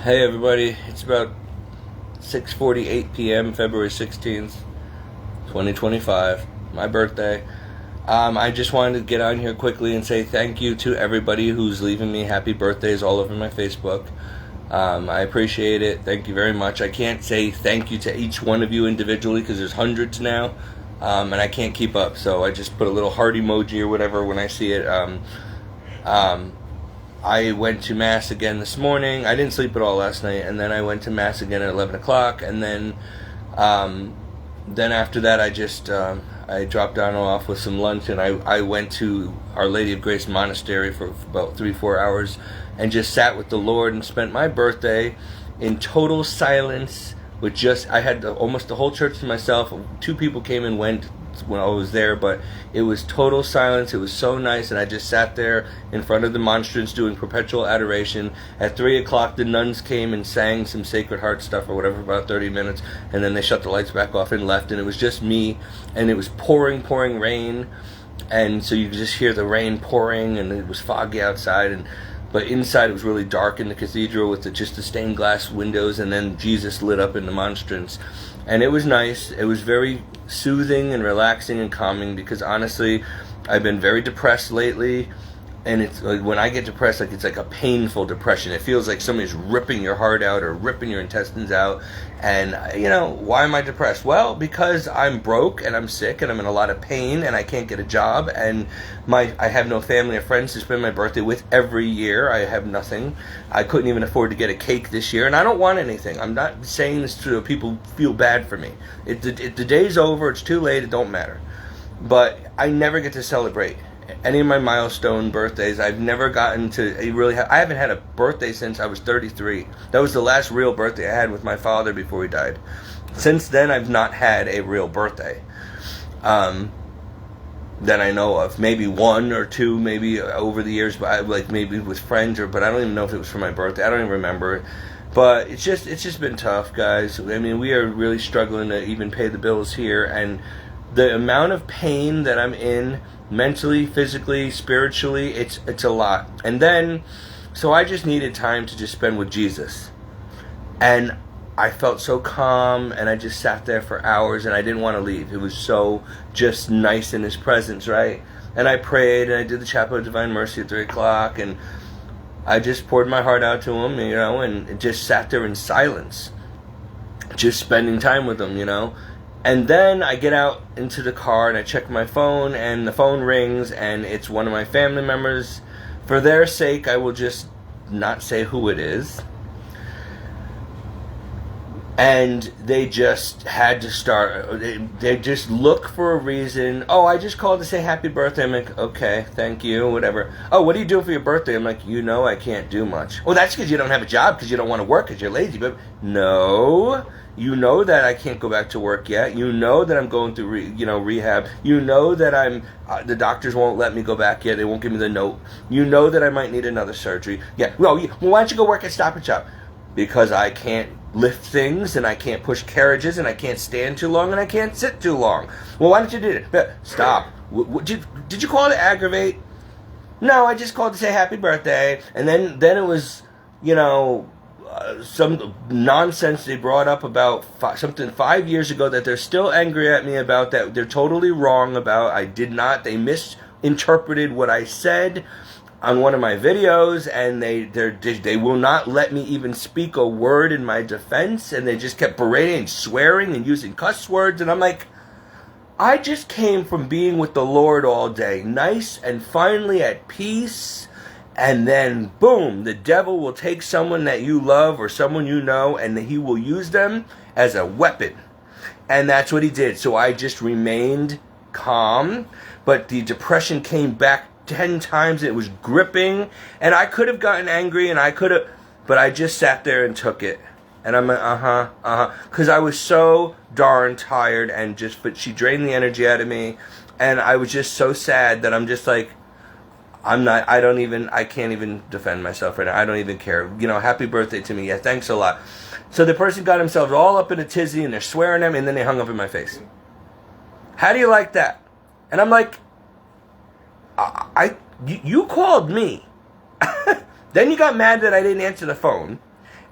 Hey everybody, it's about 6:48 p.m. February 16th, 2025, my birthday. I just wanted to get on here quickly and say thank you to everybody who's leaving me happy birthdays all over my Facebook. I appreciate it. Thank you very much. I can't say thank you to each one of you individually because there's hundreds now, and I can't keep up. So I just put a little heart emoji or whatever when I see it. I went to Mass again this morning. I didn't sleep at all last night, and then I went to Mass again at 11 o'clock, and then after that I dropped down off with some lunch, and I went to Our Lady of Grace Monastery for about 3-4 hours and just sat with the Lord and spent my birthday in total silence with I had almost the whole church to myself. 2 people came and went when I was there, but it was total silence. It was so nice, and I just sat there in front of the monstrance doing perpetual adoration. At 3 o'clock the nuns came and sang some Sacred Heart stuff or whatever for about 30 minutes, and then they shut the lights back off and left, and it was just me, and it was pouring rain, and so you could just hear the rain pouring, and it was foggy outside, but inside it was really dark in the cathedral with just the stained glass windows, and then Jesus lit up in the monstrance. And it was nice. It was very soothing and relaxing and calming because honestly, I've been very depressed lately. And it's like when I get depressed, it's like a painful depression. It feels like somebody's ripping your heart out or ripping your intestines out. And, why am I depressed? Well, because I'm broke and I'm sick and I'm in a lot of pain and I can't get a job. And I have no family or friends to spend my birthday with every year. I have nothing. I couldn't even afford to get a cake this year. And I don't want anything. I'm not saying this to people feel bad for me. The day's over. It's too late. It don't matter. But I never get to celebrate any of my milestone birthdays. I've never gotten to I haven't had a birthday since I was 33. That was the last real birthday I had with my father before he died. Since then, I've not had a real birthday that I know of. Maybe 1 or 2, maybe over the years, but maybe with friends, but I don't even know if it was for my birthday. I don't even remember. But it's just been tough, guys. I mean, we are really struggling to even pay the bills here, and the amount of pain that I'm in mentally, physically, spiritually, it's a lot. And then, so I just needed time to just spend with Jesus. And I felt so calm, and I just sat there for hours, and I didn't want to leave. It was so just nice in His presence, right? And I prayed, and I did the Chapel of Divine Mercy at 3 o'clock, and I just poured my heart out to Him, and just sat there in silence, just spending time with Him, And then I get out into the car and I check my phone, and the phone rings, and it's one of my family members. For their sake, I will just not say who it is. And they just had to start, they just look for a reason. Oh, I just called to say happy birthday. I'm like, okay, thank you, whatever. Oh, what are you doing for your birthday? I'm like, I can't do much. Well, that's because you don't have a job, because you don't want to work, because you're lazy. But no. You know that I can't go back to work yet. You know that I'm going through, rehab. You know that the doctors won't let me go back yet. They won't give me the note. You know that I might need another surgery. Yeah. Well, why don't you go work at Stop and Shop? Because I can't lift things, and I can't push carriages, and I can't stand too long, and I can't sit too long. Well, why don't you do it? Stop. Did you call to aggravate? No, I just called to say happy birthday. And then it was, some nonsense they brought up about something 5 years ago that they're still angry at me about, that they're totally wrong about. They misinterpreted what I said on one of my videos, and they will not let me even speak a word in my defense, and they just kept berating and swearing and using cuss words, and I'm like, I just came from being with the Lord all day, nice and finally at peace. And then, boom, the devil will take someone that you love or someone you know, and he will use them as a weapon. And that's what he did. So I just remained calm, but the depression came back 10 times. It was gripping, and I could have gotten angry, but I just sat there and took it. And I'm like, because I was so darn tired, and but she drained the energy out of me, and I was just so sad that I'm just like, I can't even defend myself right now. I don't even care. Happy birthday to me. Yeah, thanks a lot. So the person got themselves all up in a tizzy, and they're swearing at me, and then they hung up in my face. How do you like that? And I'm like, you called me. Then you got mad that I didn't answer the phone.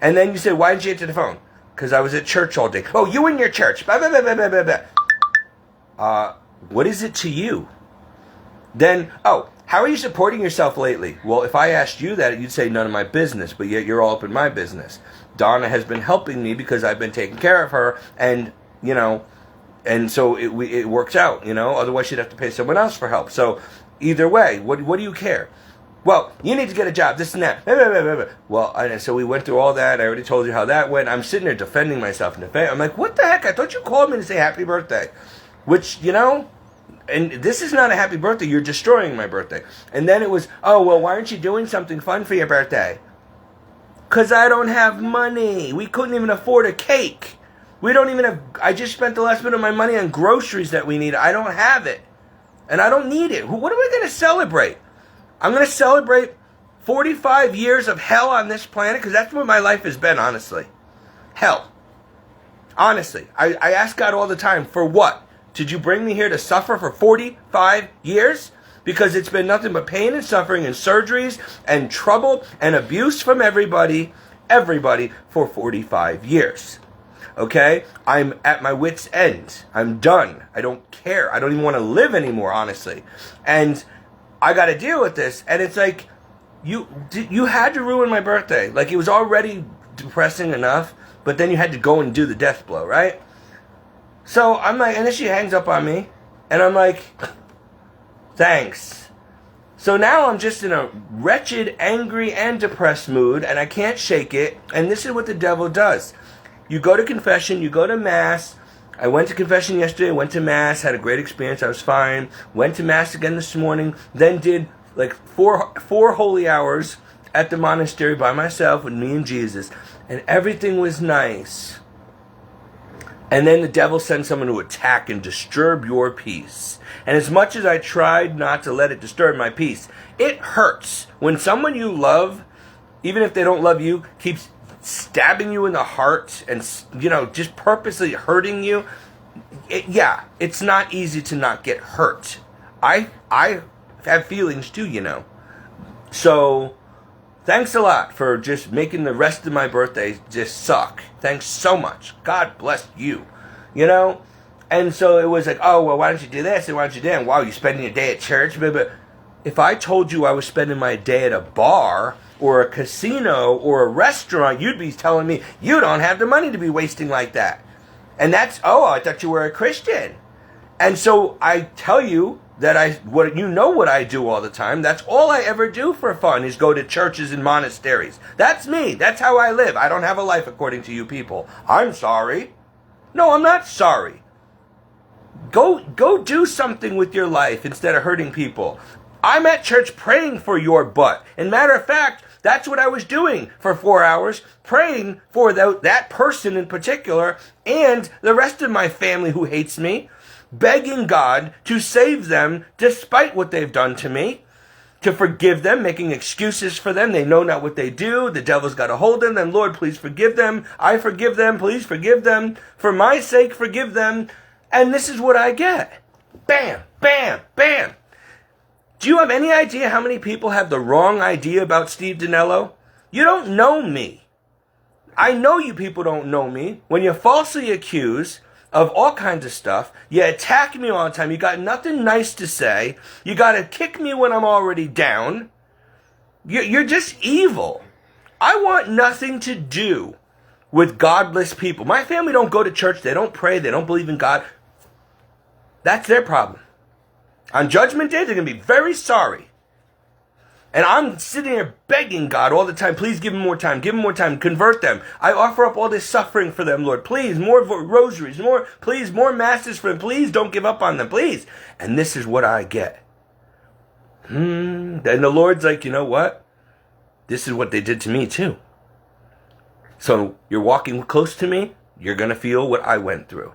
And then you say, why didn't you answer the phone? Because I was at church all day. Oh, you and your church. Blah, blah, blah, blah, blah, blah. What is it to you? Then, how are you supporting yourself lately? Well, if I asked you that, you'd say none of my business, but yet you're all up in my business. Donna has been helping me because I've been taking care of her, and, and so it works out, Otherwise, she'd have to pay someone else for help. So, either way, what do you care? Well, you need to get a job, this and that. Well, and so we went through all that. I already told you how that went. I'm sitting there defending myself. I'm like, what the heck? I thought you called me to say happy birthday. Which, and this is not a happy birthday. You're destroying my birthday. And then it was, why aren't you doing something fun for your birthday? Because I don't have money. We couldn't even afford a cake. We don't even have, I just spent the last bit of my money on groceries that we need. I don't have it. And I don't need it. What are we going to celebrate? I'm going to celebrate 45 years of hell on this planet, because that's what my life has been, honestly. Hell. Honestly. I ask God all the time, for what? Did you bring me here to suffer for 45 years? Because it's been nothing but pain and suffering and surgeries and trouble and abuse from everybody for 45 years. Okay? I'm at my wit's end. I'm done. I don't care. I don't even want to live anymore, honestly. And I got to deal with this. And it's like, you had to ruin my birthday. Like, it was already depressing enough, but then you had to go and do the death blow, right? So I'm like, and then she hangs up on me, and I'm like, thanks. So now I'm just in a wretched, angry, and depressed mood, and I can't shake it, and this is what the devil does. You go to confession, you go to Mass. I went to confession yesterday, went to Mass, had a great experience, I was fine. Went to Mass again this morning, then did like four holy hours at the monastery by myself with me and Jesus, and everything was nice. And then the devil sends someone to attack and disturb your peace. And as much as I tried not to let it disturb my peace, it hurts when someone you love, even if they don't love you, keeps stabbing you in the heart and, just purposely hurting you. It's not easy to not get hurt. I have feelings too, So, thanks a lot for just making the rest of my birthday just suck. Thanks so much. God bless you. And so it was like, why don't you do this and why don't you do that? And wow, you're spending your day at church? But if I told you I was spending my day at a bar or a casino or a restaurant, you'd be telling me you don't have the money to be wasting like that. And that's, I thought you were a Christian. And so I tell you that what I do all the time. That's all I ever do for fun is go to churches and monasteries. That's me. That's how I live. I don't have a life according to you people. I'm sorry. No, I'm not sorry. Go do something with your life instead of hurting people. I'm at church praying for your butt. And matter of fact, that's what I was doing for 4 hours, praying for that person in particular and the rest of my family who hates me, begging God to save them despite what they've done to me, to forgive them, making excuses for them. They know not what they do. The devil's got a hold of them. Lord, please forgive them. I forgive them. Please forgive them. For my sake, forgive them. And this is what I get. Bam, bam, bam. Do you have any idea how many people have the wrong idea about Steve Dinello? You don't know me. I know you people don't know me. When you're falsely accused of all kinds of stuff, you attack me all the time, you got nothing nice to say, you got to kick me when I'm already down, you're just evil. I want nothing to do with godless people. My family don't go to church, they don't pray, they don't believe in God. That's their problem. On Judgment Day, they're going to be very sorry. And I'm sitting here begging God all the time, please give them more time, convert them. I offer up all this suffering for them, Lord. Please, more rosaries, more masses for them. Please don't give up on them, please. And this is what I get. Then the Lord's like, you know what? This is what they did to me too. So you're walking close to me, you're going to feel what I went through.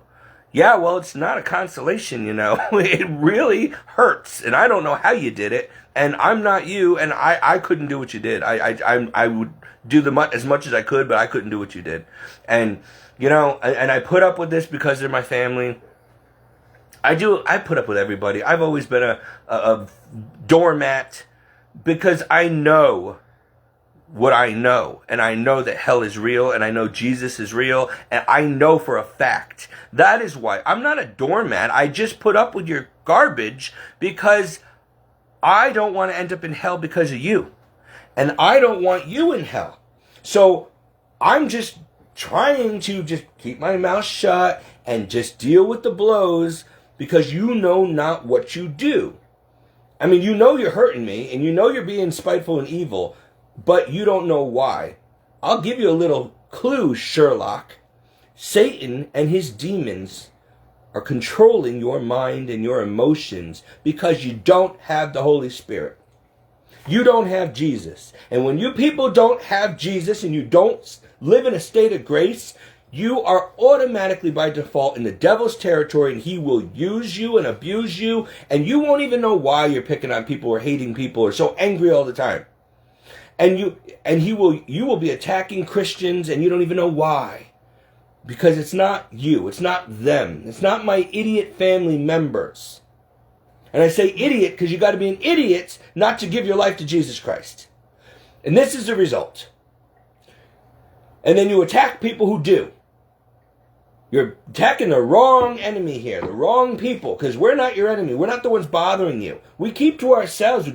Yeah, well, it's not a consolation, It really hurts, and I don't know how you did it, and I'm not you, and I couldn't do what you did. I would do as much as I could, but I couldn't do what you did. And, and I put up with this because they're my family. I put up with everybody. I've always been a doormat because I know what I know. And I know that hell is real, and I know Jesus is real, and I know for a fact. That is why I'm not a doormat. I just put up with your garbage because I don't want to end up in hell because of you. And I don't want you in hell. So I'm just trying to just keep my mouth shut and just deal with the blows because you know not what you do. I mean, you know you're hurting me and you know you're being spiteful and evil, but you don't know why. I'll give you a little clue, Sherlock. Satan and his demons are controlling your mind and your emotions because you don't have the Holy Spirit. You don't have Jesus. And when you people don't have Jesus and you don't live in a state of grace, you are automatically by default in the devil's territory, and he will use you and abuse you, and you won't even know why you're picking on people or hating people or so angry all the time. And you will be attacking Christians and you don't even know why. Because it's not you, it's not them, it's not my idiot family members. And I say idiot because you got to be an idiot not to give your life to Jesus Christ. And this is the result. And then you attack people who do. You're attacking the wrong enemy here, the wrong people, because we're not your enemy. We're not the ones bothering you. We keep to ourselves.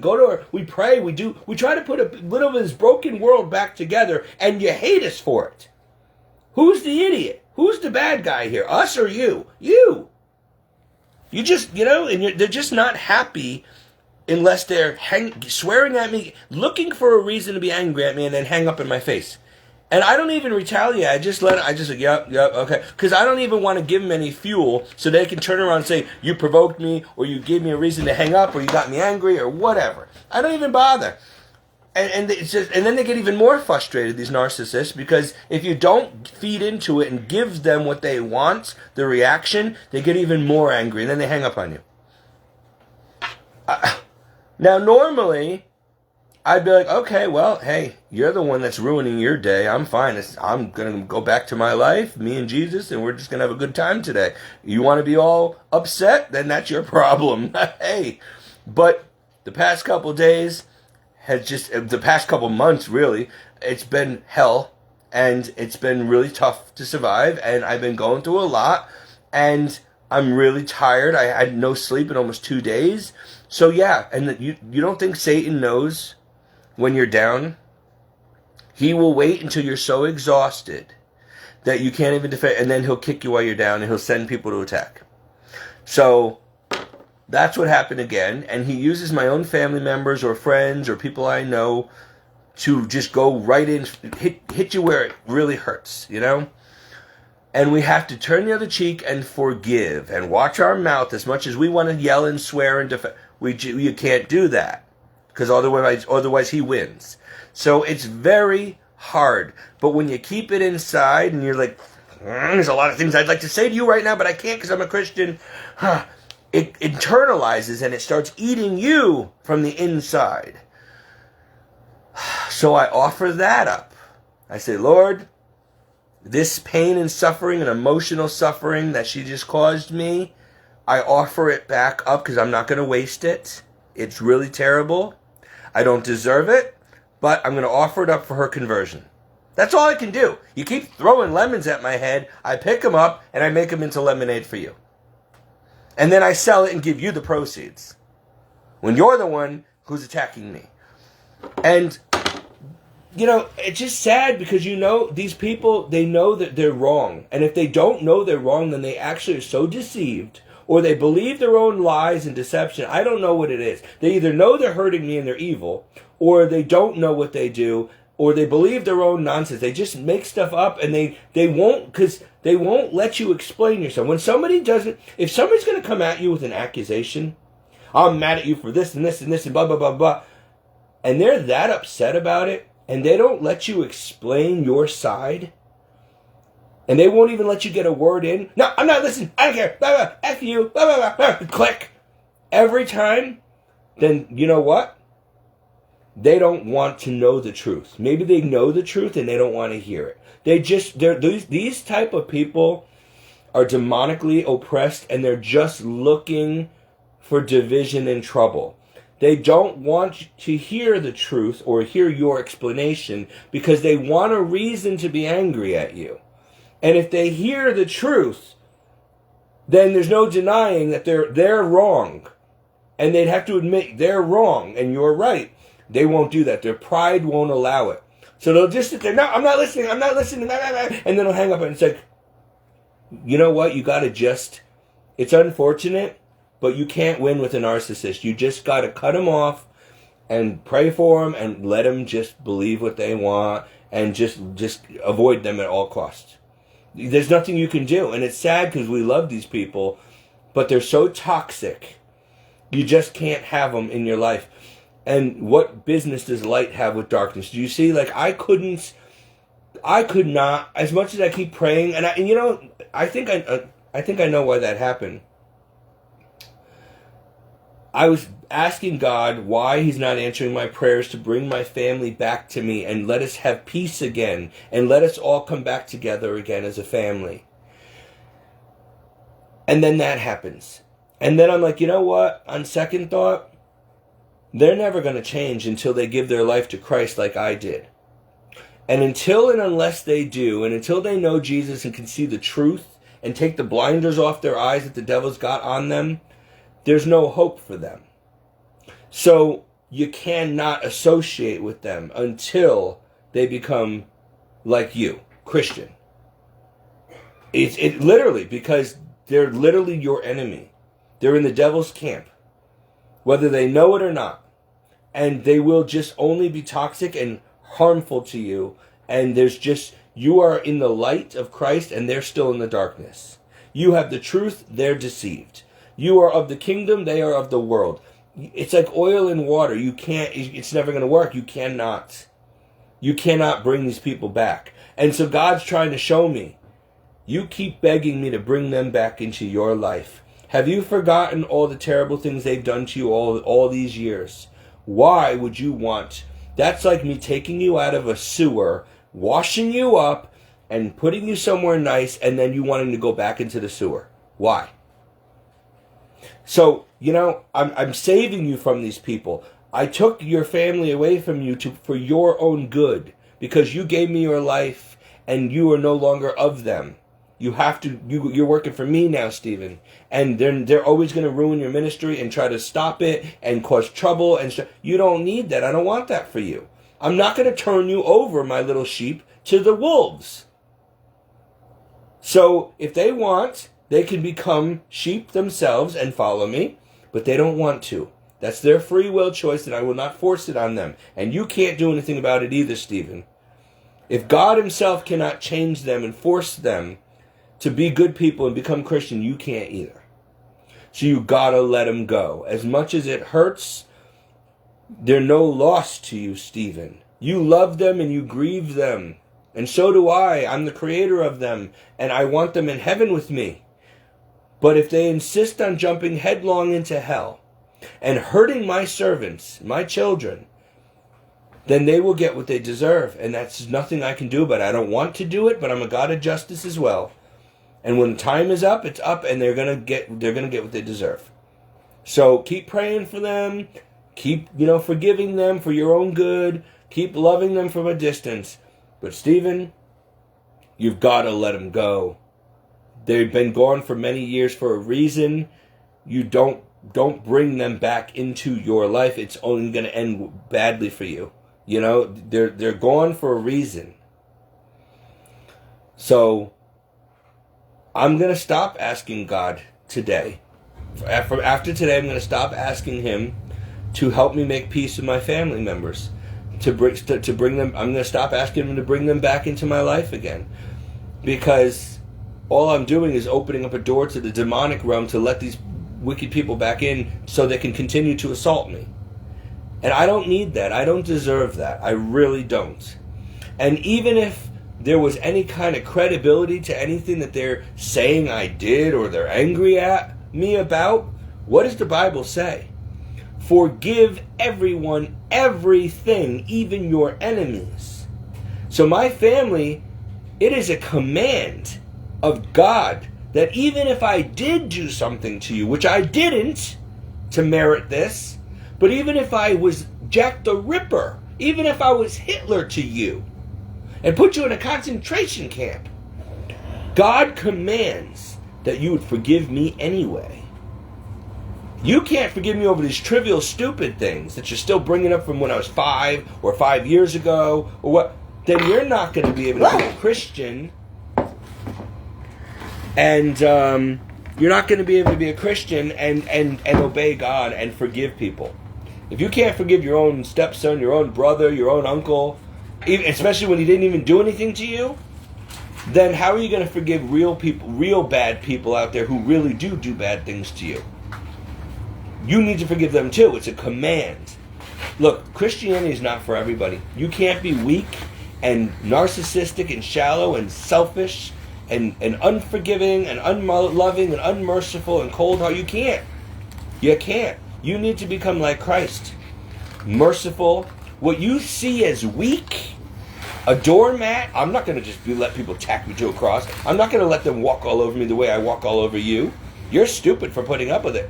We pray. We try to put a little of this broken world back together, and you hate us for it. Who's the idiot? Who's the bad guy here? Us or you? You. You just, and they're just not happy unless they're swearing at me, looking for a reason to be angry at me, and then hang up in my face. And I don't even retaliate. I just like, yep, okay. Because I don't even want to give them any fuel so they can turn around and say, you provoked me, or you gave me a reason to hang up, or you got me angry, or whatever. I don't even bother. And then they get even more frustrated, these narcissists, because if you don't feed into it and give them what they want, the reaction, they get even more angry, and then they hang up on you. Now, normally, I'd be like, okay, well, hey, you're the one that's ruining your day. I'm fine. I'm going to go back to my life, me and Jesus, and we're just going to have a good time today. You want to be all upset? Then that's your problem. Hey, but the past couple days the past couple months, really, it's been hell, and it's been really tough to survive, and I've been going through a lot, and I'm really tired. I had no sleep in almost 2 days. So yeah, and you don't think Satan knows when you're down? He will wait until you're so exhausted that you can't even defend, and then he'll kick you while you're down, and he'll send people to attack. So that's what happened again, and he uses my own family members or friends or people I know to just go right in, hit you where it really hurts, And we have to turn the other cheek and forgive and watch our mouth. As much as we want to yell and swear and defend, you can't do that because otherwise he wins. So it's very hard. But when you keep it inside and you're like, there's a lot of things I'd like to say to you right now, but I can't because I'm a Christian. It internalizes and it starts eating you from the inside. So I offer that up. I say, Lord, this pain and suffering and emotional suffering that she just caused me, I offer it back up because I'm not going to waste it. It's really terrible. I don't deserve it, but I'm going to offer it up for her conversion. That's all I can do. You keep throwing lemons at my head, I pick them up and I make them into lemonade for you. And then I sell it and give you the proceeds. When you're the one who's attacking me. And, it's just sad because, these people, they know that they're wrong. And if they don't know they're wrong, then they actually are so deceived. Or they believe their own lies and deception. I don't know what it is. They either know they're hurting me and they're evil. Or they don't know what they do. Or they believe their own nonsense. They just make stuff up and they won't, because they won't let you explain yourself. When somebody doesn't, if somebody's going to come at you with an accusation, I'm mad at you for this and this and this and blah, blah, blah, blah, and they're that upset about it, and they don't let you explain your side, and they won't even let you get a word in. No, I'm not listening. I don't care. Blah, blah, F you. Blah, blah, blah, blah. Click. Every time, then you know what? They don't want to know the truth. Maybe they know the truth and they don't want to hear it. These type of people are demonically oppressed and they're just looking for division and trouble. They don't want to hear the truth or hear your explanation because they want a reason to be angry at you. And if they hear the truth, then there's no denying that they're wrong. And they'd have to admit they're wrong and you're right. They won't do that. Their pride won't allow it. So they'll just sit there, no, I'm not listening, and then they'll hang up and it's like, you know what, you gotta just, it's unfortunate, but you can't win with a narcissist. You just gotta cut them off and pray for them and let them just believe what they want and just avoid them at all costs. There's nothing you can do, and it's sad because we love these people, but they're so toxic. You just can't have them in your life. And what business does light have with darkness? Do you see? Like, I could not, as much as I keep praying, and I think I know why that happened. I was asking God why He's not answering my prayers to bring my family back to me and let us have peace again and let us all come back together again as a family. And then that happens. And then I'm like, you know what? On second thought, they're never going to change until they give their life to Christ like I did. And until and unless they do, and until they know Jesus and can see the truth and take the blinders off their eyes that the devil's got on them, there's no hope for them. So you cannot associate with them until they become like you, Christian. It literally, because they're literally your enemy. They're in the devil's camp, whether they know it or not. And they will just only be toxic and harmful to you. And you are in the light of Christ and they're still in the darkness. You have the truth, they're deceived. You are of the kingdom, they are of the world. It's like oil and water. It's never going to work. You cannot bring these people back. And so God's trying to show me, you keep begging me to bring them back into your life. Have you forgotten all the terrible things they've done to you all these years? Why would you want? That's like me taking you out of a sewer, washing you up, and putting you somewhere nice, and then you wanting to go back into the sewer. Why? So, I'm saving you from these people. I took your family away from you for your own good, because you gave me your life, and you are no longer of them. You're working for me now, Stephen. And they're always going to ruin your ministry and try to stop it and cause trouble. You don't need that. I don't want that for you. I'm not going to turn you over, my little sheep, to the wolves. So if they want, they can become sheep themselves and follow me, but they don't want to. That's their free will choice, and I will not force it on them. And you can't do anything about it either, Stephen. If God Himself cannot change them and force them to be good people and become Christian, you can't either. So you gotta let them go. As much as it hurts, they're no loss to you, Stephen. You love them and you grieve them. And so do I. I'm the creator of them, and I want them in heaven with me. But if they insist on jumping headlong into hell and hurting my servants, my children, then they will get what they deserve. And that's nothing I can do about it. I don't want to do it, but I'm a God of justice as well. And when time is up, it's up, and they're gonna get what they deserve. So keep praying for them, keep forgiving them for your own good, keep loving them from a distance. But Stephen, you've got to let them go. They've been gone for many years for a reason. You don't bring them back into your life. It's only going to end badly for you. They're gone for a reason. So I'm going to stop asking God today. After today, I'm going to stop asking Him to help me make peace with my family members. To bring them, I'm going to stop asking Him to bring them back into my life again. Because all I'm doing is opening up a door to the demonic realm to let these wicked people back in so they can continue to assault me. And I don't need that. I don't deserve that. I really don't. And even if there was any kind of credibility to anything that they're saying I did or they're angry at me about, what does the Bible say? Forgive everyone everything, even your enemies. So my family, it is a command of God that even if I did do something to you, which I didn't to merit this, But even if I was Jack the Ripper, even if I was Hitler to you, and put you in a concentration camp, God commands that you would forgive me anyway. You can't forgive me over these trivial, stupid things that you're still bringing up from when I was 5 or 5 years ago, or what? Then you're not going to be able to be a Christian. And you're not going to be able to be a Christian and obey God and forgive people. If you can't forgive your own stepson, your own brother, your own uncle, especially when he didn't even do anything to you, then how are you going to forgive real people, real bad people out there who really do bad things to you? You need to forgive them too. It's a command. Look, Christianity is not for everybody. You can't be weak and narcissistic and shallow and selfish and unforgiving and unloving and unmerciful and cold-hearted. You can't. You can't. You need to become like Christ. Merciful. What you see as weak, a doormat, I'm not going to just let people tack me to a cross. I'm not going to let them walk all over me the way I walk all over you. You're stupid for putting up with it.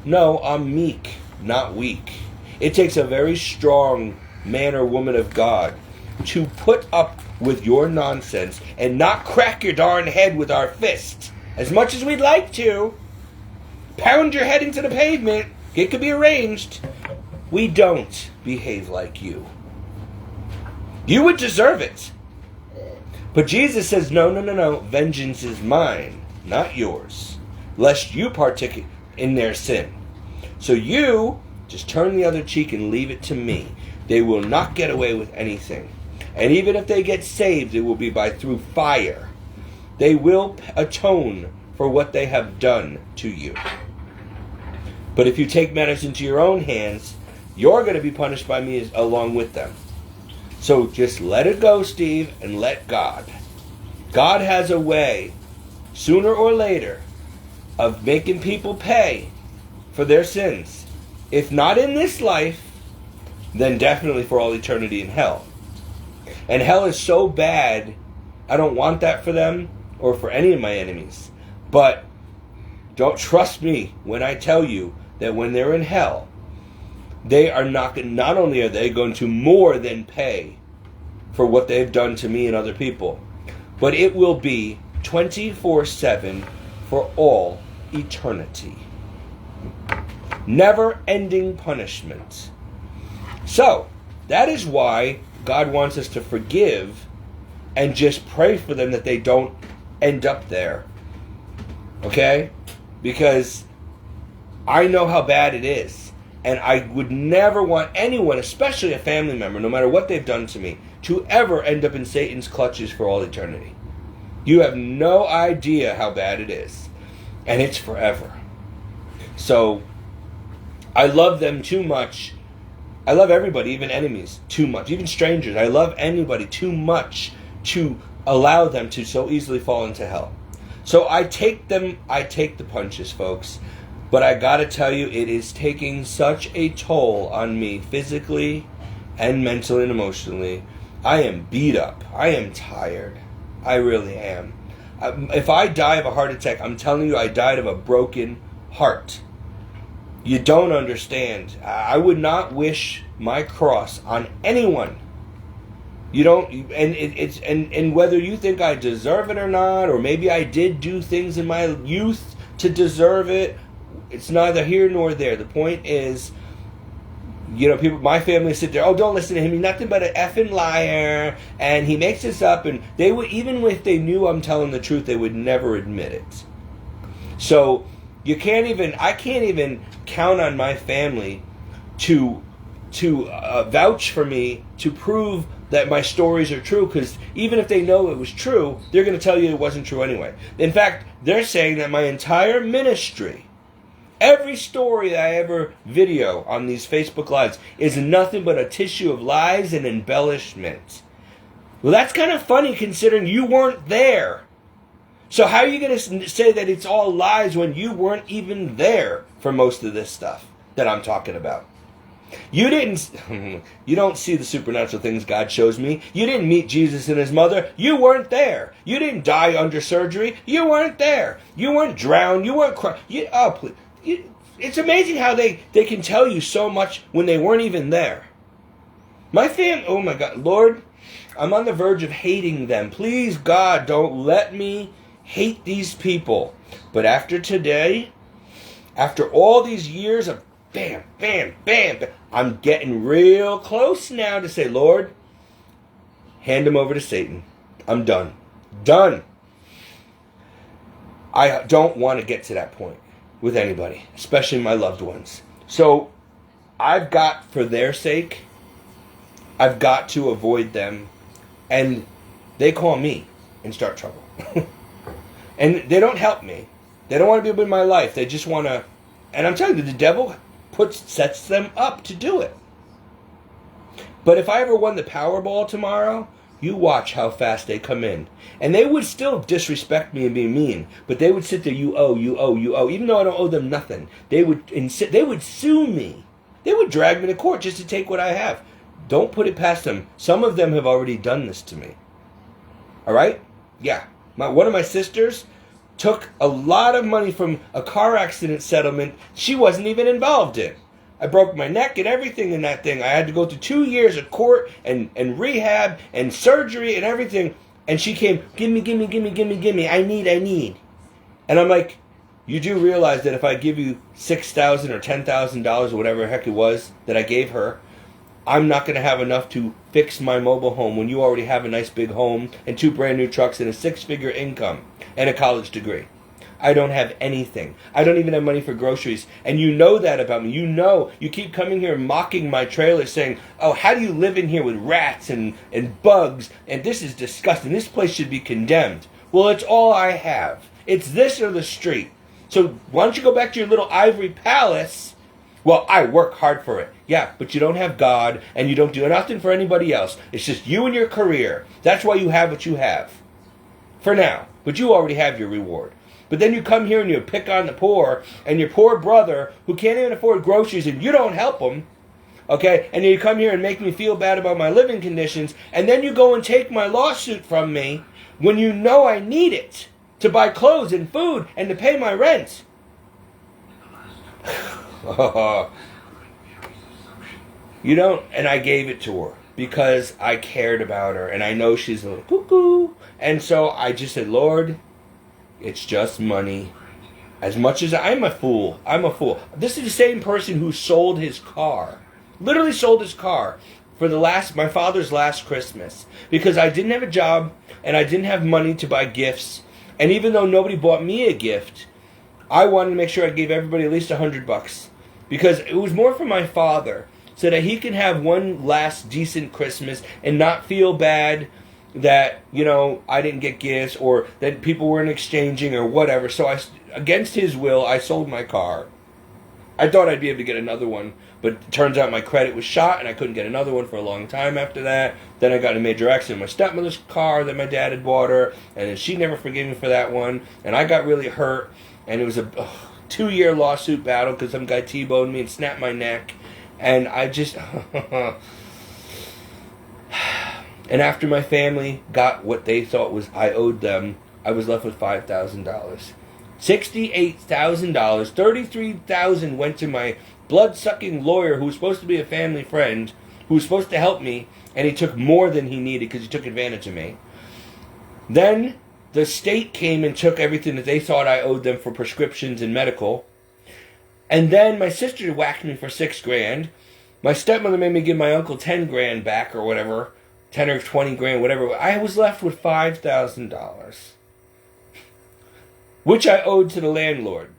No, I'm meek, not weak. It takes a very strong man or woman of God to put up with your nonsense and not crack your darn head with our fist. As much as we'd like to, pound your head into the pavement, it could be arranged. We don't behave like you. You would deserve it. But Jesus says, no, vengeance is mine, not yours, lest you partake in their sin. So you just turn the other cheek and leave it to me. They will not get away with anything. And even if they get saved, it will be through fire. They will atone for what they have done to you. But if you take matters into your own hands, you're going to be punished by me along with them. So just let it go, Steve, and let God. God has a way, sooner or later, of making people pay for their sins. If not in this life, then definitely for all eternity in hell. And hell is so bad, I don't want that for them or for any of my enemies. But don't trust me when I tell you that when they're in hell, they are not only are they going to more than pay for what they've done to me and other people, but it will be 24/7 for all eternity. Never-ending punishment. So, that is why God wants us to forgive and just pray for them that they don't end up there. Okay? Because I know how bad it is. And I would never want anyone, especially a family member, no matter what they've done to me, to ever end up in Satan's clutches for all eternity. You have no idea how bad it is. And it's forever. So, I love them too much. I love everybody, even enemies, too much. Even strangers. I love anybody too much to allow them to so easily fall into hell. So I take the punches, folks. But I gotta tell you, it is taking such a toll on me physically and mentally and emotionally. I am beat up. I am tired. I really am. If I die of a heart attack, I'm telling you, I died of a broken heart. You don't understand. I would not wish my cross on anyone. You don't, and whether you think I deserve it or not, or maybe I did do things in my youth to deserve it, it's neither here nor there. The point is, people, my family sit there, oh, don't listen to him, he's nothing but an effing liar, and he makes this up, and they would, even if they knew I'm telling the truth, they would never admit it. So, I can't even count on my family to vouch for me, to prove that my stories are true, because even if they know it was true, they're going to tell you it wasn't true anyway. In fact, they're saying that my entire ministry, every story that I ever video on these Facebook Lives is nothing but a tissue of lies and embellishment. Well, that's kind of funny considering you weren't there. So how are you going to say that it's all lies when you weren't even there for most of this stuff that I'm talking about? You don't see the supernatural things God shows me. You didn't meet Jesus and his mother. You weren't there. You didn't die under surgery. You weren't there. You weren't drowned. You weren't crying. it's amazing how they can tell you so much when they weren't even there. My family, oh my God, Lord, I'm on the verge of hating them. Please, God, don't let me hate these people. But after today, after all these years of bam, bam, bam, bam, I'm getting real close now to say, Lord, hand them over to Satan. I'm done. Done. I don't want to get to that point with anybody, especially my loved ones. So I've got, for their sake, I've got to avoid them. And they call me and start trouble. And they don't help me. They don't want to be in my life. They just want to... And I'm telling you, the devil sets them up to do it. But if I ever won the Powerball tomorrow, you watch how fast they come in. And they would still disrespect me and be mean. But they would sit there, you owe. Even though I don't owe them nothing. They would sue me. They would drag me to court just to take what I have. Don't put it past them. Some of them have already done this to me. All right? Yeah. One of my sisters took a lot of money from a car accident settlement she wasn't even involved in. I broke my neck and everything in that thing. I had to go through 2 years of court and rehab and surgery and everything. And she came, give me. I need. And I'm like, you do realize that if I give you $6,000 or $10,000 or whatever the heck it was that I gave her, I'm not going to have enough to fix my mobile home when you already have a nice big home and 2 brand new trucks and a 6-figure income and a college degree. I don't have anything. I don't even have money for groceries. And you know that about me. You know, you keep coming here mocking my trailer saying, oh, how do you live in here with rats and bugs? And this is disgusting. This place should be condemned. Well, it's all I have. It's this or the street. So why don't you go back to your little ivory palace? Well, I work hard for it. Yeah, but you don't have God, and you don't do nothing for anybody else. It's just you and your career. That's why you have what you have. For now. But you already have your reward. But then you come here and you pick on the poor, and your poor brother, who can't even afford groceries, and you don't help him, okay? And then you come here and make me feel bad about my living conditions, and then you go and take my lawsuit from me when you know I need it to buy clothes and food and to pay my rent. You don't, and I gave it to her because I cared about her, and I know she's a little cuckoo, and so I just said, Lord, it's just money. As much as I'm a fool. This is the same person who sold his car, literally sold his car for my father's last Christmas, because I didn't have a job and I didn't have money to buy gifts, and even though nobody bought me a gift, I wanted to make sure I gave everybody at least $100, because it was more for my father, so that he can have one last decent Christmas and not feel bad that, I didn't get gifts or that people weren't exchanging or whatever. So against his will, I sold my car. I thought I'd be able to get another one, but it turns out my credit was shot and I couldn't get another one for a long time after that. Then I got in a major accident with my stepmother's car that my dad had bought her, and then she never forgave me for that one, and I got really hurt, and it was a 2-year lawsuit battle because some guy T-boned me and snapped my neck. And I just... And after my family got what they thought was I owed them, I was left with $5,000. $68,000, $33,000 went to my blood-sucking lawyer who was supposed to be a family friend, who was supposed to help me, and he took more than he needed because he took advantage of me. Then the state came and took everything that they thought I owed them for prescriptions and medical. And then my sister whacked me for $6,000. My stepmother made me give my uncle $10,000 back or whatever, 10 or 20 grand, whatever. I was left with $5,000, which I owed to the landlord.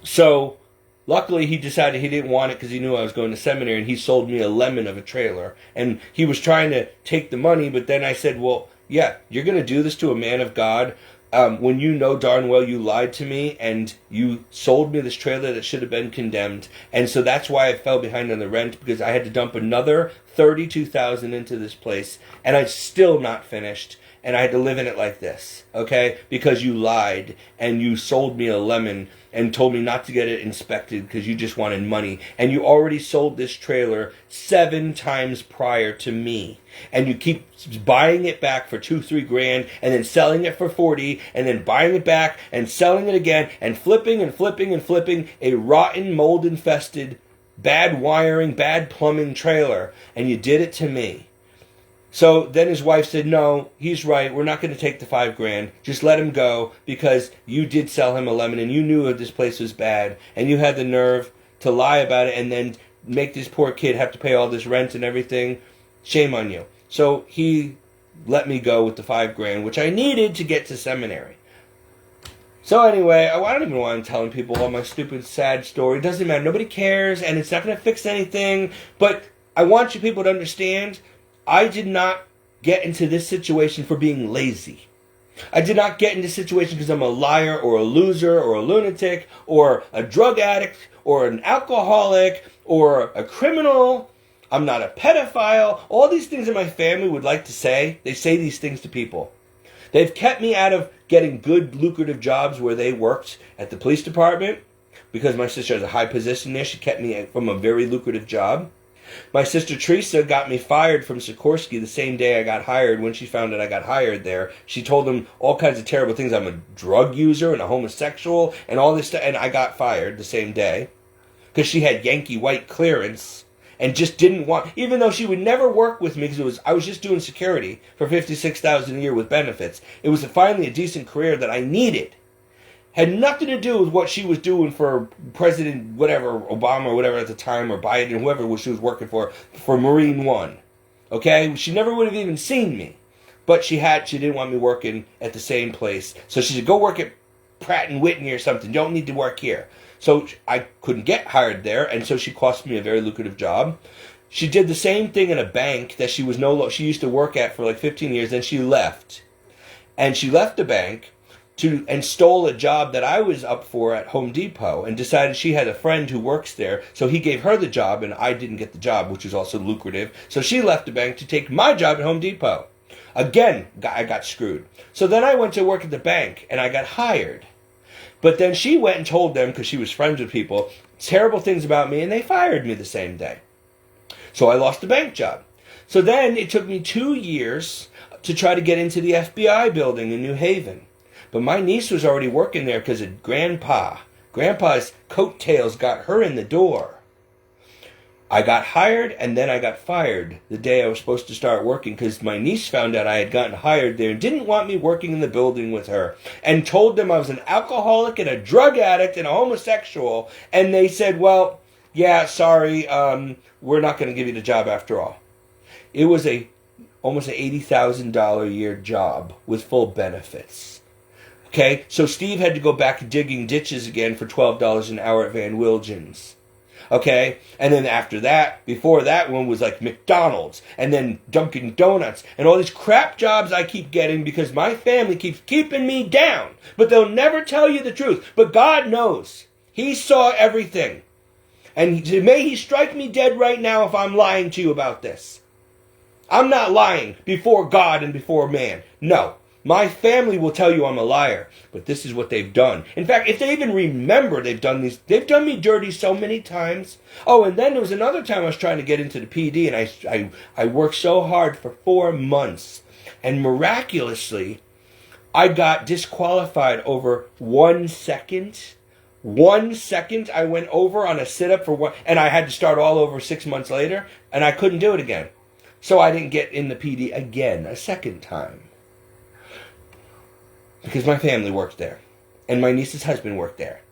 So luckily he decided he didn't want it because he knew I was going to seminary, and he sold me a lemon of a trailer. And he was trying to take the money, but then I said, well, yeah, you're going to do this to a man of God when you know darn well you lied to me and you sold me this trailer that should have been condemned. And so that's why I fell behind on the rent, because I had to dump another $32,000 into this place, and I'm still not finished. and I had to live in it like this, okay? Because you lied and you sold me a lemon and told me not to get it inspected because you just wanted money. And you already sold this trailer 7 times prior to me. And you keep buying it back for 2-3 grand and then selling it for 40 and then buying it back and selling it again and flipping and flipping and flipping a rotten, mold-infested, bad wiring, bad plumbing trailer. And you did it to me. So then his wife said, no, he's right. We're not going to take the 5 grand. Just let him go because you did sell him a lemon and you knew that this place was bad and you had the nerve to lie about it and then make this poor kid have to pay all this rent and everything. Shame on you. So he let me go with the 5 grand, which I needed to get to seminary. So anyway, I don't even want to telling people all my stupid, sad story. It doesn't matter. Nobody cares and it's not going to fix anything. But I want you people to understand, I did not get into this situation for being lazy. I did not get into this situation because I'm a liar or a loser or a lunatic or a drug addict or an alcoholic or a criminal. I'm not a pedophile. All these things that my family would like to say, they say these things to people. They've kept me out of getting good, lucrative jobs where they worked at the police department because my sister has a high position there. She kept me from a very lucrative job. My sister Teresa got me fired from Sikorsky the same day I got hired. When she found out I got hired there, she told them all kinds of terrible things. I'm a drug user and a homosexual and all this stuff. And I got fired the same day because she had Yankee White clearance and just didn't want, even though she would never work with me because I was just doing security for $56,000 a year with benefits. It was finally a decent career that I needed. Had nothing to do with what she was doing for President whatever, Obama or whatever at the time, or Biden, whoever she was working for Marine One. Okay? She never would have even seen me. But she didn't want me working at the same place. So she said, go work at Pratt and Whitney or something. Don't need to work here. So I couldn't get hired there, and so she cost me a very lucrative job. She did the same thing in a bank that she used to work at for like 15 years, then she left. And she left the bank and stole a job that I was up for at Home Depot and decided she had a friend who works there, so he gave her the job and I didn't get the job, which was also lucrative. So she left the bank to take my job at Home Depot. Again, I got screwed. So then I went to work at the bank and I got hired. But then she went and told them, because she was friends with people, terrible things about me, and they fired me the same day. So I lost the bank job. So then it took me 2 years to try to get into the FBI building in New Haven. But my niece was already working there because of Grandpa. Grandpa's coattails got her in the door. I got hired and then I got fired the day I was supposed to start working because my niece found out I had gotten hired there and didn't want me working in the building with her and told them I was an alcoholic and a drug addict and a homosexual. And they said, well, yeah, sorry, we're not going to give you the job after all. It was almost an $80,000 a year job with full benefits. Okay, so Steve had to go back digging ditches again for $12 an hour at Van Wilgen's. Okay, and then after that, before that one was like McDonald's, and then Dunkin' Donuts, and all these crap jobs I keep getting because my family keeps keeping me down. But they'll never tell you the truth. But God knows. He saw everything. And may He strike me dead right now if I'm lying to you about this. I'm not lying before God and before man. No. My family will tell you I'm a liar, but this is what they've done. In fact, if they even remember they've done me dirty so many times. Oh, and then there was another time I was trying to get into the PD, and I worked so hard for 4 months, and miraculously, I got disqualified over 1 second. 1 second I went over on a sit-up for one, and I had to start all over 6 months later, and I couldn't do it again. So I didn't get in the PD again, a second time. Because my family worked there. And my niece's husband worked there.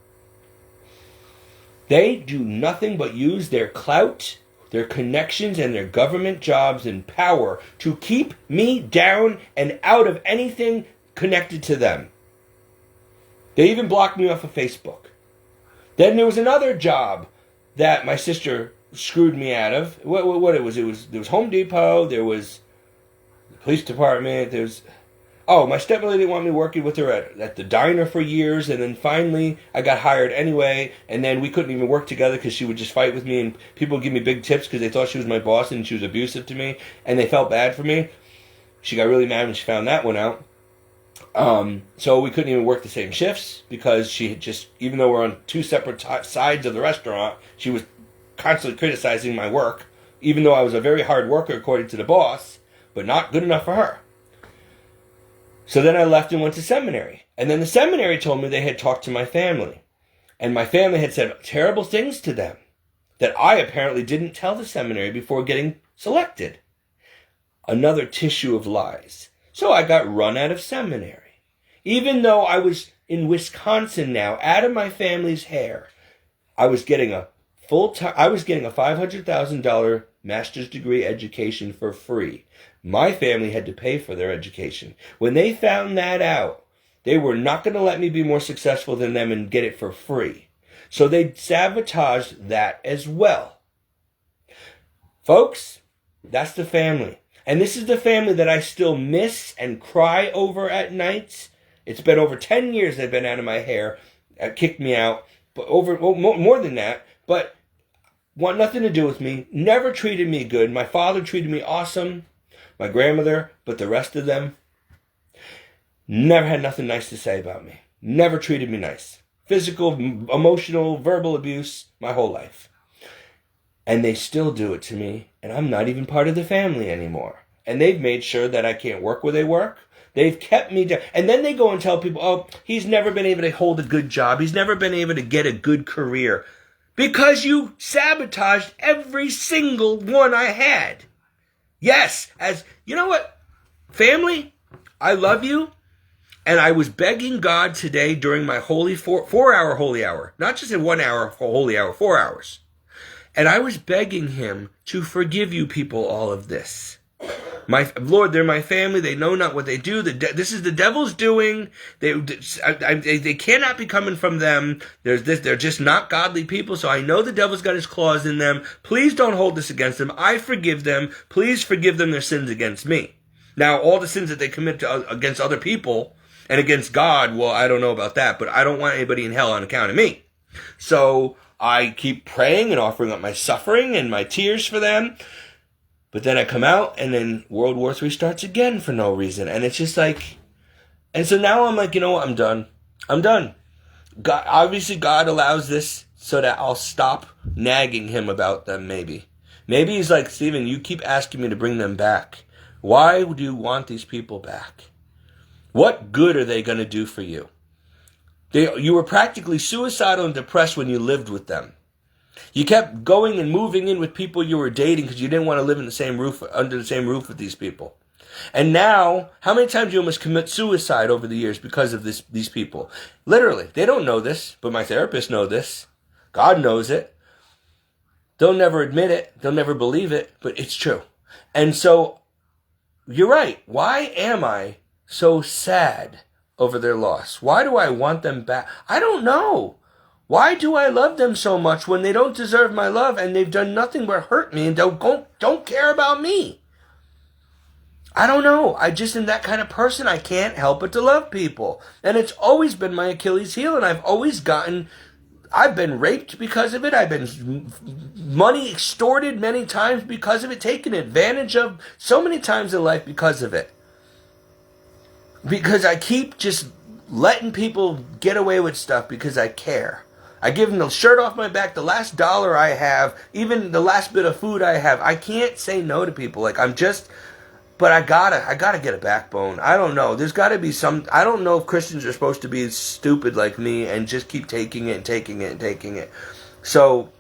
They do nothing but use their clout, their connections, and their government jobs and power to keep me down and out of anything connected to them. They even blocked me off of Facebook. Then there was another job that my sister screwed me out of. What it was? There was Home Depot, there was the police department, my stepmother didn't want me working with her at the diner for years, and then finally I got hired anyway, and then we couldn't even work together because she would just fight with me, and people would give me big tips because they thought she was my boss and she was abusive to me, and they felt bad for me. She got really mad when she found that one out. So we couldn't even work the same shifts because she had just, even though we're on two separate sides of the restaurant, she was constantly criticizing my work, even though I was a very hard worker according to the boss, but not good enough for her. So then I left and went to seminary. And then the seminary told me they had talked to my family. And my family had said terrible things to them that I apparently didn't tell the seminary before getting selected. Another tissue of lies. So I got run out of seminary. Even though I was in Wisconsin now, out of my family's hair, I was getting a $500,000 master's degree education for free. My family had to pay for their education. When they found that out, they were not going to let me be more successful than them and get it for free. So they sabotaged that as well. Folks, that's the family. And this is the family that I still miss and cry over at nights. It's been over 10 years they've been out of my hair, kicked me out, but more than that, but want nothing to do with me, never treated me good. My father treated me awesome, my grandmother, but the rest of them never had nothing nice to say about me. Never treated me nice. Physical, emotional, verbal abuse my whole life. And they still do it to me, and I'm not even part of the family anymore. And they've made sure that I can't work where they work. They've kept me down. And then they go and tell people, oh, he's never been able to hold a good job. He's never been able to get a good career. Because you sabotaged every single one I had. Yes, as, you know what? Family, I love you. And I was begging God today during my holy 4-hour holy hour. Not just in 1 hour holy hour, 4 hours. And I was begging him to forgive you people all of this. My Lord, they're my family. They know not what they do. This is the devil's doing. They cannot be coming from them. They're just not godly people. So I know the devil's got his claws in them. Please don't hold this against them. I forgive them. Please forgive them their sins against me. Now, all the sins that they commit against other people and against God, well, I don't know about that. But I don't want anybody in hell on account of me. So I keep praying and offering up my suffering and my tears for them. But then I come out, and then World War III starts again for no reason. And it's just like, and so now I'm like, you know what, I'm done. I'm done. God, obviously God allows this so that I'll stop nagging him about them, maybe. Maybe he's like, Stephen, you keep asking me to bring them back. Why do you want these people back? What good are they going to do for you? You were practically suicidal and depressed when you lived with them. You kept going and moving in with people you were dating because you didn't want to live in the same roof, under the same roof with these people. And now, how many times you almost commit suicide over the years because of these people? Literally, they don't know this, but my therapists know this. God knows it. They'll never admit it. They'll never believe it, but it's true. And so, you're right. Why am I so sad over their loss? Why do I want them back? I don't know. Why do I love them so much when they don't deserve my love and they've done nothing but hurt me and don't care about me? I don't know. I just am that kind of person. I can't help but to love people. And it's always been my Achilles heel, and I've been raped because of it. I've been money extorted many times because of it, taken advantage of so many times in life because of it. Because I keep just letting people get away with stuff because I care. I give them the shirt off my back, the last dollar I have, even the last bit of food I have. I can't say no to people. But I gotta get a backbone. I don't know. There's gotta be I don't know if Christians are supposed to be stupid like me and just keep taking it and taking it and taking it. So,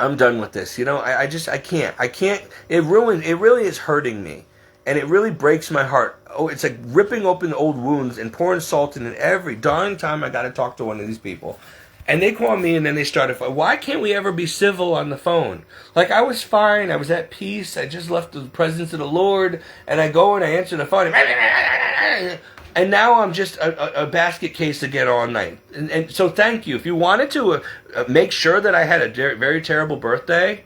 I'm done with this. You know, I can't. It really is hurting me. And it really breaks my heart. Oh, it's like ripping open old wounds and pouring salt in it every darn time I gotta talk to one of these people. And they call me and then they started, why can't we ever be civil on the phone? Like, I was fine, I was at peace, I just left the presence of the Lord, and I go and I answer the phone, and now I'm just a basket case again all night. And so thank you. If you wanted to make sure that I had a very terrible birthday,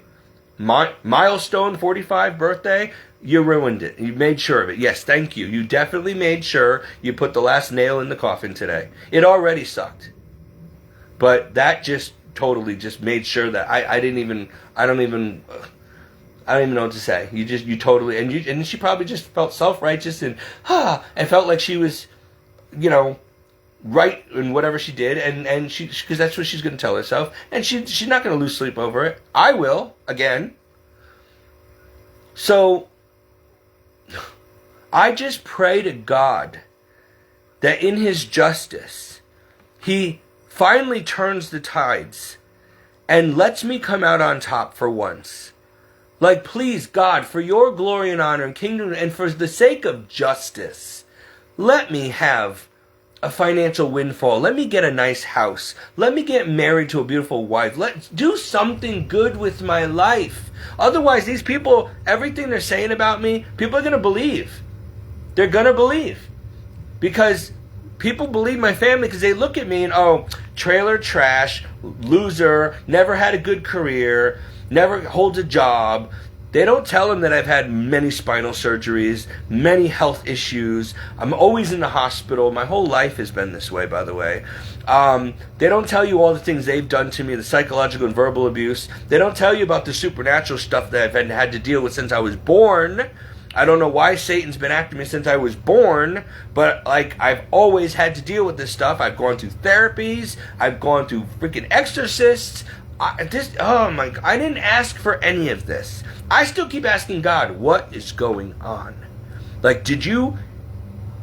milestone 45 birthday, you ruined it. You made sure of it. Yes, thank you. You definitely made sure you put the last nail in the coffin today. It already sucked. But that just totally just made sure that I I don't even know what to say. You totally, and she probably just felt self-righteous and felt like she was, right in whatever she did, and because that's what she's going to tell herself, and she's not going to lose sleep over it. I will, again. So, I just pray to God that in His justice, He finally turns the tides and lets me come out on top for once. Like, please, God, for your glory and honor and kingdom, and for the sake of justice, let me have a financial windfall. Let me get a nice house. Let me get married to a beautiful wife. Let's do something good with my life. Otherwise, these people, everything they're saying about me, people are going to believe. They're going to believe. Because people believe my family because they look at me and, trailer trash, loser, never had a good career, never holds a job. They don't tell them that I've had many spinal surgeries, many health issues. I'm always in the hospital. My whole life has been this way, by the way. They don't tell you all the things they've done to me, the psychological and verbal abuse. They don't tell you about the supernatural stuff that I've had to deal with since I was born. I don't know why Satan's been after me since I was born, but I've always had to deal with this stuff. I've gone through therapies. I've gone through freaking exorcists. I didn't ask for any of this. I still keep asking God, what is going on? Did you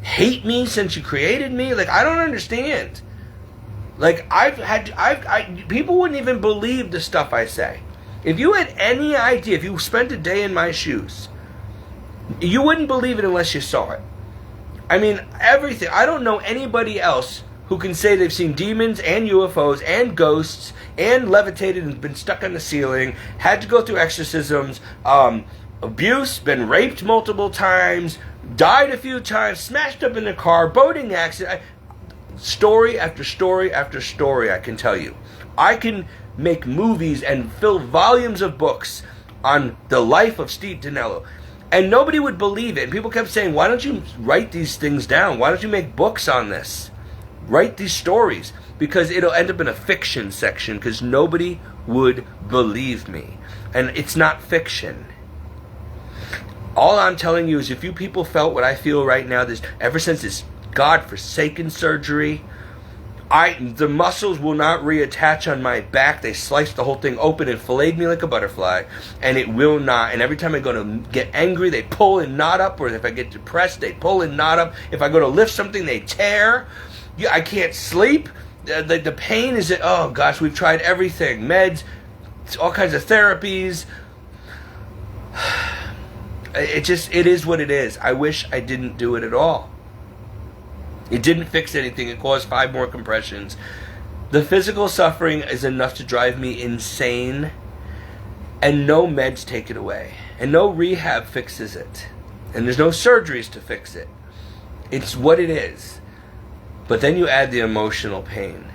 hate me since you created me? I don't understand. People wouldn't even believe the stuff I say. If you had any idea, if you spent a day in my shoes, you wouldn't believe it unless you saw it. I mean, everything. I don't know anybody else who can say they've seen demons and UFOs and ghosts and levitated and been stuck on the ceiling, had to go through exorcisms, abuse, been raped multiple times, died a few times, smashed up in a car, boating accident. Story after story after story, I can tell you. I can make movies and fill volumes of books on the life of Steve Dinello. And nobody would believe it. And people kept saying, why don't you write these things down? Why don't you make books on this? Write these stories. Because it'll end up in a fiction section. Because nobody would believe me. And it's not fiction. All I'm telling you is if you people felt what I feel right now, ever since this God-forsaken surgery, the muscles will not reattach on my back. They sliced the whole thing open and filleted me like a butterfly, and it will not. And every time I go to get angry, they pull and knot up, or if I get depressed, they pull and knot up. If I go to lift something, they tear. I can't sleep. The pain is, oh gosh, we've tried everything. Meds, all kinds of therapies. It is what it is. I wish I didn't do it at all. It didn't fix anything. It caused 5 more compressions. The physical suffering is enough to drive me insane. And no meds take it away. And no rehab fixes it. And there's no surgeries to fix it. It's what it is. But then you add the emotional pain.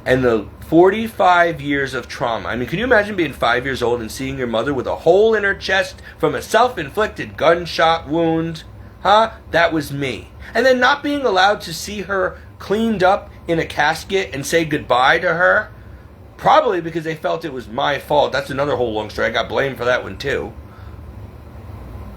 And the 45 years of trauma. I mean, can you imagine being 5 years old and seeing your mother with a hole in her chest from a self-inflicted gunshot wound? That was me. And then not being allowed to see her cleaned up in a casket and say goodbye to her. Probably because they felt it was my fault. That's another whole long story. I got blamed for that one too.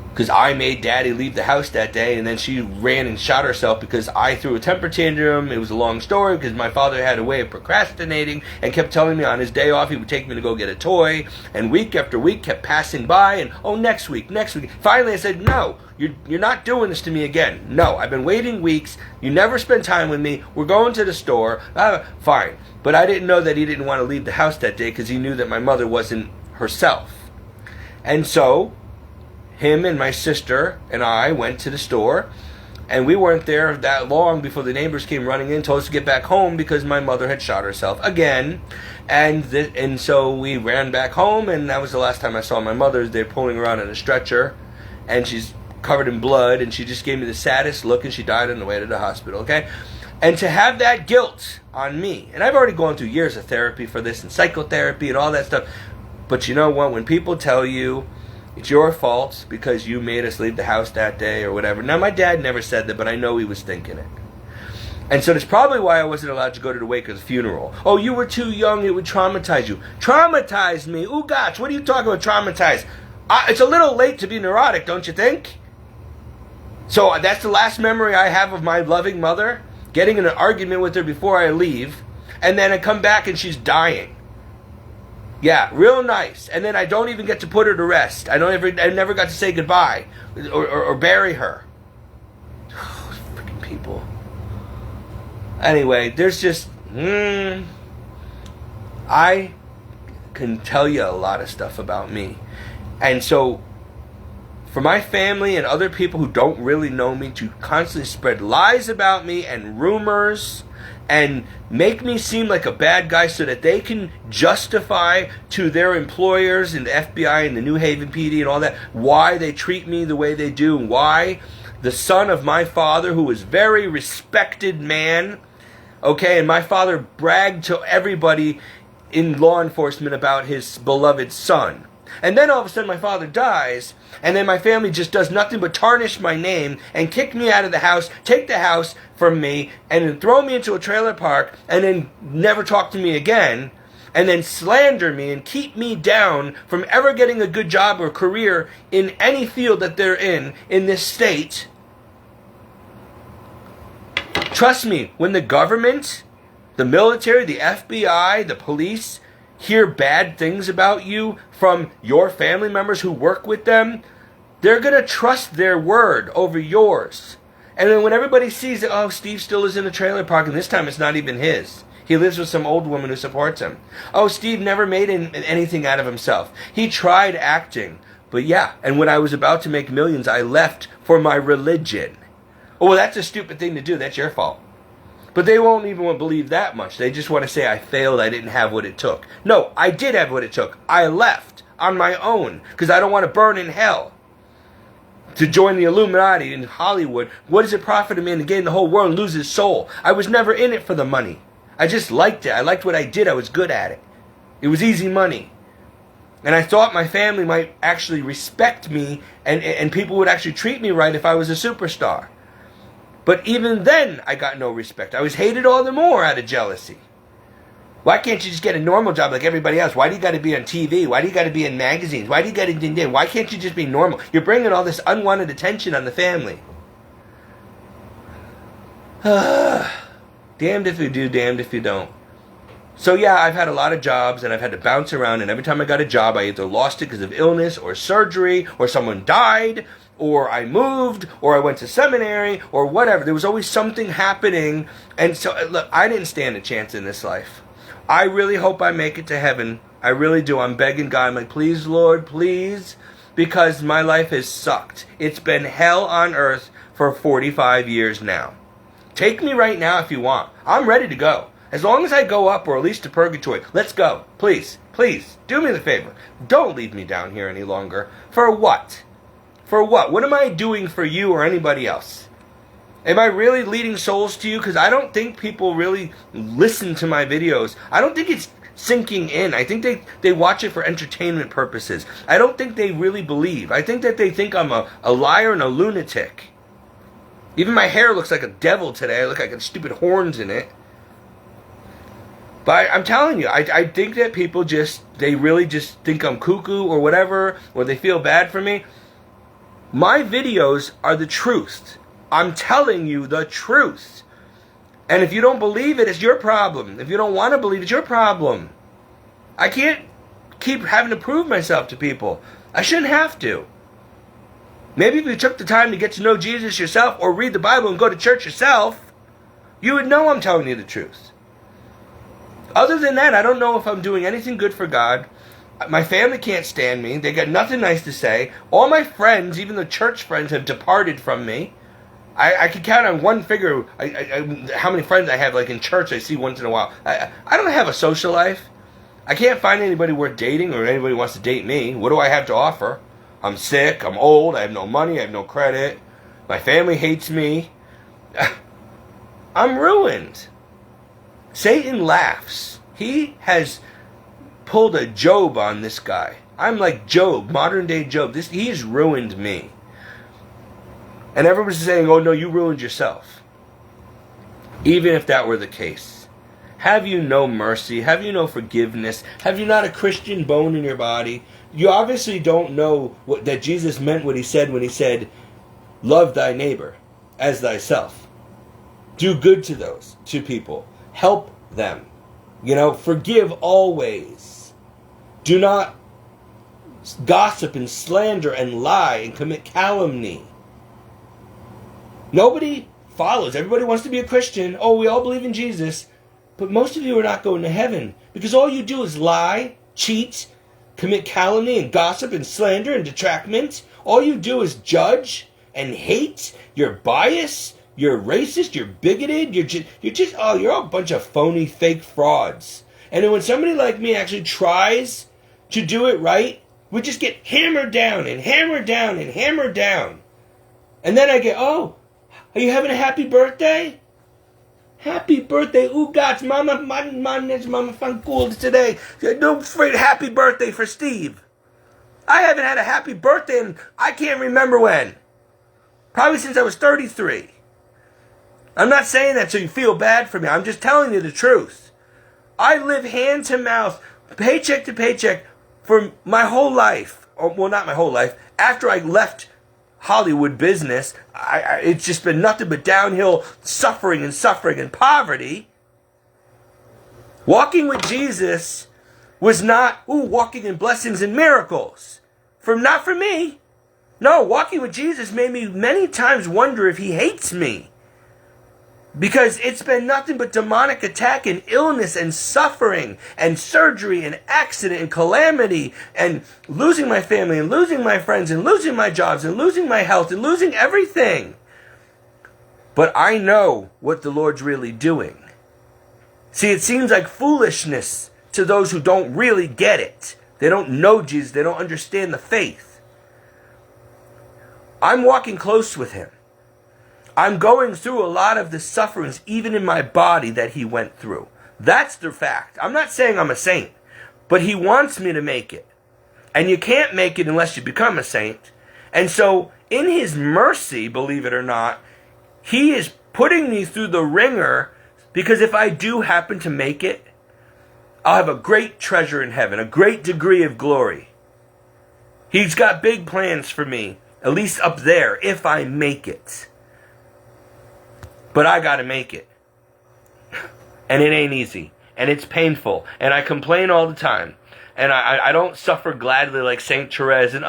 Because I made Daddy leave the house that day, and then she ran and shot herself because I threw a temper tantrum. It was a long story because my father had a way of procrastinating and kept telling me on his day off he would take me to go get a toy. And week after week kept passing by and, next week. Finally I said, no, you're not doing this to me again. No, I've been waiting weeks. You never spend time with me. We're going to the store. Fine. But I didn't know that he didn't want to leave the house that day because he knew that my mother wasn't herself. And so him and my sister and I went to the store, and we weren't there that long before the neighbors came running in, told us to get back home because my mother had shot herself again. And so we ran back home, and that was the last time I saw my mother. They're pulling her around in a stretcher, and she's covered in blood, and she just gave me the saddest look, and she died on the way to the hospital, okay? And to have that guilt on me, and I've already gone through years of therapy for this, and psychotherapy and all that stuff, but you know what? When people tell you it's your fault because you made us leave the house that day or whatever. Now, my dad never said that, but I know he was thinking it. And so that's probably why I wasn't allowed to go to the wake of the funeral. Oh, you were too young, it would traumatize you. Traumatize me? Ooh, gosh, what are you talking about, traumatize? It's a little late to be neurotic, don't you think? So that's the last memory I have of my loving mother, getting in an argument with her before I leave, and then I come back and she's dying. Yeah, real nice. And then I don't even get to put her to rest. I never got to say goodbye or bury her. Freaking people. Anyway, there's just I can tell you a lot of stuff about me. And so for my family and other people who don't really know me to constantly spread lies about me and rumors and make me seem like a bad guy so that they can justify to their employers and the FBI and the New Haven PD and all that why they treat me the way they do, and why the son of my father, who was a very respected man, okay, and my father bragged to everybody in law enforcement about his beloved son. And then all of a sudden my father dies, and then my family just does nothing but tarnish my name and kick me out of the house, take the house from me, and then throw me into a trailer park, and then never talk to me again, and then slander me and keep me down from ever getting a good job or career in any field that they're in this state. Trust me, when the government, the military, the FBI, the police hear bad things about you from your family members who work with them, they're going to trust their word over yours. And then when everybody sees that, oh, Steve still lives in a trailer park, and this time it's not even his. He lives with some old woman who supports him. Oh, Steve never made anything out of himself. He tried acting. But yeah, and when I was about to make millions, I left for my religion. Oh, well, that's a stupid thing to do. That's your fault. But they won't even believe that much. They just want to say I failed, I didn't have what it took. No, I did have what it took. I left on my own because I don't want to burn in hell. To join the Illuminati in Hollywood, what does it profit a man to gain the whole world and lose his soul? I was never in it for the money. I just liked it. I liked what I did. I was good at it. It was easy money. And I thought my family might actually respect me and people would actually treat me right if I was a superstar. But even then, I got no respect. I was hated all the more out of jealousy. Why can't you just get a normal job like everybody else? Why do you got to be on TV? Why do you got to be in magazines? Why do you got to... Why can't you just be normal? You're bringing all this unwanted attention on the family. Damned if you do, damned if you don't. So yeah, I've had a lot of jobs and I've had to bounce around, and every time I got a job, I either lost it because of illness or surgery or someone died, or I moved, or I went to seminary, or whatever. There was always something happening. And so, look, I didn't stand a chance in this life. I really hope I make it to heaven. I really do. I'm begging God. I'm like, please, Lord, please. Because my life has sucked. It's been hell on earth for 45 years now. Take me right now if you want. I'm ready to go. As long as I go up, or at least to purgatory. Let's go. Please, please, do me the favor. Don't leave me down here any longer. For what? For what? What am I doing for you or anybody else? Am I really leading souls to you? Because I don't think people really listen to my videos. I don't think it's sinking in. I think they watch it for entertainment purposes. I don't think they really believe. I think that they think I'm a liar and a lunatic. Even my hair looks like a devil today. I look like stupid horns in it. But I'm telling you, I think that people they really just think I'm cuckoo or whatever, or they feel bad for me. My videos are the truth. I'm telling you the truth. And if you don't believe it, it's your problem. If you don't want to believe it, it's your problem. I can't keep having to prove myself to people. I shouldn't have to. Maybe if you took the time to get to know Jesus yourself or read the Bible and go to church yourself, you would know I'm telling you the truth. Other than that, I don't know if I'm doing anything good for God. My family can't stand me. They got nothing nice to say. All my friends, even the church friends, have departed from me. I can count on one finger how many friends I have, like in church I see once in a while. I don't have a social life. I can't find anybody worth dating or anybody wants to date me. What do I have to offer? I'm sick. I'm old. I have no money. I have no credit. My family hates me. I'm ruined. Satan laughs. He has pulled a Job on this guy. I'm like Job, modern day Job. He's ruined me. And everybody's saying, oh no, you ruined yourself. Even if that were the case. Have you no mercy? Have you no forgiveness? Have you not a Christian bone in your body? You obviously don't know that Jesus meant what he said when he said, love thy neighbor as thyself. Do good to people. Help them. Forgive always. Do not gossip and slander and lie and commit calumny. Nobody follows. Everybody wants to be a Christian. Oh, we all believe in Jesus. But most of you are not going to heaven because all you do is lie, cheat, commit calumny and gossip and slander and detractment. All you do is judge and hate. You're biased. You're racist. You're bigoted. You're a bunch of phony, fake frauds. And then when somebody like me actually tries to do it right, we just get hammered down and hammered down and hammered down. And then I get, oh, are you having a happy birthday? Happy birthday, Ugats, Mama Fancool today. No afraid, happy birthday for Steve. I haven't had a happy birthday in I can't remember when. Probably since I was 33. I'm not saying that so you feel bad for me. I'm just telling you the truth. I live hand to mouth, paycheck to paycheck for my whole life. Well, not my whole life. After I left Hollywood business, it's just been nothing but downhill suffering and poverty. Walking with Jesus was not, walking in blessings and miracles. Not for me. No, walking with Jesus made me many times wonder if he hates me. Because it's been nothing but demonic attack and illness and suffering and surgery and accident and calamity and losing my family and losing my friends and losing my jobs and losing my health and losing everything. But I know what the Lord's really doing. See, it seems like foolishness to those who don't really get it. They don't know Jesus. They don't understand the faith. I'm walking close with him. I'm going through a lot of the sufferings, even in my body, that he went through. That's the fact. I'm not saying I'm a saint, but he wants me to make it. And you can't make it unless you become a saint. And so, in his mercy, believe it or not, he is putting me through the ringer, because if I do happen to make it, I'll have a great treasure in heaven, a great degree of glory. He's got big plans for me, at least up there, if I make it. But I gotta make it. And it ain't easy. And it's painful. And I complain all the time. And I don't suffer gladly like Saint Therese. And,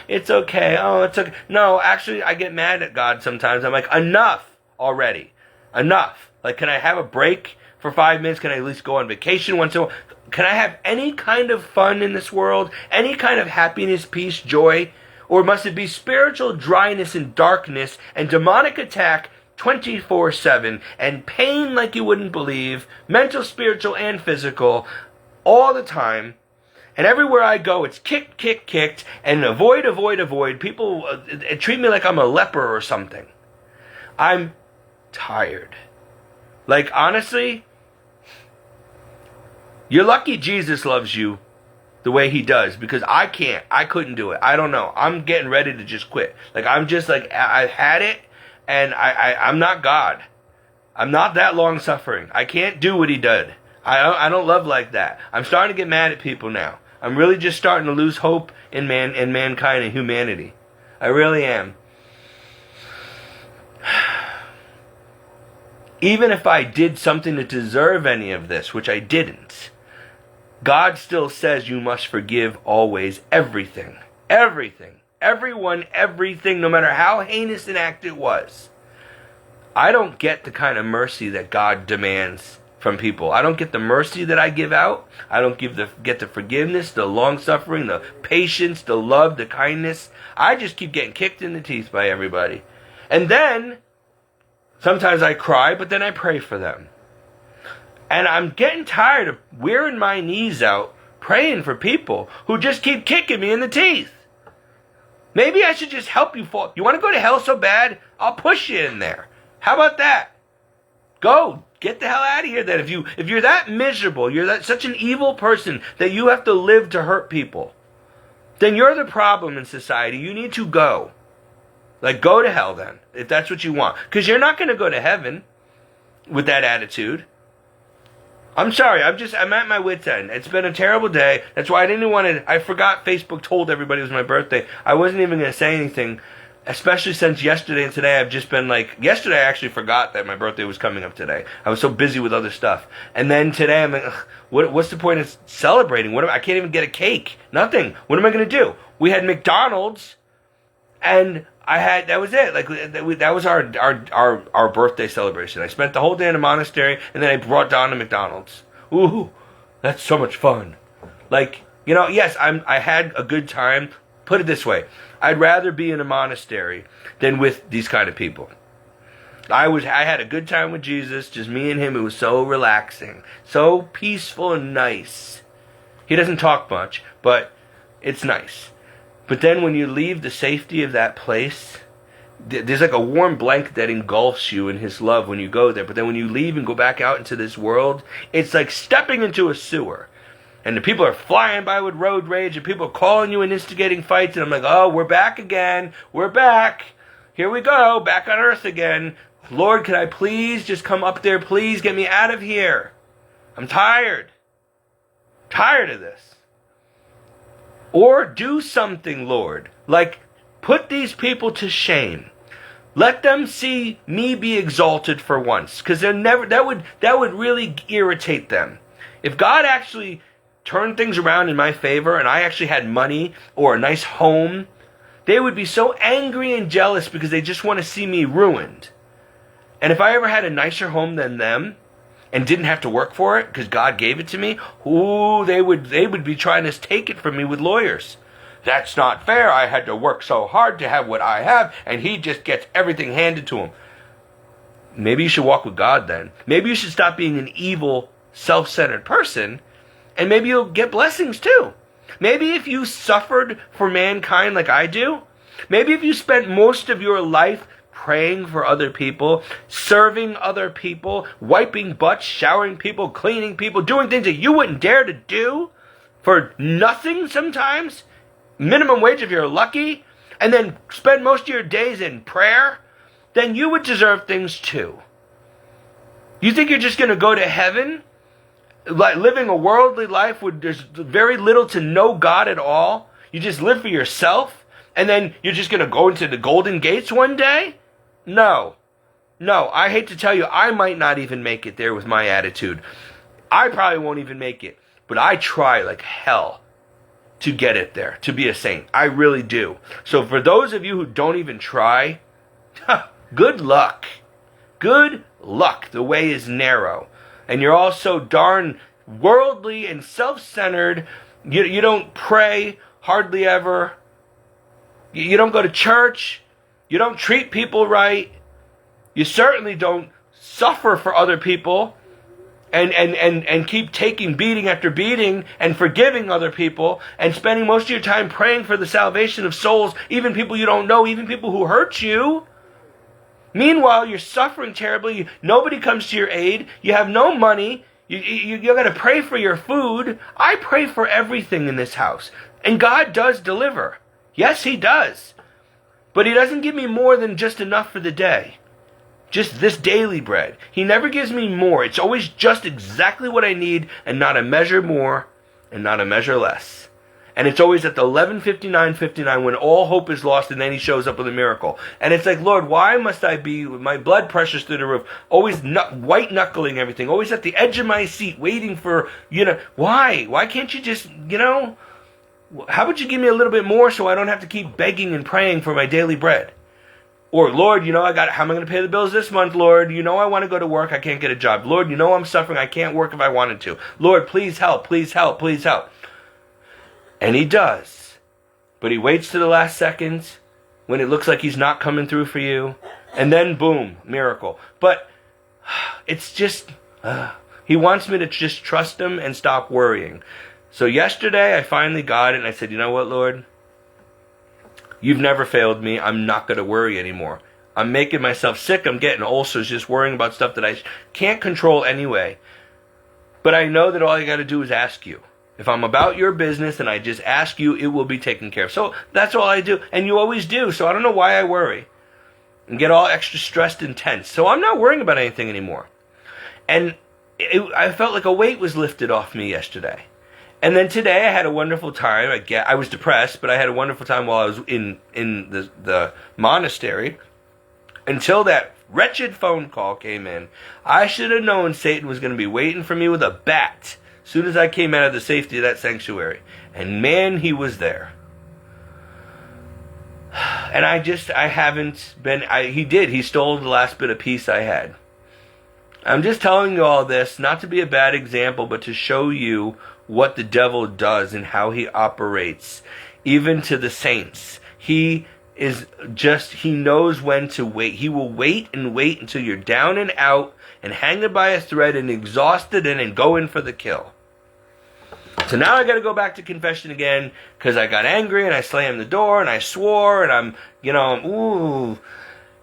it's okay. It's okay. No, actually, I get mad at God sometimes. I'm like, enough already. Enough. Like, can I have a break for 5 minutes? Can I at least go on vacation once in a while? Can I have any kind of fun in this world? Any kind of happiness, peace, joy? Or must it be spiritual dryness and darkness and demonic attack 24/7 and pain like you wouldn't believe, mental, spiritual, and physical, all the time? And everywhere I go, it's kicked, and avoid. People treat me like I'm a leper or something. I'm tired. Like, honestly, you're lucky Jesus loves you the way he does, because I can't. I couldn't do it. I don't know. I'm getting ready to just quit. Like, I'm just like, I've had it. And I'm not God. I'm not that long suffering. I can't do what he did. I don't love like that. I'm starting to get mad at people now. I'm really just starting to lose hope in mankind and humanity. I really am. Even if I did something to deserve any of this, which I didn't, God still says you must forgive always everything. Everything. Everyone, everything, no matter how heinous an act it was. I don't get the kind of mercy that God demands from people. I don't get the mercy that I give out. I don't get the forgiveness, the long-suffering, the patience, the love, the kindness. I just keep getting kicked in the teeth by everybody. And then, sometimes I cry, but then I pray for them. And I'm getting tired of wearing my knees out praying for people who just keep kicking me in the teeth. Maybe I should just help you fall. You want to go to hell so bad? I'll push you in there. How about that? Go. Get the hell out of here then. If you're that miserable, you're such an evil person that you have to live to hurt people, then you're the problem in society. You need to go. Like, go to hell then, if that's what you want. Because you're not going to go to heaven with that attitude. I'm sorry. I'm at my wit's end. It's been a terrible day. That's why I didn't want to. I forgot Facebook told everybody it was my birthday. I wasn't even going to say anything, especially since yesterday and today I've just been like. Yesterday I actually forgot that my birthday was coming up today. I was so busy with other stuff. And then today I'm like, what's the point of celebrating? I can't even get a cake. Nothing. What am I going to do? We had McDonald's, and that was it. Like that was our birthday celebration. I spent the whole day in a monastery, and then I brought Don to McDonald's. Ooh, that's so much fun. Like, yes, I had a good time. Put it this way, I'd rather be in a monastery than with these kind of people. I had a good time with Jesus, just me and him. It was so relaxing, so peaceful and nice. He doesn't talk much, but it's nice. But then when you leave the safety of that place, there's like a warm blanket that engulfs you in his love when you go there. But then when you leave and go back out into this world, it's like stepping into a sewer. And the people are flying by with road rage, and people are calling you and instigating fights. And I'm like, oh, we're back again. We're back. Here we go. Back on earth again. Lord, can I please just come up there? Please get me out of here. I'm tired. Tired of this. Or do something, Lord. Like, put these people to shame. Let them see me be exalted for once. Because that would really irritate them. If God actually turned things around in my favor, and I actually had money or a nice home, they would be so angry and jealous because they just want to see me ruined. And if I ever had a nicer home than them, and didn't have to work for it because God gave it to me, ooh, they would be trying to take it from me with lawyers. That's not fair. I had to work so hard to have what I have, and he just gets everything handed to him. Maybe you should walk with God then. Maybe you should stop being an evil, self-centered person, and maybe you'll get blessings too. Maybe if you suffered for mankind like I do, maybe if you spent most of your life praying for other people, serving other people, wiping butts, showering people, cleaning people, doing things that you wouldn't dare to do for nothing sometimes, minimum wage if you're lucky, and then spend most of your days in prayer, then you would deserve things too. You think you're just going to go to heaven, like living a worldly life where there's very little to no God at all? You just live for yourself, and then you're just going to go into the golden gates one day? No, I hate to tell you, I might not even make it there with my attitude. I probably won't even make it, but I try like hell to get it there, to be a saint. I really do. So for those of you who don't even try, good luck. Good luck. The way is narrow. And you're all so darn worldly and self-centered. You don't pray hardly ever. You don't go to church. You don't treat people right. You certainly don't suffer for other people and keep taking beating after beating and forgiving other people and spending most of your time praying for the salvation of souls, even people you don't know, even people who hurt you. Meanwhile, you're suffering terribly. Nobody comes to your aid. You have no money. You got to pray for your food. I pray for everything in this house. And God does deliver. Yes, he does. But he doesn't give me more than just enough for the day. Just this daily bread. He never gives me more. It's always just exactly what I need and not a measure more and not a measure less. And it's always at the 11:59:59 when all hope is lost, and then he shows up with a miracle. And it's like, Lord, why must I be with my blood pressure through the roof, always white knuckling everything, always at the edge of my seat waiting for, why? Why can't you just, how about you give me a little bit more so I don't have to keep begging and praying for my daily bread? Or, Lord, how am I going to pay the bills this month, Lord? I want to go to work, I can't get a job. Lord, I'm suffering, I can't work if I wanted to. Lord, please help, please help, please help. And he does. But he waits to the last seconds when it looks like he's not coming through for you. And then, boom, miracle. But it's just, he wants me to just trust him and stop worrying. So yesterday, I finally got it, and I said, you know what, Lord? You've never failed me. I'm not going to worry anymore. I'm making myself sick. I'm getting ulcers just worrying about stuff that I can't control anyway. But I know that all I got to do is ask you. If I'm about your business and I just ask you, it will be taken care of. So that's all I do. And you always do. So I don't know why I worry and get all extra stressed and tense. So I'm not worrying about anything anymore. And I felt like a weight was lifted off me yesterday. And then today I had a wonderful time. I was depressed, but I had a wonderful time while I was in the monastery until that wretched phone call came in. I should have known Satan was going to be waiting for me with a bat as soon as I came out of the safety of that sanctuary. And man, he was there. And I haven't been, he stole the last bit of peace I had. I'm just telling you all this, not to be a bad example, but to show you what the devil does and how he operates, even to the saints. He knows when to wait. He will wait and wait until you're down and out and hanging by a thread and exhausted and then go in for the kill. So now I got to go back to confession again because I got angry and I slammed the door and I swore and ooh.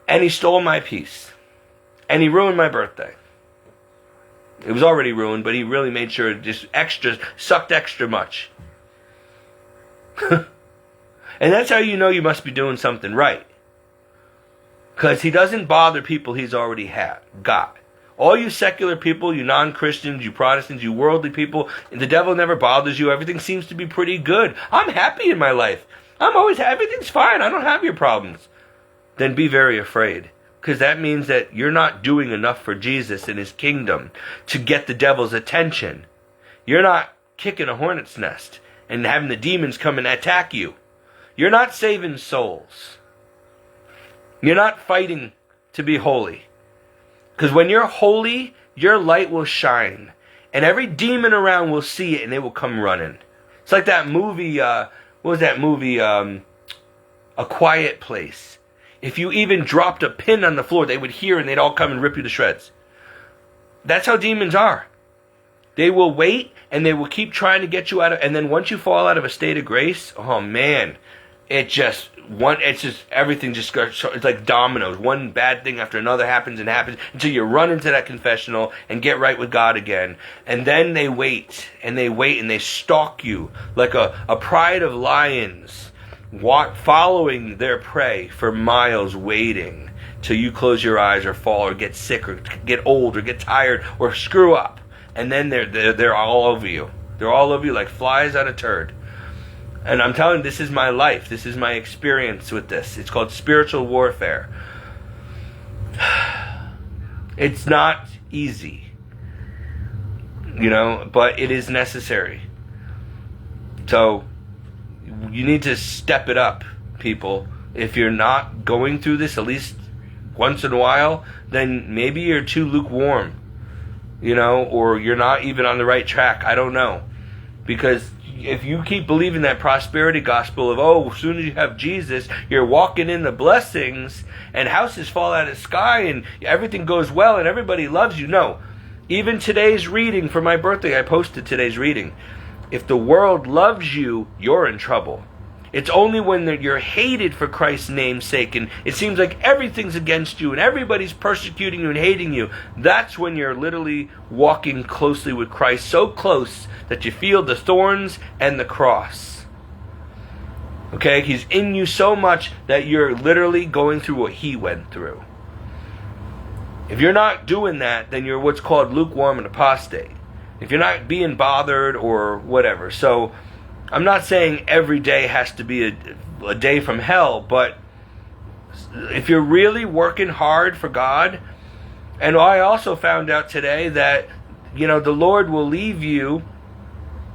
And he stole my peace. And he ruined my birthday. It was already ruined, but he really made sure it sucked extra much. And that's how you know you must be doing something right. Because he doesn't bother people he's already got. All you secular people, you non-Christians, you Protestants, you worldly people, the devil never bothers you. Everything seems to be pretty good. I'm happy in my life. I'm always happy. Everything's fine. I don't have your problems. Then be very afraid. Because that means that you're not doing enough for Jesus and his kingdom to get the devil's attention. You're not kicking a hornet's nest and having the demons come and attack you. You're not saving souls. You're not fighting to be holy. Because when you're holy, your light will shine. And every demon around will see it and they will come running. It's like that movie, what was that movie? A Quiet Place. If you even dropped a pin on the floor, they would hear and they'd all come and rip you to shreds. That's how demons are. They will wait and they will keep trying to get you out of, and then once you fall out of a state of grace, oh man, everything just goes, it's like dominoes. One bad thing after another happens until you run into that confessional and get right with God again. And then they wait and they stalk you like a pride of lions, following their prey for miles, waiting till you close your eyes or fall or get sick or get old or get tired or screw up. And then they're all over you. They're all over you like flies on a turd. And I'm telling you, this is my life. This is my experience with this. It's called spiritual warfare. It's not easy, but it is necessary. So you need to step it up, people. If you're not going through this at least once in a while, then maybe you're too lukewarm, or you're not even on the right track. I don't know. Because if you keep believing that prosperity gospel of, as soon as you have Jesus, you're walking in the blessings and houses fall out of the sky and everything goes well and everybody loves you. No. Even today's reading for my birthday, I posted today's reading. If the world loves you, you're in trouble. It's only when you're hated for Christ's name's sake and it seems like everything's against you and everybody's persecuting you and hating you. That's when you're literally walking closely with Christ, so close that you feel the thorns and the cross. Okay? He's in you so much that you're literally going through what he went through. If you're not doing that, then you're what's called lukewarm and apostate. If you're not being bothered or whatever. So I'm not saying every day has to be a day from hell, but if you're really working hard for God, and I also found out today that, the Lord will leave you,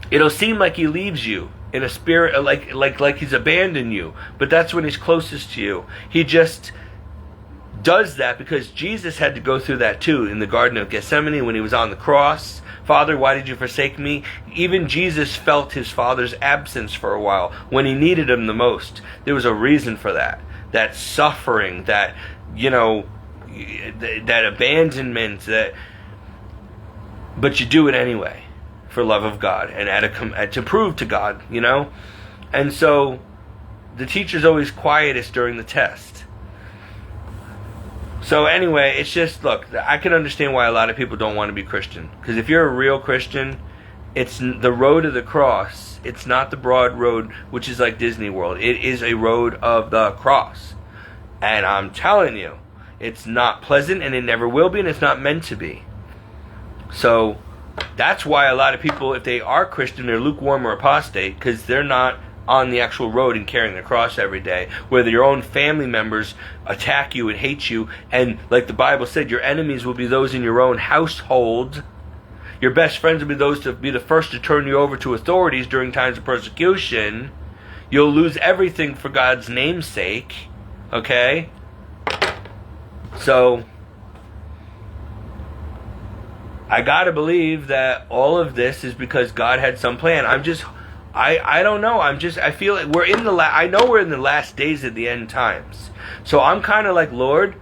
it'll seem like he leaves you in a spirit, like he's abandoned you, but that's when he's closest to you. He just does that because Jesus had to go through that too in the Garden of Gethsemane when he was on the cross. Father, why did you forsake me? Even Jesus felt his Father's absence for a while when he needed him the most. There was a reason for that. That suffering, that, that abandonment, but you do it anyway for love of God and to prove to God, And so the teacher's always quietest during the test. So anyway, it's just, look, I can understand why a lot of people don't want to be Christian. Because if you're a real Christian, it's the road of the cross. It's not the broad road, which is like Disney World. It is a road of the cross. And I'm telling you, it's not pleasant and it never will be and it's not meant to be. So that's why a lot of people, if they are Christian, they're lukewarm or apostate, because they're not on the actual road and carrying the cross every day. Whether your own family members attack you and hate you, and like the Bible said, your enemies will be those in your own household. Your best friends will be those to be the first to turn you over to authorities during times of persecution. You'll lose everything for God's name's sake. Okay? So I gotta believe that all of this is because God had some plan. I don't know. I feel like we're in I know we're in the last days of the end times. So I'm kind of like, Lord,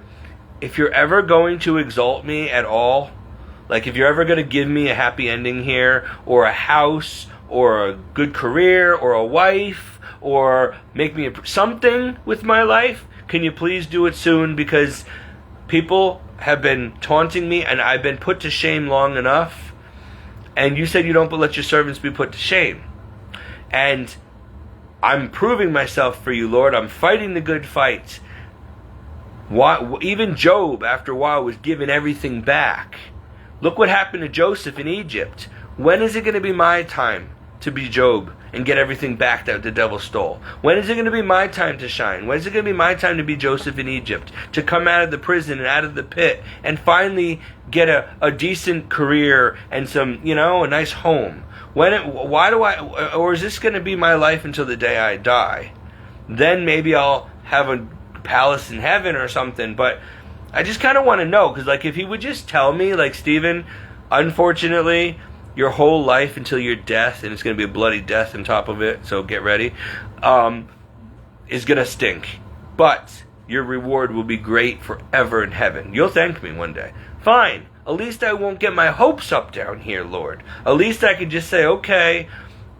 if you're ever going to exalt me at all, like if you're ever going to give me a happy ending here, or a house, or a good career, or a wife, or make me something with my life, can you please do it soon? Because people have been taunting me, and I've been put to shame long enough. And you said you don't let your servants be put to shame. And I'm proving myself for you, Lord. I'm fighting the good fight. Even Job, after a while, was given everything back. Look what happened to Joseph in Egypt. When is it going to be my time to be Job and get everything back that the devil stole? When is it going to be my time to shine? When is it going to be my time to be Joseph in Egypt? To come out of the prison and out of the pit and finally get a decent career and some, a nice home? Or is this going to be my life until the day I die? Then maybe I'll have a palace in heaven or something. But I just kind of want to know, because like if he would just tell me, like, Stephen, unfortunately, your whole life until your death, and it's going to be a bloody death on top of it, so get ready, is going to stink. But your reward will be great forever in heaven. You'll thank me one day. Fine. At least I won't get my hopes up down here, Lord. At least I can just say, okay,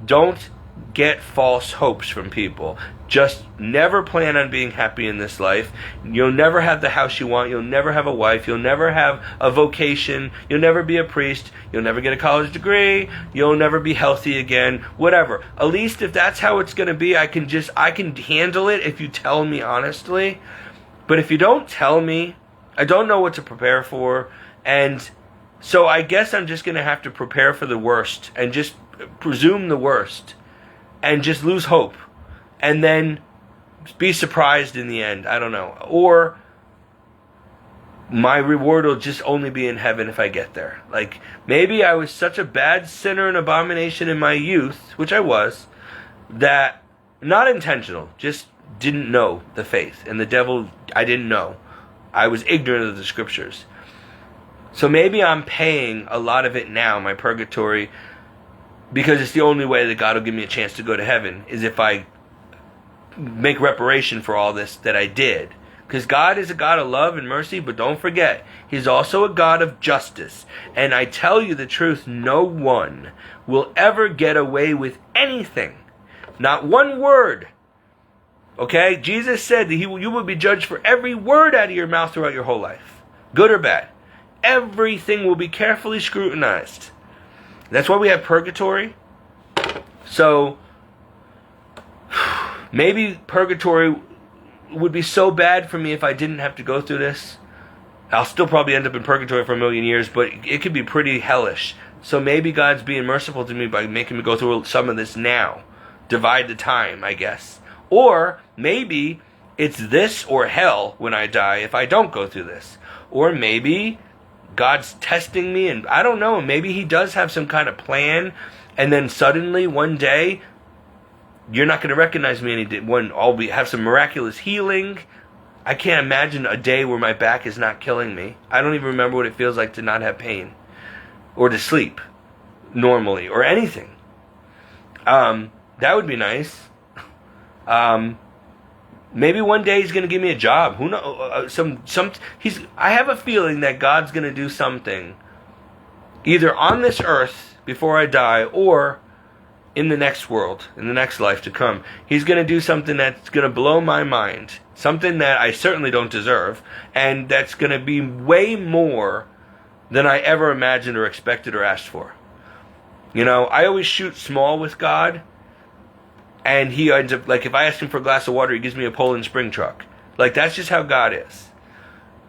don't get false hopes from people. Just never plan on being happy in this life. You'll never have the house you want. You'll never have a wife. You'll never have a vocation. You'll never be a priest. You'll never get a college degree. You'll never be healthy again. Whatever. At least if that's how it's going to be, I can handle it if you tell me honestly. But if you don't tell me, I don't know what to prepare for. And so I guess I'm just going to have to prepare for the worst and just presume the worst and just lose hope and then be surprised in the end. I don't know. Or my reward will just only be in heaven if I get there. Like, maybe I was such a bad sinner and abomination in my youth, which I was, that, not intentional, just didn't know the faith. And the devil, I didn't know. I was ignorant of the scriptures. So maybe I'm paying a lot of it now, my purgatory, because it's the only way that God will give me a chance to go to heaven, is if I make reparation for all this that I did. Because God is a God of love and mercy, but don't forget, He's also a God of justice. And I tell you the truth, no one will ever get away with anything. Not one word. Okay? Jesus said that you will be judged for every word out of your mouth throughout your whole life. Good or bad. Everything will be carefully scrutinized. That's why we have purgatory. So, maybe purgatory would be so bad for me if I didn't have to go through this. I'll still probably end up in purgatory for a million years, but it could be pretty hellish. So maybe God's being merciful to me by making me go through some of this now. Divide the time, I guess. Or maybe it's this or hell when I die if I don't go through this. Or maybe God's testing me, and I don't know, maybe He does have some kind of plan, and then suddenly one day you're not going to recognize me when I'll have some miraculous healing. I can't imagine a day where my back is not killing me. I don't even remember what it feels like to not have pain or to sleep normally or anything. That would be nice. Maybe one day He's going to give me a job. Who knows? I have a feeling that God's going to do something either on this earth before I die or in the next world, in the next life to come. He's going to do something that's going to blow my mind. Something that I certainly don't deserve. And that's going to be way more than I ever imagined or expected or asked for. I always shoot small with God. And He ends up, like, if I ask Him for a glass of water, He gives me a Poland Spring truck. Like, that's just how God is.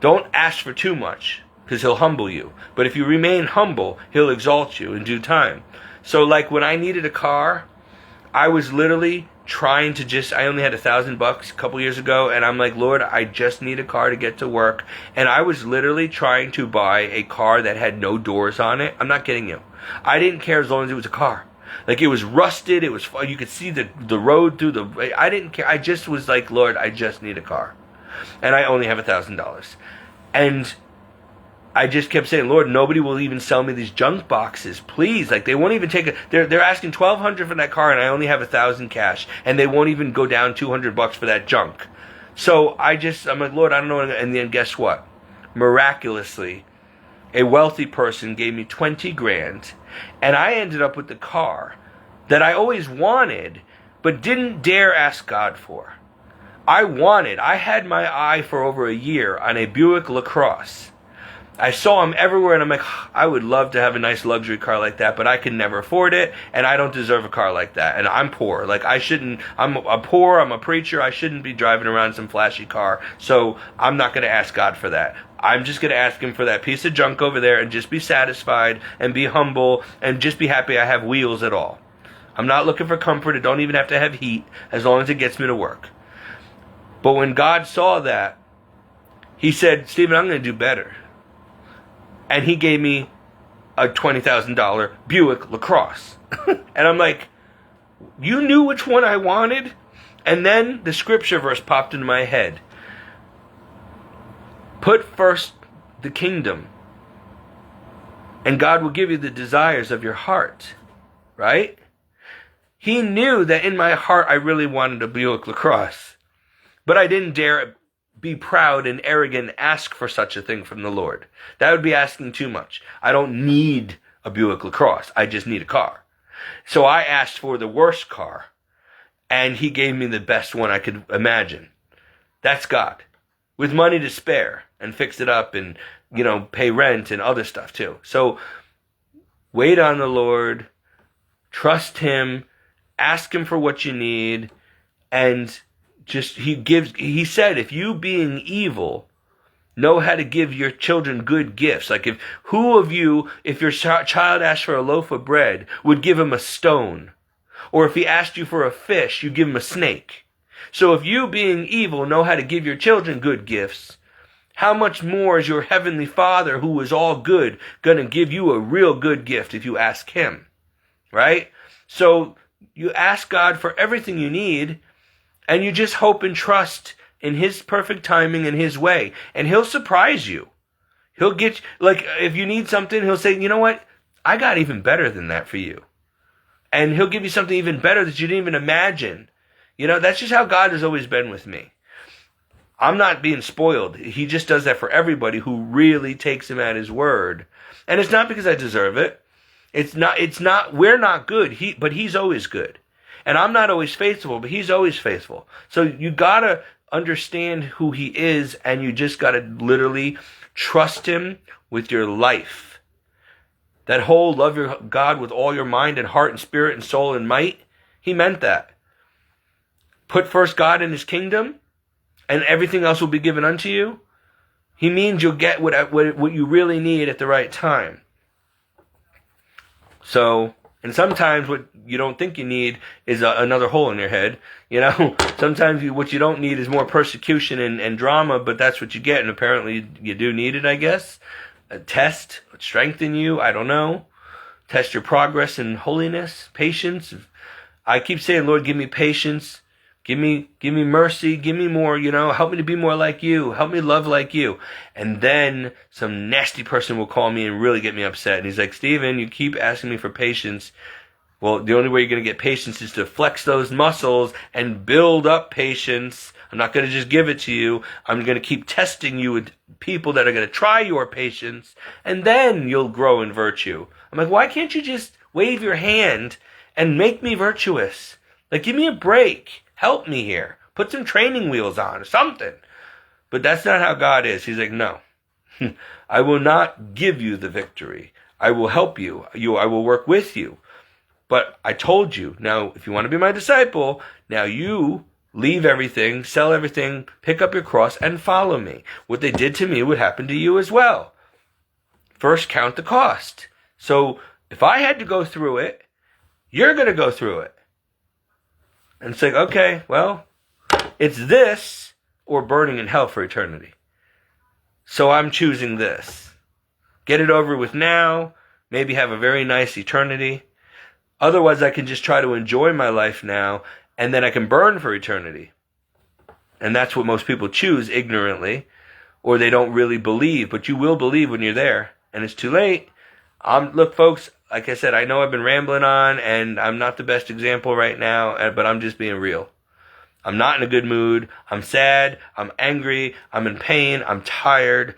Don't ask for too much. because he'll humble you. But if you remain humble, he'll exalt you in due time. So like when I needed a car, I was literally trying to I only had $1,000 a couple years ago, and I'm like, Lord, I just need a car to get to work. And I was literally trying to buy a car that had no doors on it. I'm not kidding you. I didn't care as long as it was a car. Like, it was rusted, you could see the road through I didn't care. I just was like, Lord, I just need a car. And I only have $1,000. And I just kept saying, Lord, nobody will even sell me these junk boxes, please. Like, they won't even take they're asking $1,200 for that car, and I only have $1,000 cash, and they won't even go down $200 for that junk. So I'm like, Lord, I don't know. And then guess what? Miraculously, a wealthy person gave me 20 grand, and I ended up with the car that I always wanted, but didn't dare ask God for. I had my eye for over a year on a Buick LaCrosse. I saw them everywhere, and I'm like, I would love to have a nice luxury car like that, but I can never afford it, and I don't deserve a car like that. And I'm poor. Like, I'm a preacher, I shouldn't be driving around some flashy car, so I'm not going to ask God for that. I'm just going to ask him for that piece of junk over there and just be satisfied and be humble and just be happy I have wheels at all. I'm not looking for comfort. It don't even have to have heat, as long as it gets me to work. But when God saw that, he said, Stephen, I'm going to do better. And he gave me a $20,000 Buick LaCrosse. And I'm like, you knew which one I wanted? And then the scripture verse popped into my head. Put first the kingdom, and God will give you the desires of your heart. Right? He knew that in my heart I really wanted a Buick LaCrosse. But I didn't dare be proud and arrogant and ask for such a thing from the Lord. That would be asking too much. I don't need a Buick LaCrosse. I just need a car. So I asked for the worst car, and he gave me the best one I could imagine. That's God. With money to spare, and fix it up, and, pay rent and other stuff too. So wait on the Lord, trust him, ask him for what you need, and he said, if you being evil know how to give your children good gifts, like who of you, if your child asked for a loaf of bread, would give him a stone? Or if he asked you for a fish, you give him a snake. So if you being evil know how to give your children good gifts, how much more is your heavenly Father, who is all good, going to give you a real good gift if you ask him? Right? So you ask God for everything you need, and you just hope and trust in his perfect timing and his way. And he'll surprise you. He'll get, if you need something, he'll say, you know what? I got even better than that for you. And he'll give you something even better that you didn't even imagine. That's just how God has always been with me. I'm not being spoiled. He just does that for everybody who really takes him at his word. And it's not because I deserve it. We're not good, but he's always good. And I'm not always faithful, but he's always faithful. So you gotta understand who he is, and you just gotta literally trust him with your life. That whole love your God with all your mind and heart and spirit and soul and might, he meant that. Put first God in his kingdom, and everything else will be given unto you. He means you'll get what you really need at the right time. So, and sometimes what you don't think you need is another hole in your head. Sometimes what you don't need is more persecution and drama, but that's what you get, and apparently you do need it, I guess. A test, strengthen you, I don't know. Test your progress in holiness, patience. I keep saying, Lord, give me patience. Give me mercy, give me more, help me to be more like you, help me love like you. And then some nasty person will call me and really get me upset. And he's like, Stephen, you keep asking me for patience. Well, the only way you're going to get patience is to flex those muscles and build up patience. I'm not going to just give it to you. I'm going to keep testing you with people that are going to try your patience, and then you'll grow in virtue. I'm like, why can't you just wave your hand and make me virtuous? Give me a break. Help me here. Put some training wheels on or something. But that's not how God is. He's like, no. I will not give you the victory. I will help you. I will work with you. But I told you, now, if you want to be my disciple, now you leave everything, sell everything, pick up your cross, and follow me. What they did to me would happen to you as well. first count the cost. So if I had to go through it, you're going to go through it. And it's like, okay, well, it's this or burning in hell for eternity. So I'm choosing this. Get it over with now, maybe have a very nice eternity. Otherwise, I can just try to enjoy my life now, and then I can burn for eternity. And that's what most people choose ignorantly, or they don't really believe, but you will believe when you're there, and it's too late. Look, folks, like I said, I know I've been rambling on, and I'm not the best example right now, but I'm just being real. I'm not in a good mood. I'm sad. I'm angry. I'm in pain. I'm tired.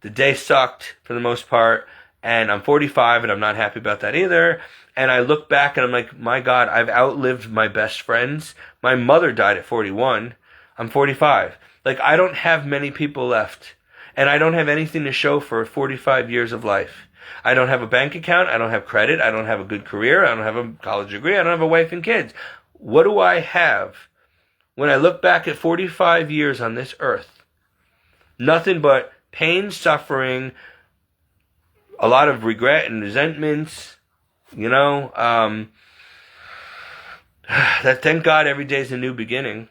The day sucked for the most part, and I'm 45, and I'm not happy about that either. And I look back, and I'm like, my God, I've outlived my best friends. My mother died at 41. I'm 45. Like, I don't have many people left, and I don't have anything to show for 45 years of life. I don't have a bank account. I don't have credit. I don't have a good career. I don't have a college degree. I don't have a wife and kids. What do I have when I look back at 45 years on this earth? Nothing but pain, suffering, a lot of regret and resentments, that thank God every day is a new beginning.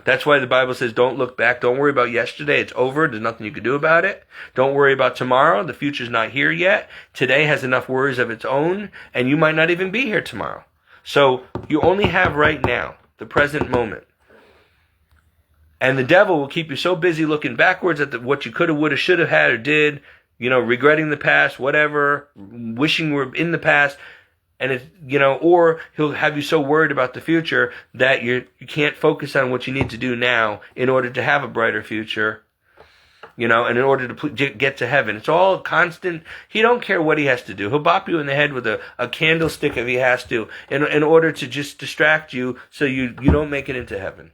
That's why the Bible says don't look back. Don't worry about yesterday. It's over. There's nothing you can do about it. Don't worry about tomorrow. The future's not here yet. Today has enough worries of its own, and you might not even be here tomorrow. So you only have right now, the present moment. And the devil will keep you so busy looking backwards at what you could have, would have, should have had or did, regretting the past, whatever, wishing you were in the past. And or he'll have you so worried about the future that you can't focus on what you need to do now in order to have a brighter future, and in order to get to heaven. It's all constant. He don't care what he has to do. He'll bop you in the head with a candlestick if he has to, in order to just distract you so you don't make it into heaven.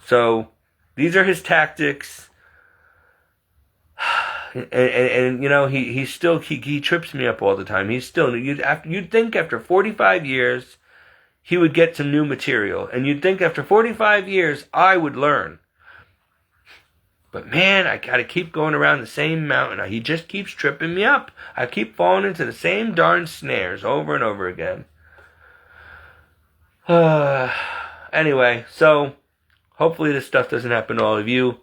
So these are his tactics. And he trips me up all the time. You'd think after 45 years he would get some new material, and you'd think after 45 years I would learn. But man, I gotta keep going around the same mountain. He just keeps tripping me up. I keep falling into the same darn snares over and over again. Anyway, so hopefully this stuff doesn't happen to all of you.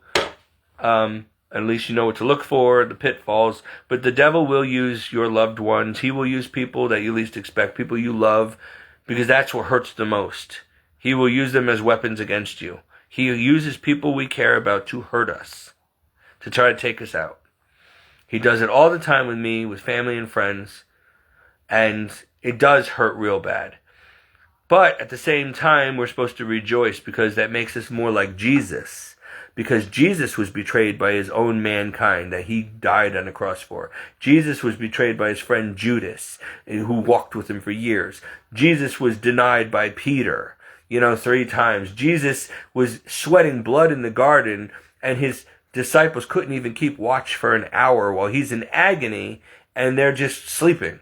At least you know what to look for, the pitfalls. But the devil will use your loved ones. He will use people that you least expect, people you love, because that's what hurts the most. He will use them as weapons against you. He uses people we care about to hurt us, to try to take us out. He does it all the time with me, with family and friends, and it does hurt real bad. But at the same time, we're supposed to rejoice because that makes us more like Jesus. Because Jesus was betrayed by his own mankind that he died on the cross for. Jesus was betrayed by his friend Judas, who walked with him for years. Jesus was denied by Peter, 3 times. Jesus was sweating blood in the garden, and his disciples couldn't even keep watch for an hour while he's in agony, and they're just sleeping.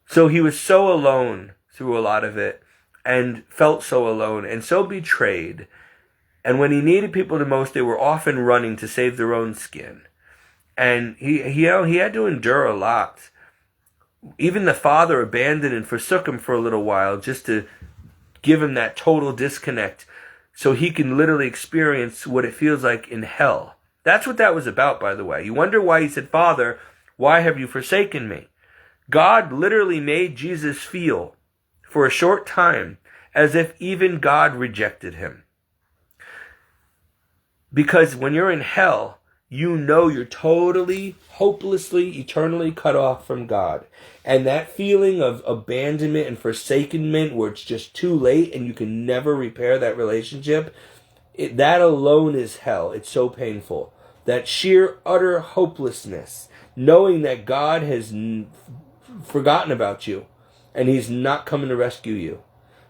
So he was so alone through a lot of it, and felt so alone, and so betrayed. And when he needed people the most, they were often running to save their own skin. And he had to endure a lot. Even the Father abandoned and forsook him for a little while just to give him that total disconnect so he can literally experience what it feels like in hell. That's what that was about, by the way. You wonder why he said, Father, why have you forsaken me? God literally made Jesus feel for a short time as if even God rejected him. Because when you're in hell, you're totally, hopelessly, eternally cut off from God. And that feeling of abandonment and forsakenment where it's just too late and you can never repair that relationship, that alone is hell. It's so painful. That sheer, utter hopelessness, knowing that God has forgotten about you and he's not coming to rescue you.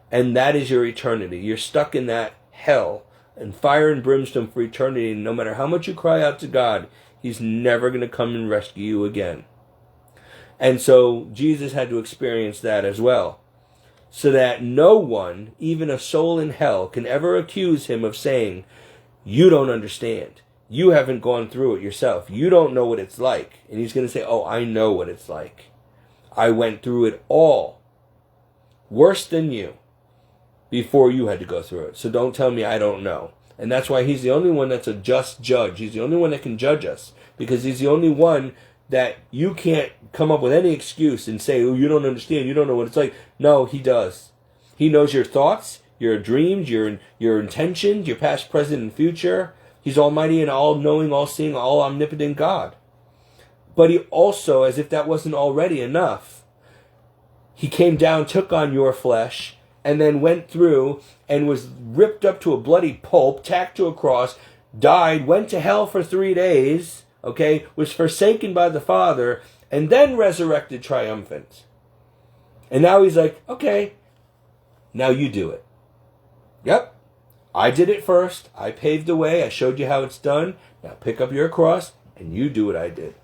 And that is your eternity. You're stuck in that hell and fire and brimstone for eternity. And no matter how much you cry out to God, he's never going to come and rescue you again. And so Jesus had to experience that as well. So that no one, even a soul in hell, can ever accuse him of saying, you don't understand. you haven't gone through it yourself. You don't know what it's like. And he's going to say, oh, I know what it's like. I went through it all. Worse than you. Before you had to go through it. So don't tell me I don't know. And that's why he's the only one that's a just judge. He's the only one that can judge us. Because he's the only one that you can't come up with any excuse and say, oh, you don't understand. You don't know what it's like. No, he does. He knows your thoughts, your dreams, your intentions, your past, present, and future. He's almighty and all-knowing, all-seeing, all-omnipotent God. But he also, as if that wasn't already enough, he came down, took on your flesh, and then went through and was ripped up to a bloody pulp, tacked to a cross, died, went to hell for 3 days, okay, was forsaken by the Father, and then resurrected triumphant. And now he's like, okay, now you do it. Yep. I did it first. I paved the way. I showed you how it's done. Now pick up your cross and you do what I did.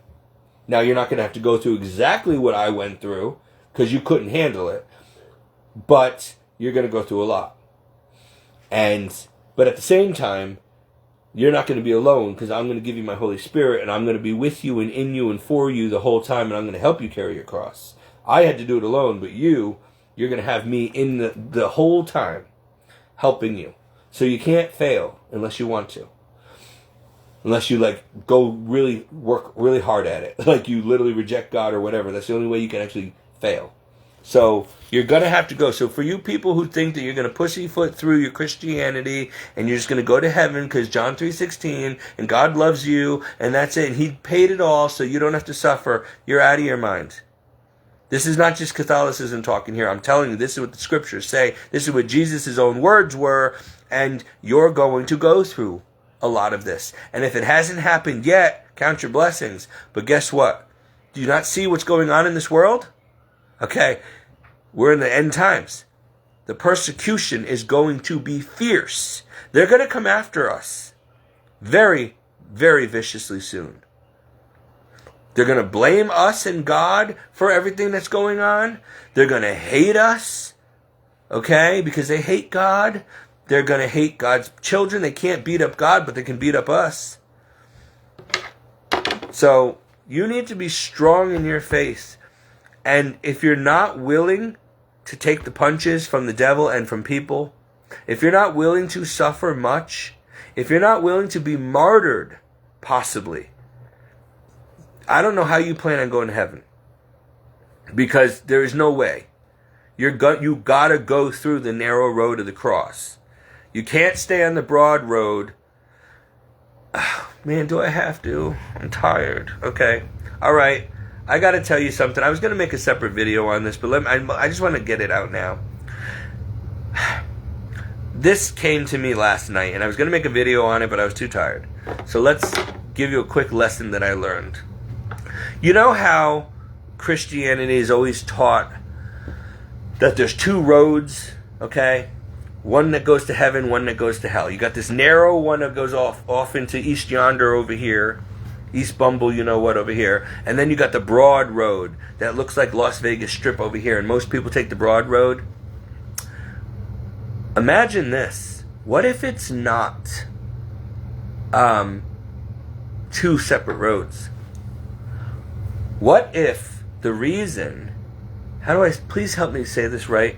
Now you're not going to have to go through exactly what I went through because you couldn't handle it. But you're going to go through a lot. But at the same time, you're not going to be alone because I'm going to give you my Holy Spirit and I'm going to be with you and in you and for you the whole time and I'm going to help you carry your cross. I had to do it alone, but you're going to have me in the whole time helping you. So you can't fail unless you want to. Unless you work really hard at it. Like you literally reject God or whatever. That's the only way you can actually fail. So you're going to have to go. So for you people who think that you're going to pussyfoot through your Christianity and you're just going to go to heaven because John 3:16 and God loves you and that's it. And he paid it all so you don't have to suffer. You're out of your mind. This is not just Catholicism talking here. I'm telling you, this is what the scriptures say. This is what Jesus' own words were. And you're going to go through a lot of this. And if it hasn't happened yet, count your blessings. But guess what? Do you not see what's going on in this world? Okay, we're in the end times. The persecution is going to be fierce. They're going to come after us very, very viciously soon. They're going to blame us and God for everything that's going on. They're going to hate us, okay, because they hate God. They're going to hate God's children. They can't beat up God, but they can beat up us. So you need to be strong in your faith. And if you're not willing to take the punches from the devil and from people, if you're not willing to suffer much, if you're not willing to be martyred, possibly, I don't know how you plan on going to heaven. Because there is no way. You gotta go through the narrow road of the cross. You can't stay on the broad road. Oh, man, do I have to? I'm tired. Okay. All right. I got to tell you something. I was going to make a separate video on this, but I just want to get it out now. This came to me last night, and I was going to make a video on it, but I was too tired. So let's give you a quick lesson that I learned. You know how Christianity is always taught that there's two roads, okay? One that goes to heaven, one that goes to hell. You got this narrow one that goes off into East Yonder over here. East Bumble, you know what, over here. And then you got the broad road that looks like Las Vegas Strip over here. And most people take the broad road. Imagine this. What if it's not two separate roads? What if the reason... please help me say this right.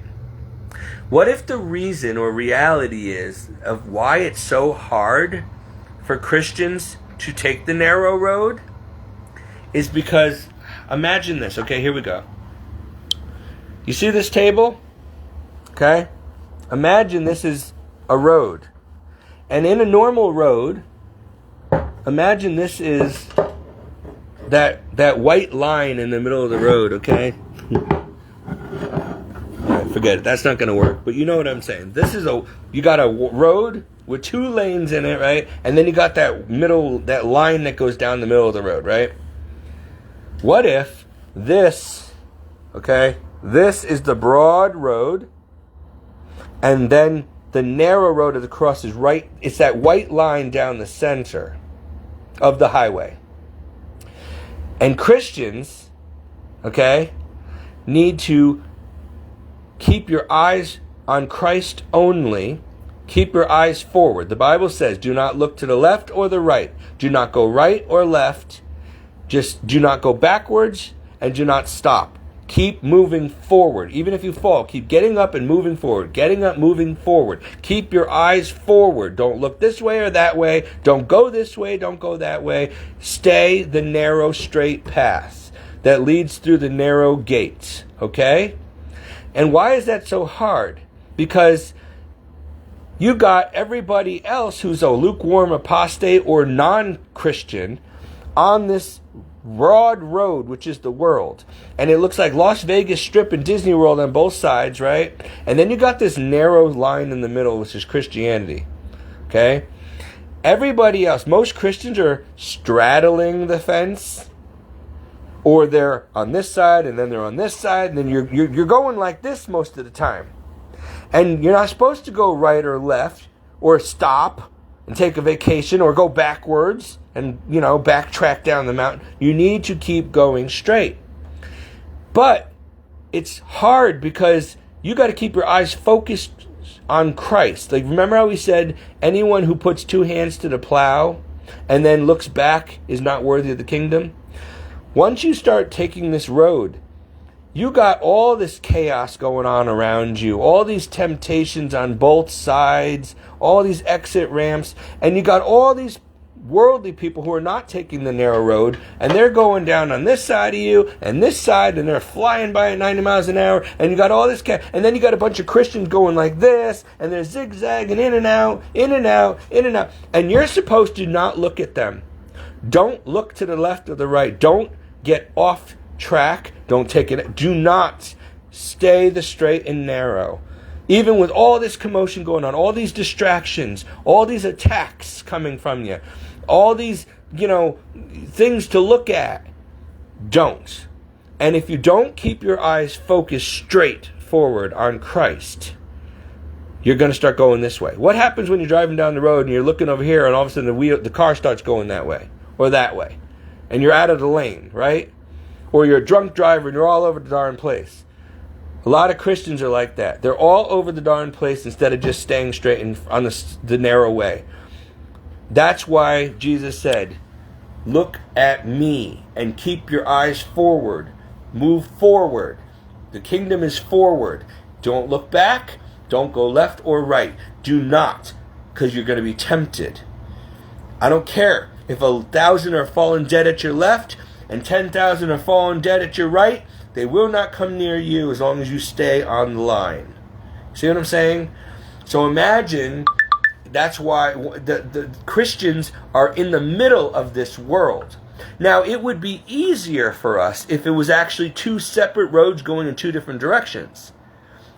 What if the reason or reality is of why it's so hard for Christians to take the narrow road is because, imagine this, okay, here we go. You see this table? Okay? Imagine this is a road. And in a normal road, imagine this is that white line in the middle of the road, okay? Alright, forget it. That's not going to work. But you know what I'm saying. You got a road with two lanes in it, right? And then you got that line that goes down the middle of the road, right? What if this is the broad road, and then the narrow road of the cross is right, it's that white line down the center of the highway. And Christians, need to keep your eyes on Christ only, Keep your eyes forward. The Bible says, do not look to the left or the right. Do not go right or left. Just do not go backwards and do not stop. Keep moving forward. Even if you fall, keep getting up and moving forward. Getting up, moving forward. Keep your eyes forward. Don't look this way or that way. Don't go this way. Don't go that way. Stay the narrow, straight path that leads through the narrow gates. Okay? And why is that so hard? Because you got everybody else who's a lukewarm apostate or non-Christian on this broad road, which is the world. And it looks like Las Vegas Strip and Disney World on both sides, right? And then you got this narrow line in the middle, which is Christianity. Okay? Everybody else, most Christians are straddling the fence, or they're on this side and then they're on this side, and then you're going like this most of the time. And you're not supposed to go right or left or stop and take a vacation or go backwards and, backtrack down the mountain. You need to keep going straight. But it's hard because you got to keep your eyes focused on Christ. Like, remember how we said anyone who puts two hands to the plow and then looks back is not worthy of the kingdom? Once you start taking this road, you got all this chaos going on around you, all these temptations on both sides, all these exit ramps, and you got all these worldly people who are not taking the narrow road, and they're going down on this side of you and this side, and they're flying by at 90 miles an hour, and you got all this and then you got a bunch of Christians going like this, and they're zigzagging in and out, in and out, in and out, and you're supposed to not look at them. Don't look to the left or the right. Don't get off track. Don't take it. Do not stay the straight and narrow. Even with all this commotion going on, all these distractions, all these attacks coming from you, all these, things to look at, don't. And if you don't keep your eyes focused straight forward on Christ, you're going to start going this way. What happens when you're driving down the road and you're looking over here and all of a sudden the car starts going that way or that way, and you're out of the lane, right? Or you're a drunk driver and you're all over the darn place. A lot of Christians are like that. They're all over the darn place instead of just staying straight on the narrow way. That's why Jesus said, look at me and keep your eyes forward. Move forward. The kingdom is forward. Don't look back. Don't go left or right. Do not, because you're going to be tempted. I don't care if 1,000 are fallen dead at your left and 10,000 are fallen dead at your right. They will not come near you as long as you stay on the line. See what I'm saying? So imagine, that's why the Christians are in the middle of this world. Now, it would be easier for us if it was actually two separate roads going in two different directions.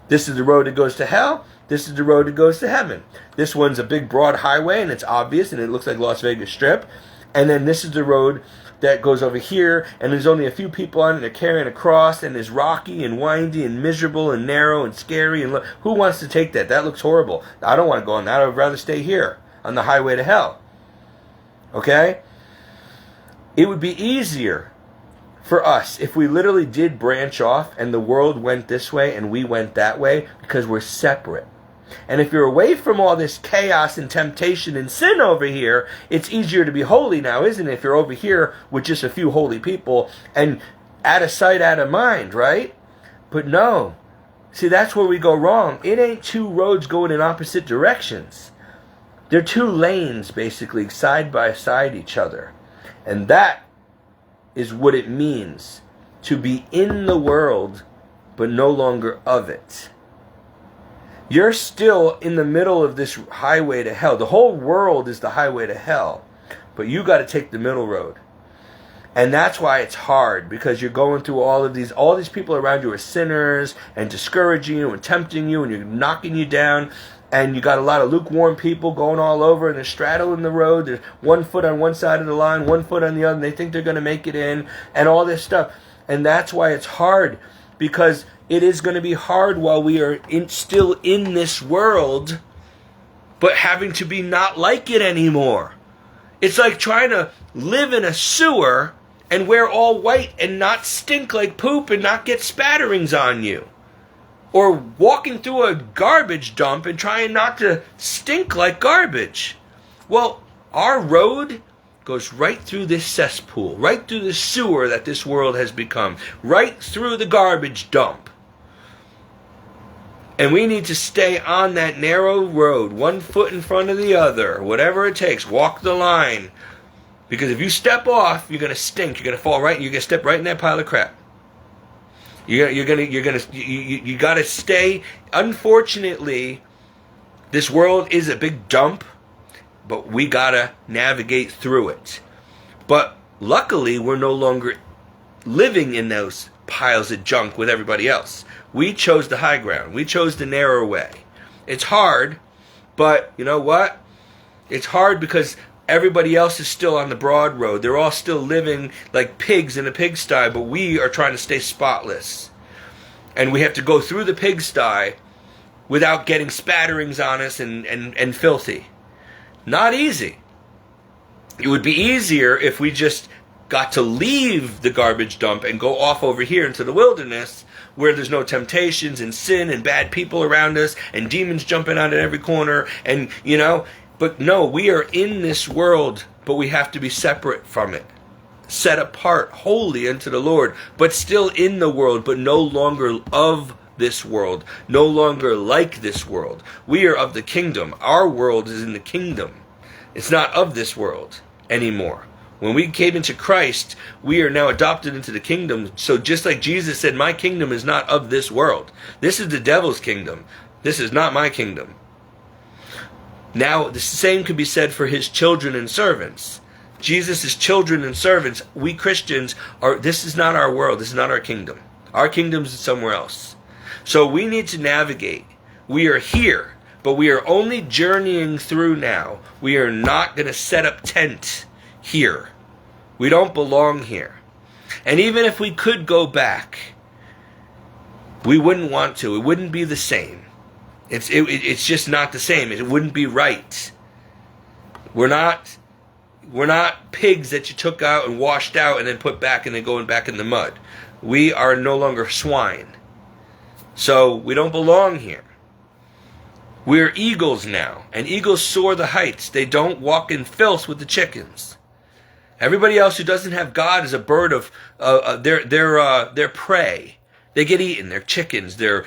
This is the road that goes to hell. This is the road that goes to heaven. This one's a big, broad highway, and it's obvious, and it looks like Las Vegas Strip. And then this is the road that goes over here, and there's only a few people on it. They're carrying a cross, and it's rocky and windy and miserable and narrow and scary. And who wants to take that? That looks horrible. I don't want to go on that. I would rather stay here on the highway to hell. Okay? It would be easier for us if we literally did branch off and the world went this way and we went that way, because we're separate. And if you're away from all this chaos and temptation and sin over here, it's easier to be holy now, isn't it? If you're over here with just a few holy people and out of sight, out of mind, right? But no. See, that's where we go wrong. It ain't two roads going in opposite directions. They're two lanes, basically, side by side each other. And that is what it means to be in the world, but no longer of it. You're still in the middle of this highway to hell. The whole world is the highway to hell. But you got to take the middle road. And that's why it's hard, because you're going through all these people around you are sinners and discouraging you and tempting you and you're knocking you down. And you got a lot of lukewarm people going all over and they're straddling the road. There's 1 foot on one side of the line, 1 foot on the other, and they think they're going to make it in and all this stuff. And that's why it's hard, because it is going to be hard while we are still in this world, but having to be not like it anymore. It's like trying to live in a sewer and wear all white and not stink like poop and not get spatterings on you. Or walking through a garbage dump and trying not to stink like garbage. Well, our road goes right through this cesspool, right through the sewer that this world has become, right through the garbage dump. And we need to stay on that narrow road, one foot in front of the other, whatever it takes. Walk the line. Because if you step off, you're going to stink. You're going to fall right, you're going to step right in that pile of crap. You got to stay. Unfortunately, this world is a big dump, but we got to navigate through it. But luckily, we're no longer living in those piles of junk with everybody else. We chose the high ground. We chose the narrow way. It's hard, but you know what? It's hard because everybody else is still on the broad road. They're all still living like pigs in a pigsty, but we are trying to stay spotless. And we have to go through the pigsty without getting spatterings on us and filthy. Not easy. It would be easier if we just got to leave the garbage dump and go off over here into the wilderness where there's no temptations and sin and bad people around us and demons jumping out at every corner and, but no, we are in this world, but we have to be separate from it. Set apart, holy unto the Lord, but still in the world, but no longer of this world, no longer like this world. We are of the kingdom. Our world is in the kingdom. It's not of this world anymore. When we came into Christ, we are now adopted into the kingdom. So just like Jesus said, my kingdom is not of this world. This is the devil's kingdom. This is not my kingdom. Now, the same could be said for his children and servants. Jesus' children and servants, we Christians, this is not our world. This is not our kingdom. Our kingdom is somewhere else. So we need to navigate. We are here, but we are only journeying through now. We are not going to set up tent here. We don't belong here. And even if we could go back, we wouldn't want to. It wouldn't be the same. It's just not the same. It wouldn't be right. We're not pigs that you took out and washed out and then put back and then going back in the mud. We are no longer swine. So we don't belong here. We're eagles now, and eagles soar the heights. They don't walk in filth with the chickens. Everybody else who doesn't have God is a bird of their prey. They get eaten. They're chickens. They're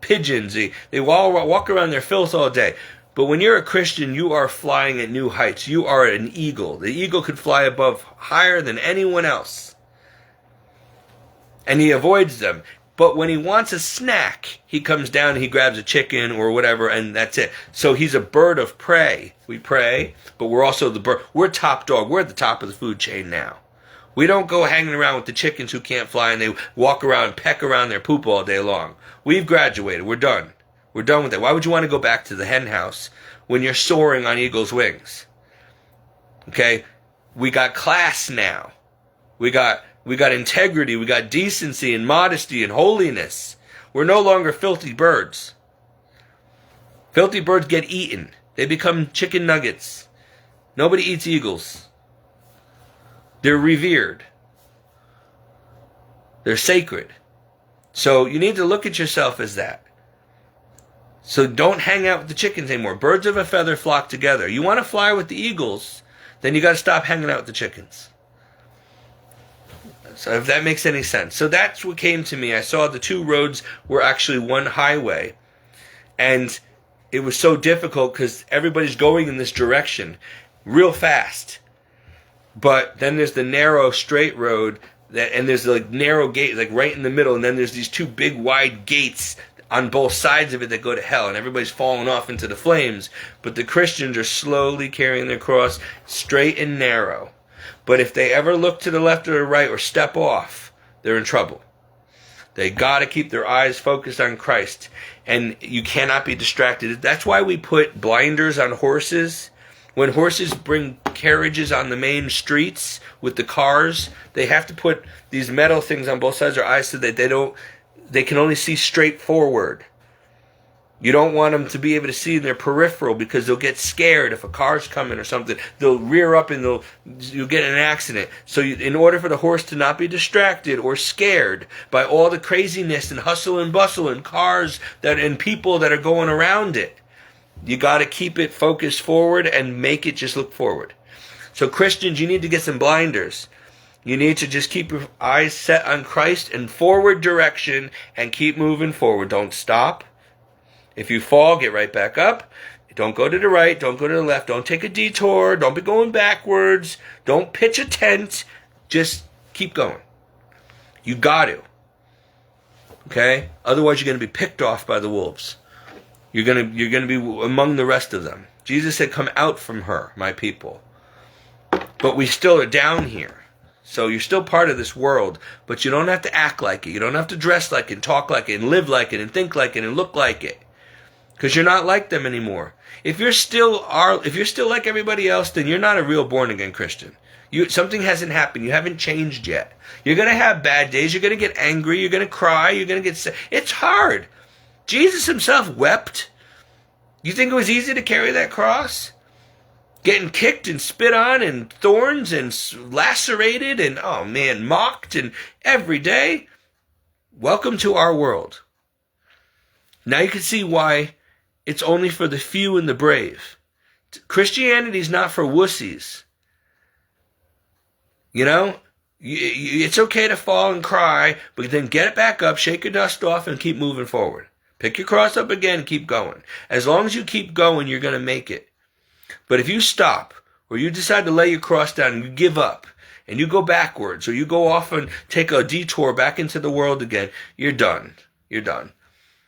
pigeons. They walk around their filth all day. But when you're a Christian, you are flying at new heights. You are an eagle. The eagle could fly above higher than anyone else. And he avoids them. But when he wants a snack, he comes down and he grabs a chicken or whatever, and that's it. So he's a bird of prey. We prey, but we're also the bird. We're top dog. We're at the top of the food chain now. We don't go hanging around with the chickens who can't fly and they walk around and peck around their poop all day long. We've graduated. We're done. We're done with that. Why would you want to go back to the hen house when you're soaring on eagle's wings? Okay? We got class now. We got integrity. We got decency and modesty and holiness. We're no longer filthy birds. Filthy birds get eaten. They become chicken nuggets. Nobody eats eagles. They're revered. They're sacred. So you need to look at yourself as that. So don't hang out with the chickens anymore. Birds of a feather flock together. You want to fly with the eagles, then you got to stop hanging out with the chickens. So if that makes any sense. So that's what came to me. I saw the two roads were actually one highway. And it was so difficult because everybody's going in this direction real fast. But then there's the narrow straight road and there's the narrow gate like right in the middle, and then there's these two big wide gates on both sides of it that go to hell, and everybody's falling off into the flames. But the Christians are slowly carrying their cross straight and narrow. But if they ever look to the left or the right or step off, they're in trouble. They got to keep their eyes focused on Christ, and you cannot be distracted. That's why we put blinders on horses. When horses bring carriages on the main streets with the cars, they have to put these metal things on both sides of their eyes so that they can only see straight forward. You don't want them to be able to see in their peripheral because they'll get scared if a car's coming or something. They'll rear up and you'll get in an accident. So in order for the horse to not be distracted or scared by all the craziness and hustle and bustle and cars and people that are going around it, you got to keep it focused forward and make it just look forward. So Christians, you need to get some blinders. You need to just keep your eyes set on Christ and forward direction and keep moving forward. Don't stop. If you fall, get right back up. Don't go to the right. Don't go to the left. Don't take a detour. Don't be going backwards. Don't pitch a tent. Just keep going. You got to. Okay? Otherwise, you're going to be picked off by the wolves. You're going to be among the rest of them. Jesus said, "Come out from her, my people." But we still are down here. So you're still part of this world, but you don't have to act like it. You don't have to dress like it, and talk like it, and live like it, and think like it, and look like it. Because you're not like them anymore. If you're still like everybody else, then you're not a real born-again Christian. Something hasn't happened. You haven't changed yet. You're going to have bad days. You're going to get angry. You're going to cry. You're going to get sick. It's hard. Jesus himself wept. You think it was easy to carry that cross? Getting kicked and spit on and thorns and lacerated and, oh man, mocked and every day. Welcome to our world. Now you can see why it's only for the few and the brave. Christianity is not for wussies. You know, it's okay to fall and cry, but then get it back up, shake your dust off, and keep moving forward. Pick your cross up again and keep going. As long as you keep going, you're going to make it. But if you stop, or you decide to lay your cross down and you give up, and you go backwards, or you go off and take a detour back into the world again, you're done. You're done.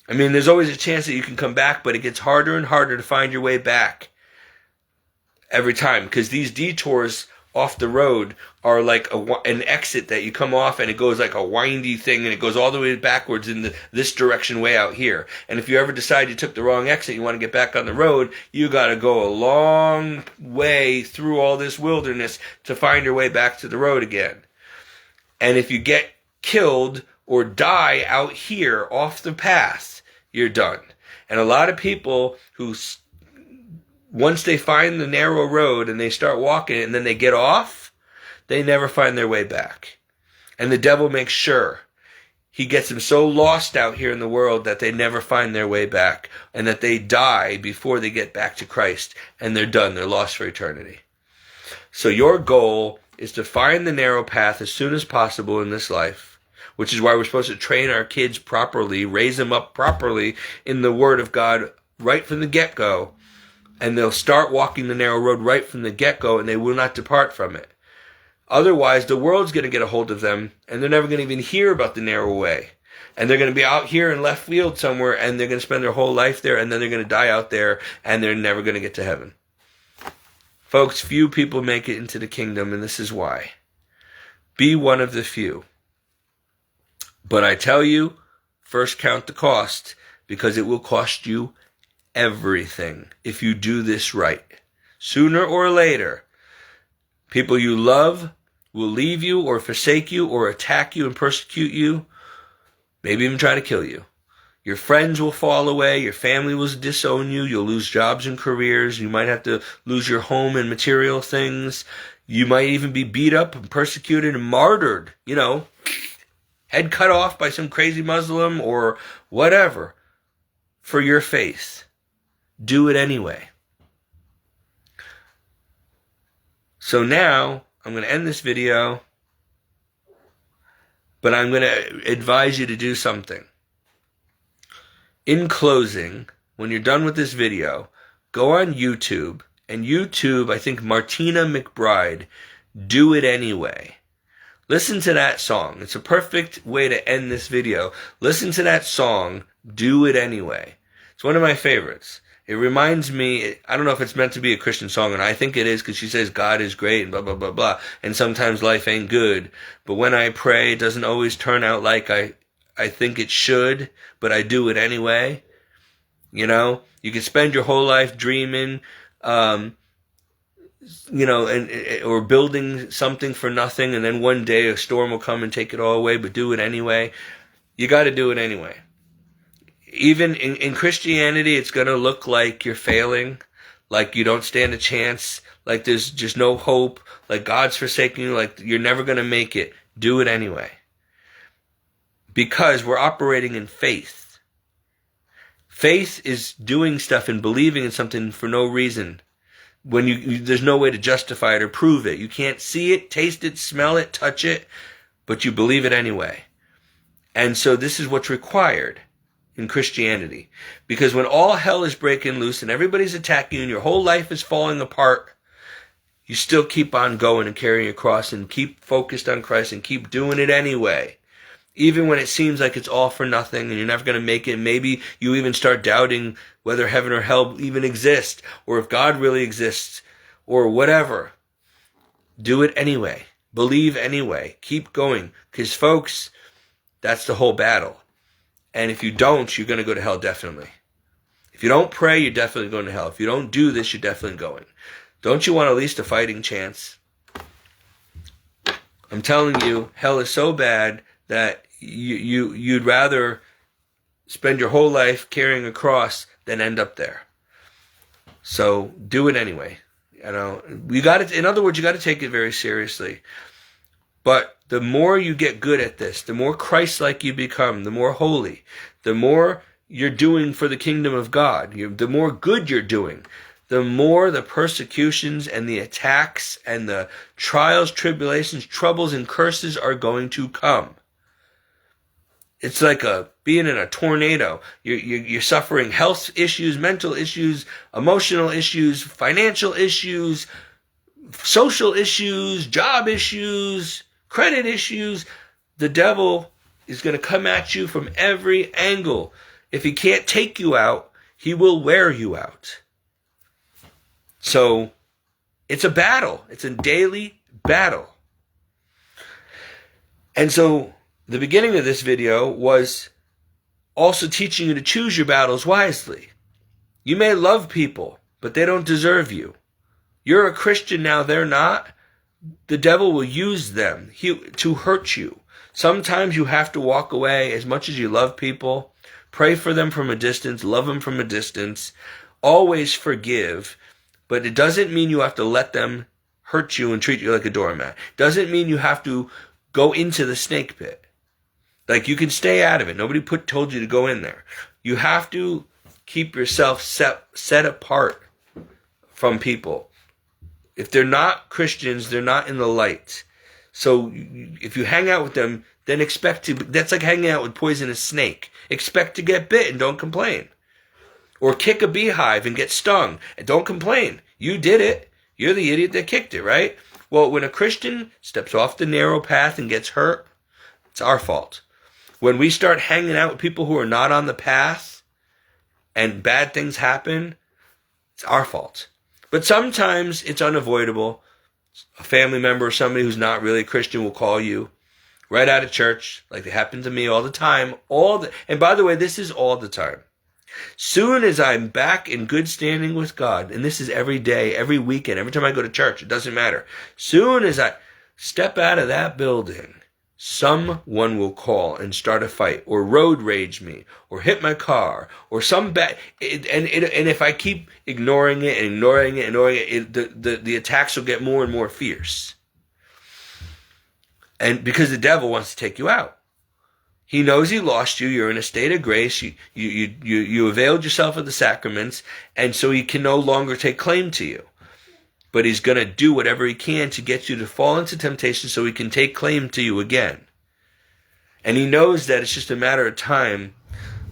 I mean, there's always a chance that you can come back, but it gets harder and harder to find your way back every time, because these detours off the road are like an exit that you come off, and it goes like a windy thing, and it goes all the way backwards in this direction way out here. And if you ever decide you took the wrong exit, you want to get back on the road, you got to go a long way through all this wilderness to find your way back to the road again. And if you get killed or die out here off the path, you're done. And a lot of people who, once they find the narrow road and they start walking and then they get off, they never find their way back. And the devil makes sure he gets them so lost out here in the world that they never find their way back, and that they die before they get back to Christ, and they're done. They're lost for eternity. So your goal is to find the narrow path as soon as possible in this life, which is why we're supposed to train our kids properly, raise them up properly in the Word of God right from the get-go. And they'll start walking the narrow road right from the get-go, and they will not depart from it. Otherwise, the world's going to get a hold of them, and they're never going to even hear about the narrow way. And they're going to be out here in left field somewhere, and they're going to spend their whole life there, and then they're going to die out there, and they're never going to get to heaven. Folks, few people make it into the kingdom, and this is why. Be one of the few. But I tell you, first count the cost, because it will cost you everything if you do this right. Sooner or later, people you love will leave you or forsake you or attack you and persecute you, maybe even try to kill you. Your friends will fall away, your family will disown you, you'll lose jobs and careers, you might have to lose your home and material things, you might even be beat up and persecuted and martyred, head cut off by some crazy Muslim or whatever for your faith. Do it anyway. So now, I'm going to end this video, but I'm going to advise you to do something. In closing, when you're done with this video, go on YouTube, and YouTube, I think Martina McBride, Do It Anyway. Listen to that song. It's a perfect way to end this video. Listen to that song, Do It Anyway. It's one of my favorites. It reminds me, I don't know if it's meant to be a Christian song, and I think it is, because she says God is great and blah, blah, blah, blah, and sometimes life ain't good. But when I pray, it doesn't always turn out like I think it should, but I do it anyway. You can spend your whole life dreaming, or building something for nothing, and then one day a storm will come and take it all away, but do it anyway. You got to do it anyway. Even in Christianity, it's going to look like you're failing, like you don't stand a chance, like there's just no hope, like God's forsaken you, like you're never going to make it. Do it anyway. Because we're operating in faith. Faith is doing stuff and believing in something for no reason. When there's no way to justify it or prove it. You can't see it, taste it, smell it, touch it, but you believe it anyway. And so this is what's required in Christianity. Because when all hell is breaking loose and everybody's attacking you and your whole life is falling apart, you still keep on going and carrying your cross and keep focused on Christ and keep doing it anyway. Even when it seems like it's all for nothing and you're never going to make it. Maybe you even start doubting whether heaven or hell even exist, or if God really exists, or whatever. Do it anyway. Believe anyway. Keep going. Because folks, that's the whole battle. And if you don't, you're going to go to hell definitely. If you don't pray, you're definitely going to hell. If you don't do this, you're definitely going. Don't you want at least a fighting chance? I'm telling you, hell is so bad that you'd rather spend your whole life carrying a cross than end up there. So do it anyway. In other words, you got to take it very seriously. But the more you get good at this, the more Christ-like you become, the more holy, the more you're doing for the kingdom of God, the more good you're doing, the more the persecutions and the attacks and the trials, tribulations, troubles, and curses are going to come. It's like being in a tornado. You're suffering health issues, mental issues, emotional issues, financial issues, social issues, job issues, credit issues. The devil is going to come at you from every angle. If he can't take you out, he will wear you out. So it's a battle. It's a daily battle. And so the beginning of this video was also teaching you to choose your battles wisely. You may love people, but they don't deserve you. You're a Christian now, they're not. The devil will use them to hurt you. Sometimes you have to walk away. As much as you love people, pray for them from a distance, love them from a distance, always forgive, but it doesn't mean you have to let them hurt you and treat you like a doormat. Doesn't mean you have to go into the snake pit. Like, you can stay out of it. Nobody told you to go in there. You have to keep yourself set apart from people. If they're not Christians, they're not in the light. So if you hang out with them, then that's like hanging out with poisonous snake. Expect to get bit and don't complain. Or kick a beehive and get stung and don't complain. You did it. You're the idiot that kicked it, right? Well, when a Christian steps off the narrow path and gets hurt, it's our fault. When we start hanging out with people who are not on the path and bad things happen, it's our fault. But sometimes it's unavoidable. A family member or somebody who's not really a Christian will call you right out of church, like it happened to me all the time. And by the way, this is all the time. Soon as I'm back in good standing with God, and this is every day, every weekend, every time I go to church, it doesn't matter. Soon as I step out of that building, someone will call and start a fight, or road rage me, or hit my car, or some bad. And if I keep ignoring it, the attacks will get more and more fierce. And because the devil wants to take you out. He knows he lost you. You're in a state of grace. You availed yourself of the sacraments, and so he can no longer take claim to you. But he's going to do whatever he can to get you to fall into temptation so he can take claim to you again. And he knows that it's just a matter of time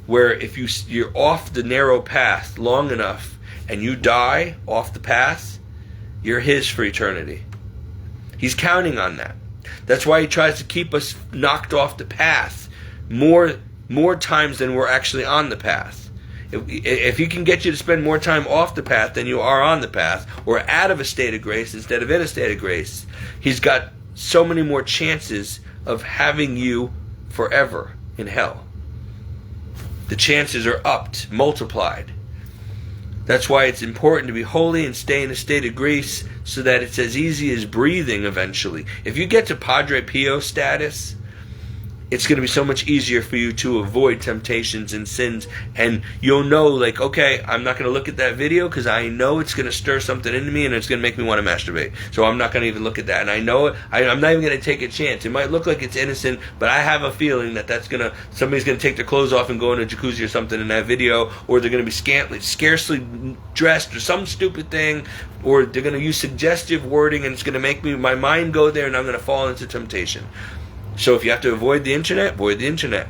where if you're off the narrow path long enough and you die off the path, you're his for eternity. He's counting on that. That's why he tries to keep us knocked off the path more times than we're actually on the path. If he can get you to spend more time off the path than you are on the path, or out of a state of grace instead of in a state of grace, he's got so many more chances of having you forever in hell. The chances are upped, multiplied. That's why it's important to be holy and stay in a state of grace so that it's as easy as breathing eventually. If you get to Padre Pio status, it's going to be so much easier for you to avoid temptations and sins. And you'll know, like, okay, I'm not going to look at that video because I know it's going to stir something into me and it's going to make me want to masturbate. So I'm not going to even look at that. And I know it. I'm not even going to take a chance. It might look like it's innocent, but I have a feeling that somebody's going to take their clothes off and go in a jacuzzi or something in that video, or they're going to be scarcely dressed or some stupid thing, or they're going to use suggestive wording and it's going to make my mind go there and I'm going to fall into temptation. So if you have to avoid the internet, avoid the internet.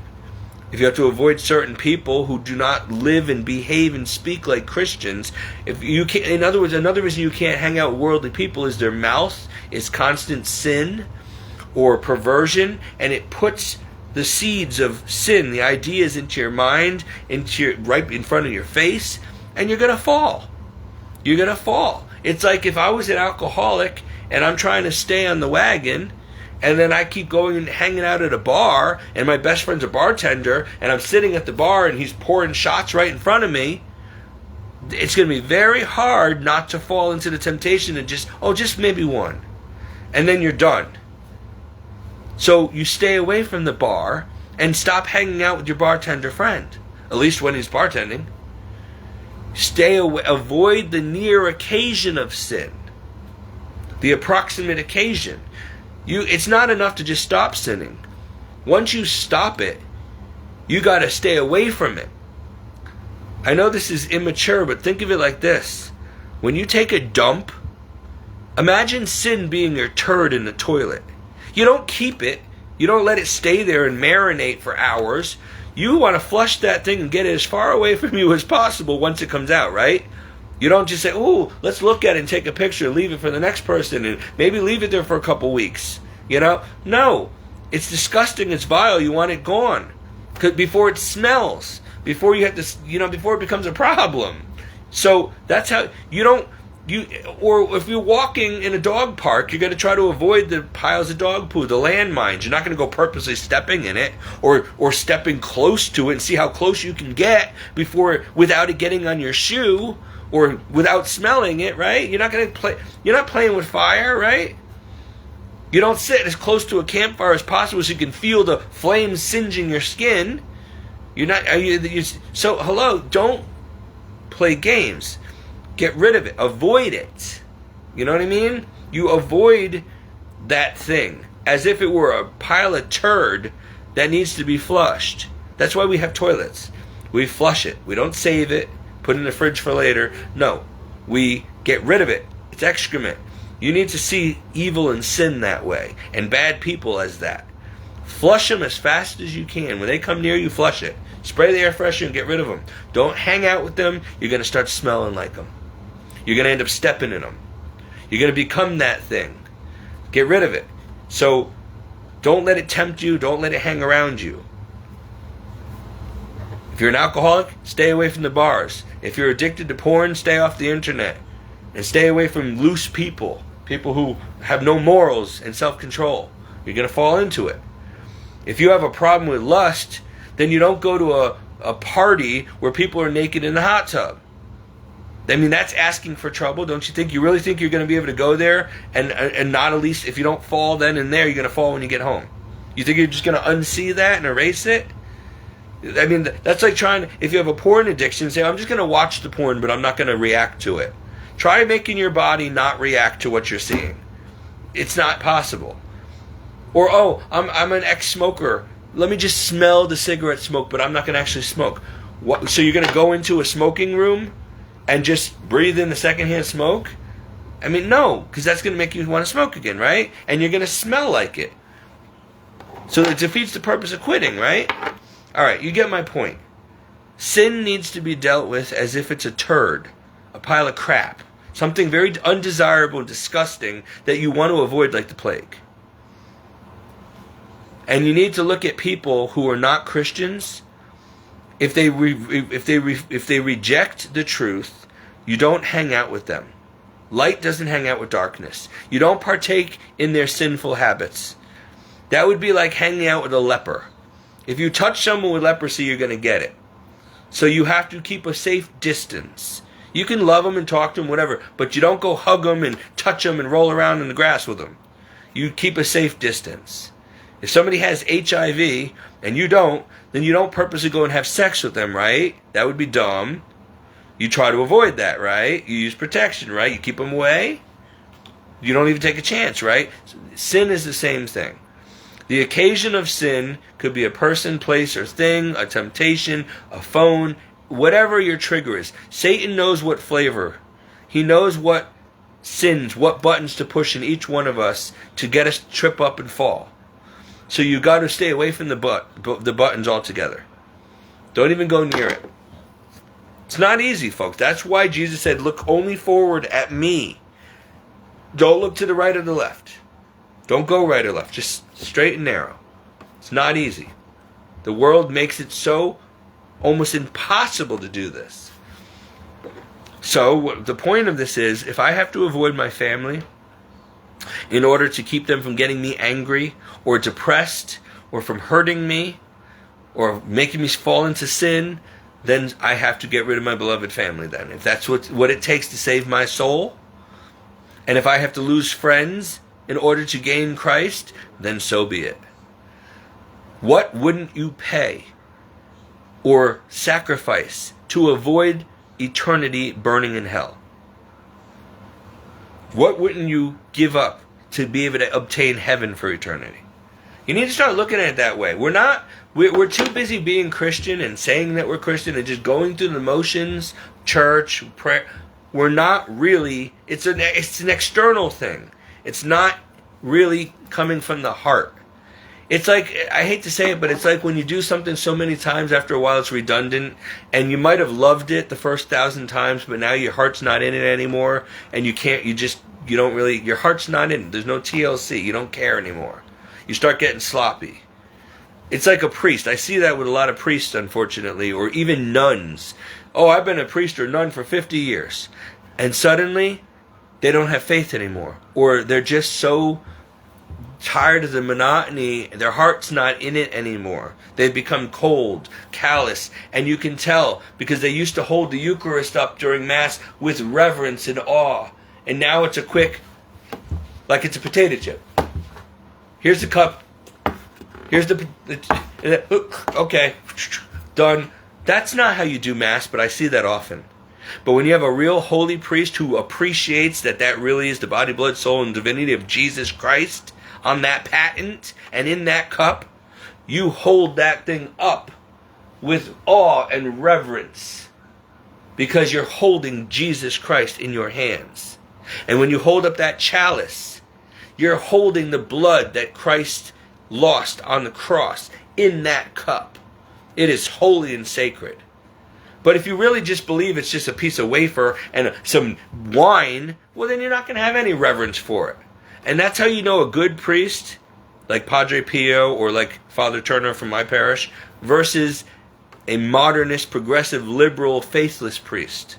If you have to avoid certain people who do not live and behave and speak like Christians, in other words, another reason you can't hang out with worldly people is their mouth is constant sin or perversion, and it puts the seeds of sin, the ideas, into your mind, right in front of your face, and you're gonna fall. You're gonna fall. It's like if I was an alcoholic and I'm trying to stay on the wagon, and then I keep going and hanging out at a bar, and my best friend's a bartender, and I'm sitting at the bar and he's pouring shots right in front of me. It's going to be very hard not to fall into the temptation and just maybe one. And then you're done. So you stay away from the bar and stop hanging out with your bartender friend, at least when he's bartending. Stay away, avoid the near occasion of sin, the approximate occasion. It's not enough to just stop sinning. Once you stop it, you got to stay away from it. I know this is immature, but think of it like this. When you take a dump, imagine sin being your turd in the toilet. You don't keep it. You don't let it stay there and marinate for hours. You want to flush that thing and get it as far away from you as possible once it comes out, right? You don't just say, "Ooh, let's look at it and take a picture, leave it for the next person, and maybe leave it there for a couple weeks." No, it's disgusting, it's vile. You want it gone, before it smells, before you have to, before it becomes a problem. So that's how or if you're walking in a dog park, you're going to try to avoid the piles of dog poo, the landmines. You're not going to go purposely stepping in it or stepping close to it and see how close you can get without it getting on your shoe. Or without smelling it, right? You're not playing with fire, right? You don't sit as close to a campfire as possible so you can feel the flames singeing your skin. So hello, don't play games. Get rid of it. Avoid it. You know what I mean? You avoid that thing as if it were a pile of turd that needs to be flushed. That's why we have toilets. We flush it. We don't save it. Put it in the fridge for later. No, we get rid of it. It's excrement. You need to see evil and sin that way, and bad people as that. Flush them as fast as you can. When they come near you, flush it. Spray the air freshener and get rid of them. Don't hang out with them. You're going to start smelling like them. You're going to end up stepping in them. You're going to become that thing. Get rid of it. So don't let it tempt you. Don't let it hang around you. If you're an alcoholic, stay away from the bars. If you're addicted to porn, stay off the internet. And stay away from loose people who have no morals and self-control. You're going to fall into it. If you have a problem with lust, then you don't go to a party where people are naked in the hot tub. I mean, that's asking for trouble, don't you think? You really think you're going to be able to go there and not, at least if you don't fall then and there, you're going to fall when you get home? You think you're just going to unsee that and erase it? I mean, that's like if you have a porn addiction, say, I'm just going to watch the porn, but I'm not going to react to it. Try making your body not react to what you're seeing. It's not possible. Or, I'm an ex-smoker. Let me just smell the cigarette smoke, but I'm not going to actually smoke. What? So you're going to go into a smoking room and just breathe in the secondhand smoke? I mean, no, because that's going to make you want to smoke again, right? And you're going to smell like it. So it defeats the purpose of quitting, right? All right, you get my point. Sin needs to be dealt with as if it's a turd, a pile of crap, something very undesirable and disgusting that you want to avoid like the plague. And you need to look at people who are not Christians. If they reject the truth, you don't hang out with them. Light doesn't hang out with darkness. You don't partake in their sinful habits. That would be like hanging out with a leper. If you touch someone with leprosy, you're going to get it. So you have to keep a safe distance. You can love them and talk to them, whatever, but you don't go hug them and touch them and roll around in the grass with them. You keep a safe distance. If somebody has HIV and you don't, then you don't purposely go and have sex with them, right? That would be dumb. You try to avoid that, right? You use protection, right? You keep them away. You don't even take a chance, right? Sin is the same thing. The occasion of sin could be a person, place, or thing, a temptation, a phone, whatever your trigger is. Satan knows what flavor. He knows what sins, what buttons to push in each one of us to get us to trip up and fall. So you got to stay away from the buttons altogether. Don't even go near it. It's not easy, folks. That's why Jesus said, look only forward at me. Don't look to the right or the left. Don't go right or left. Just straight and narrow. It's not easy. The world makes it so almost impossible to do this. So the point of this is, if I have to avoid my family in order to keep them from getting me angry or depressed or from hurting me or making me fall into sin, then I have to get rid of my beloved family then. If that's what it takes to save my soul, and if I have to lose friends in order to gain Christ, then so be it. What wouldn't you pay or sacrifice to avoid eternity burning in hell? What wouldn't you give up to be able to obtain heaven for eternity? You need to start looking at it that way. We're too busy being Christian and saying that we're Christian and just going through the motions, church, prayer. We're not really, it's an external thing. It's not really coming from the heart. It's like, I hate to say it, but it's like when you do something so many times, after a while it's redundant, and you might have loved it the first 1,000 times, but now your heart's not in it anymore, and you don't really, your heart's not in it. There's no TLC. You don't care anymore. You start getting sloppy. It's like a priest. I see that with a lot of priests, unfortunately, or even nuns. Oh, I've been a priest or nun for 50 years. And suddenly, they don't have faith anymore. Or they're just so tired of the monotony, their heart's not in it anymore. They've become cold, callous, and you can tell because they used to hold the Eucharist up during Mass with reverence and awe. And now it's a quick, like it's a potato chip. Here's the cup. Here's okay, done. That's not how you do Mass, but I see that often. But when you have a real holy priest who appreciates that really is the body, blood, soul, and divinity of Jesus Christ on that patent and in that cup, you hold that thing up with awe and reverence because you're holding Jesus Christ in your hands. And when you hold up that chalice, you're holding the blood that Christ lost on the cross in that cup. It is holy and sacred. But if you really just believe it's just a piece of wafer and some wine, well, then you're not going to have any reverence for it. And that's how you know a good priest, like Padre Pio or like Father Turner from my parish, versus a modernist, progressive, liberal, faithless priest.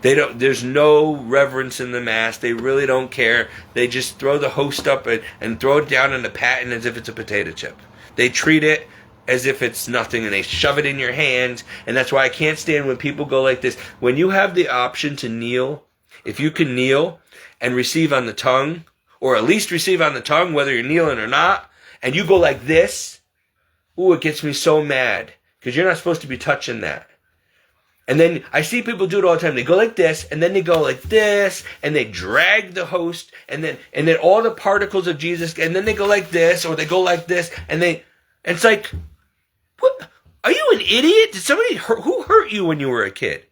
There's no reverence in the Mass. They really don't care. They just throw the host up and throw it down in the paten as if it's a potato chip. They treat it as if it's nothing, and they shove it in your hand. And that's why I can't stand when people go like this. When you have the option to kneel, if you can kneel and receive on the tongue, or at least receive on the tongue, whether you're kneeling or not, and you go like this, ooh, it gets me so mad, because you're not supposed to be touching that. And then I see people do it all the time. They go like this, and then they go like this, and they drag the host, and then all the particles of Jesus, and then they go like this, or they go like this, and it's like, what? Are you an idiot? Did somebody who hurt you when you were a kid?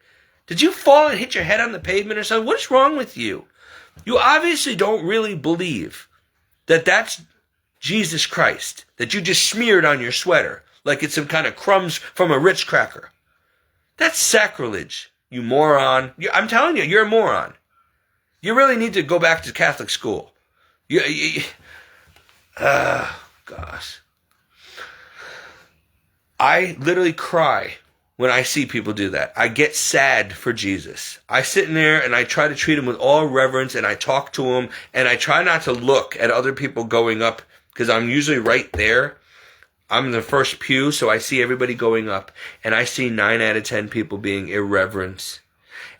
Did you fall and hit your head on the pavement or something? What's wrong with you? You obviously don't really believe that that's Jesus Christ, that you just smeared on your sweater like it's some kind of crumbs from a Ritz cracker. That's sacrilege, you moron. I'm telling you, you're a moron. You really need to go back to Catholic school. Gosh. I literally cry when I see people do that. I get sad for Jesus. I sit in there and I try to treat him with all reverence, and I talk to him, and I try not to look at other people going up because I'm usually right there. I'm in the first pew, so I see everybody going up, and I see 9 out of 10 people being irreverent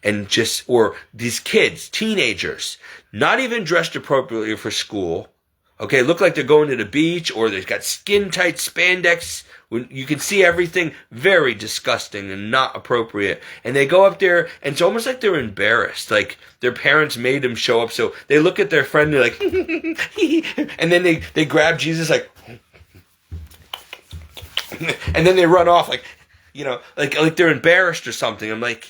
and or these kids, teenagers, not even dressed appropriately for school, Okay, look like they're going to the beach, or they've got skin-tight spandex. When you can see everything, very disgusting and not appropriate. And they go up there, and it's almost like they're embarrassed. Like their parents made them show up, so they look at their friend, and they're like, and then they grab Jesus like, and then they run off like, like they're embarrassed or something. I'm like,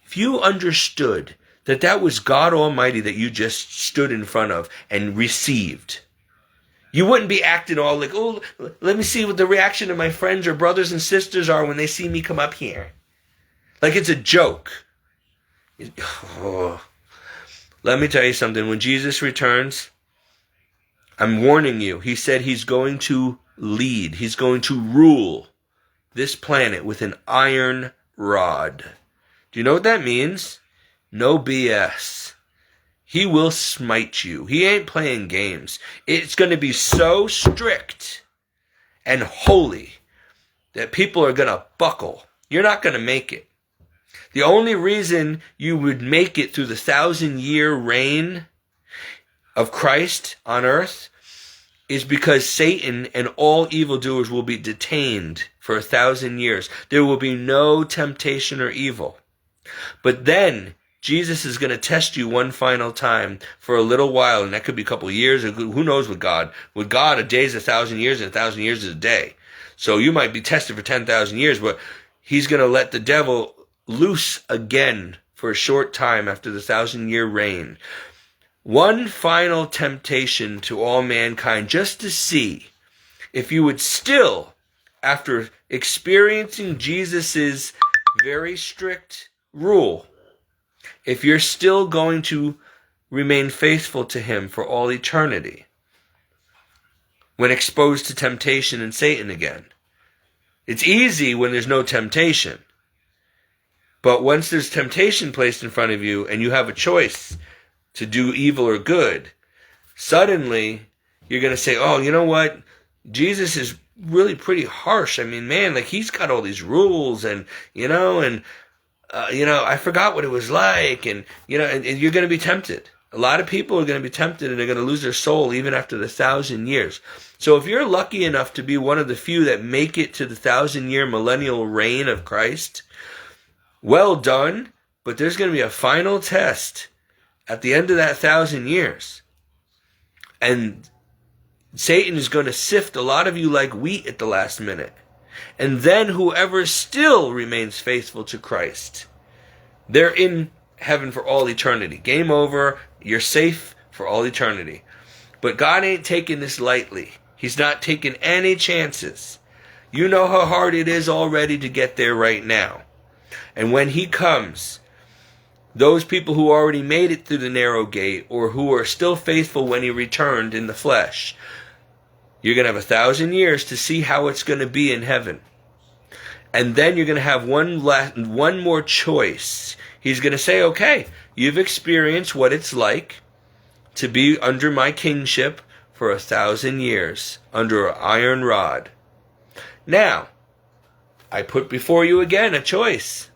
if you understood that was God Almighty that you just stood in front of and received, you wouldn't be acting all like, oh, let me see what the reaction of my friends or brothers and sisters are when they see me come up here. Like it's a joke. Oh. Let me tell you something. When Jesus returns, I'm warning you. He said he's going to lead. He's going to rule this planet with an iron rod. Do you know what that means? No BS. He will smite you. He ain't playing games. It's going to be so strict and holy that people are going to buckle. You're not going to make it. The only reason you would make it through the 1,000-year reign of Christ on earth is because Satan and all evildoers will be detained for 1,000 years. There will be no temptation or evil. But then Jesus is going to test you one final time for a little while, and that could be a couple of years, or who knows with God. With God, a day is 1,000 years, and 1,000 years is a day. So you might be tested for 10,000 years, but he's going to let the devil loose again for a short time after the 1,000-year reign. One final temptation to all mankind, just to see if you would still, after experiencing Jesus's very strict rule, if you're still going to remain faithful to him for all eternity when exposed to temptation and Satan again. It's easy when there's no temptation. But once there's temptation placed in front of you and you have a choice to do evil or good, suddenly you're going to say, oh, you know what? Jesus is really pretty harsh. I mean, man, like he's got all these rules and I forgot what it was like, and you're going to be tempted. A lot of people are going to be tempted, and they're going to lose their soul even after the 1,000 years. So if you're lucky enough to be one of the few that make it to the 1,000-year millennial reign of Christ, well done, but there's going to be a final test at the end of that 1,000 years. And Satan is going to sift a lot of you like wheat at the last minute. And then whoever still remains faithful to Christ, they're in heaven for all eternity. Game over. You're safe for all eternity. But God ain't taking this lightly. He's not taking any chances. You know how hard it is already to get there right now. And when he comes, those people who already made it through the narrow gate, or who are still faithful when he returned in the flesh, you're going to have 1,000 years to see how it's going to be in heaven. And then you're going to have one more choice. He's going to say, okay, you've experienced what it's like to be under my kingship for 1,000 years, under an iron rod. Now, I put before you again a choice.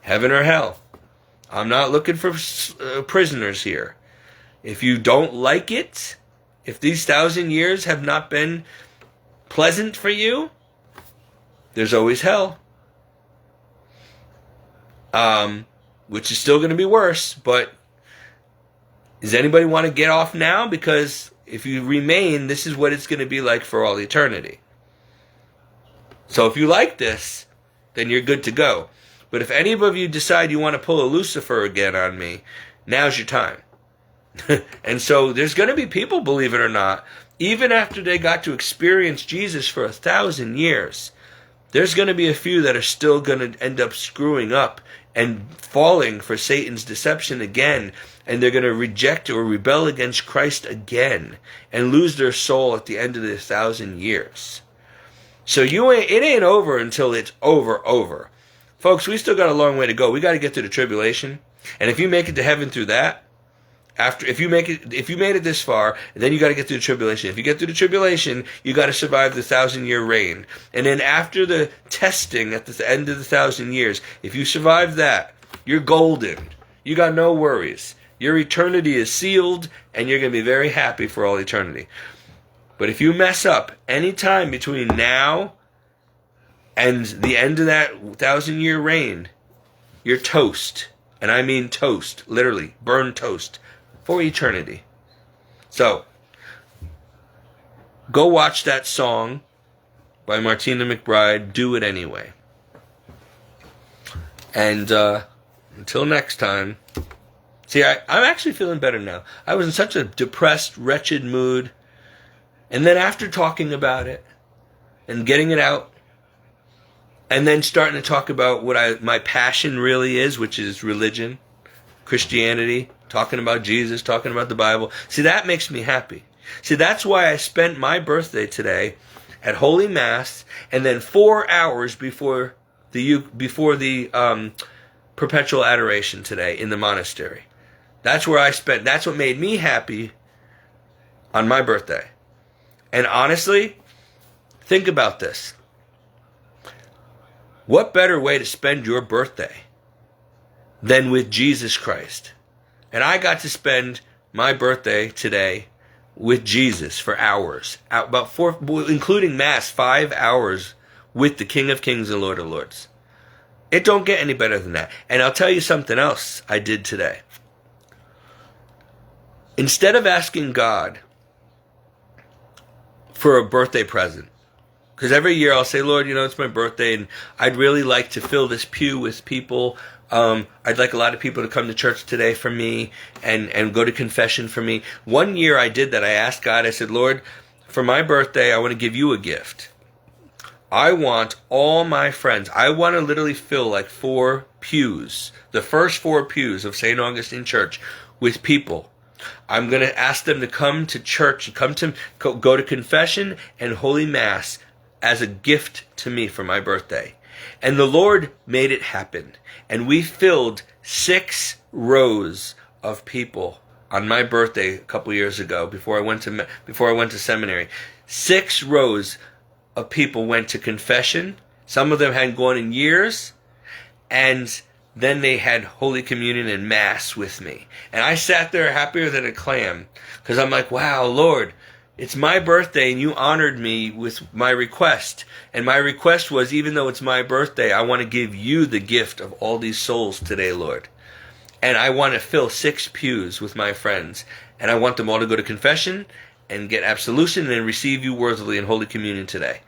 Heaven or hell. I'm not looking for prisoners here. If you don't like it, if these 1,000 years have not been pleasant for you, there's always hell. Which is still going to be worse, but does anybody want to get off now? Because if you remain, this is what it's going to be like for all eternity. So if you like this, then you're good to go. But if any of you decide you want to pull a Lucifer again on me, now's your time. And so there's going to be people, believe it or not, even after they got to experience Jesus for 1,000 years, there's going to be a few that are still going to end up screwing up and falling for Satan's deception again, and they're going to reject or rebel against Christ again and lose their soul at the end of the 1,000 years. So it ain't over until it's over. Folks, we still got a long way to go. We got to get to the tribulation, and if you make it to heaven through that, if you made it this far, then you got to get through the tribulation. If you get through the tribulation, you got to survive the 1,000-year reign. And then after the testing at the end of the 1,000 years, if you survive that, you're golden. You got no worries. Your eternity is sealed, and you're going to be very happy for all eternity. But if you mess up any time between now and the end of that 1,000-year reign, you're toast. And I mean toast, literally, burn toast for eternity. So, go watch that song by Martina McBride, Do It Anyway. And until next time, see, I'm actually feeling better now. I was in such a depressed, wretched mood. And then after talking about it and getting it out, and then starting to talk about what my passion really is, which is religion, Christianity, talking about Jesus, talking about the Bible. See, that makes me happy. See, that's why I spent my birthday today at Holy Mass, and then 4 hours before the perpetual adoration today in the monastery. That's where I spent. That's what made me happy on my birthday. And honestly, think about this. What better way to spend your birthday than with Jesus Christ? And I got to spend my birthday today with Jesus for hours. About 4, including Mass, 5 hours with the King of Kings and Lord of Lords. It don't get any better than that. And I'll tell you something else I did today. Instead of asking God for a birthday present, because every year I'll say, Lord, it's my birthday, and I'd really like to fill this pew with people. I'd like a lot of people to come to church today for me and go to confession for me. One year I did that. I asked God, I said, Lord, for my birthday, I want to give you a gift. I want all my friends. I want to literally fill like 4 pews, the first 4 pews of St. Augustine Church with people. I'm going to ask them to come to church, go to confession and Holy Mass as a gift to me for my birthday. And the Lord made it happen. And we filled 6 rows of people on my birthday a couple years ago before I went to seminary. 6 rows of people went to confession. Some of them hadn't gone in years, and then they had Holy Communion and Mass with me. And I sat there happier than a clam, because I'm like, wow, Lord, it's my birthday and you honored me with my request. And my request was, even though it's my birthday, I want to give you the gift of all these souls today, Lord. And I want to fill 6 pews with my friends. And I want them all to go to confession and get absolution and receive you worthily in Holy Communion today.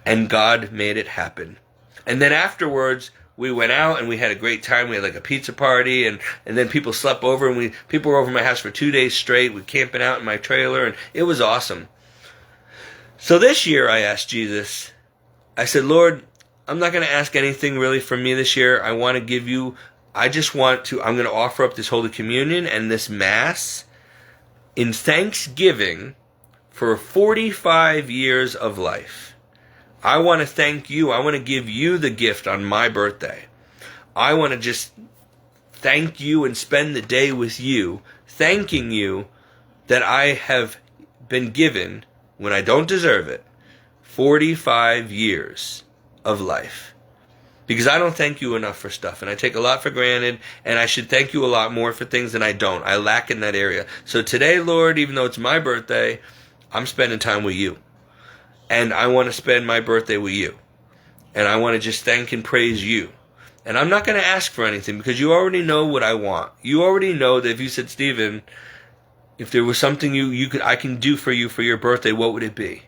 And God made it happen. And then afterwards, we went out and we had a great time. We had like a pizza party, and then people slept over, and people were over my house for 2 days straight. We were camping out in my trailer, and it was awesome. So this year I asked Jesus, I said, Lord, I'm not going to ask anything really from me this year. I want to give you, I'm going to offer up this Holy Communion and this Mass in thanksgiving for 45 years of life. I want to thank you. I want to give you the gift on my birthday. I want to just thank you and spend the day with you, thanking you that I have been given, when I don't deserve it, 45 years of life. Because I don't thank you enough for stuff, and I take a lot for granted, and I should thank you a lot more for things than I don't. I lack in that area. So today, Lord, even though it's my birthday, I'm spending time with you. And I want to spend my birthday with you. And I want to just thank and praise you. And I'm not going to ask for anything, because you already know what I want. You already know that if you said, Stephen, if there was something I can do for you for your birthday, what would it be?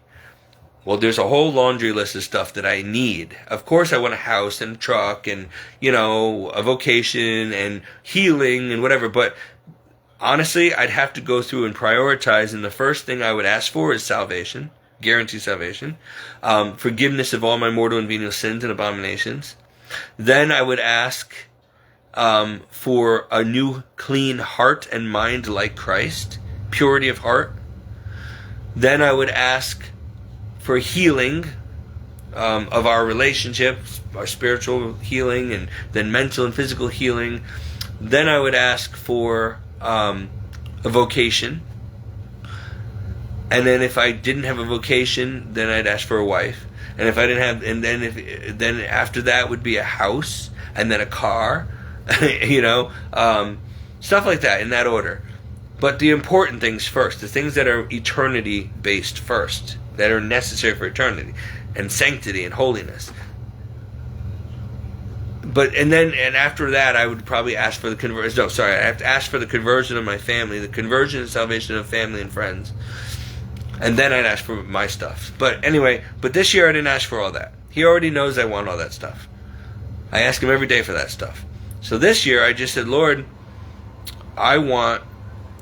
Well, there's a whole laundry list of stuff that I need. Of course, I want a house and a truck and, a vocation and healing and whatever. But honestly, I'd have to go through and prioritize. And the first thing I would ask for is salvation. Guarantee salvation, forgiveness of all my mortal and venial sins and abominations. Then I would ask for a new clean heart and mind like Christ, purity of heart. Then I would ask for healing of our relationships, our spiritual healing, and then mental and physical healing. Then I would ask for a vocation. And then if I didn't have a vocation, then I'd ask for a wife. And if I didn't have, then after that would be a house, and then a car, Stuff like that, in that order. But the important things first, the things that are eternity based first, that are necessary for eternity, and sanctity and holiness. And after that, I would probably ask for the conversion. No, sorry, I have to ask for the conversion of my family, the conversion and salvation of family and friends, and then I'd ask for my stuff. But anyway, this year I didn't ask for all that. He already knows I want all that stuff. I ask him every day for that stuff. So this year I just said, Lord, I want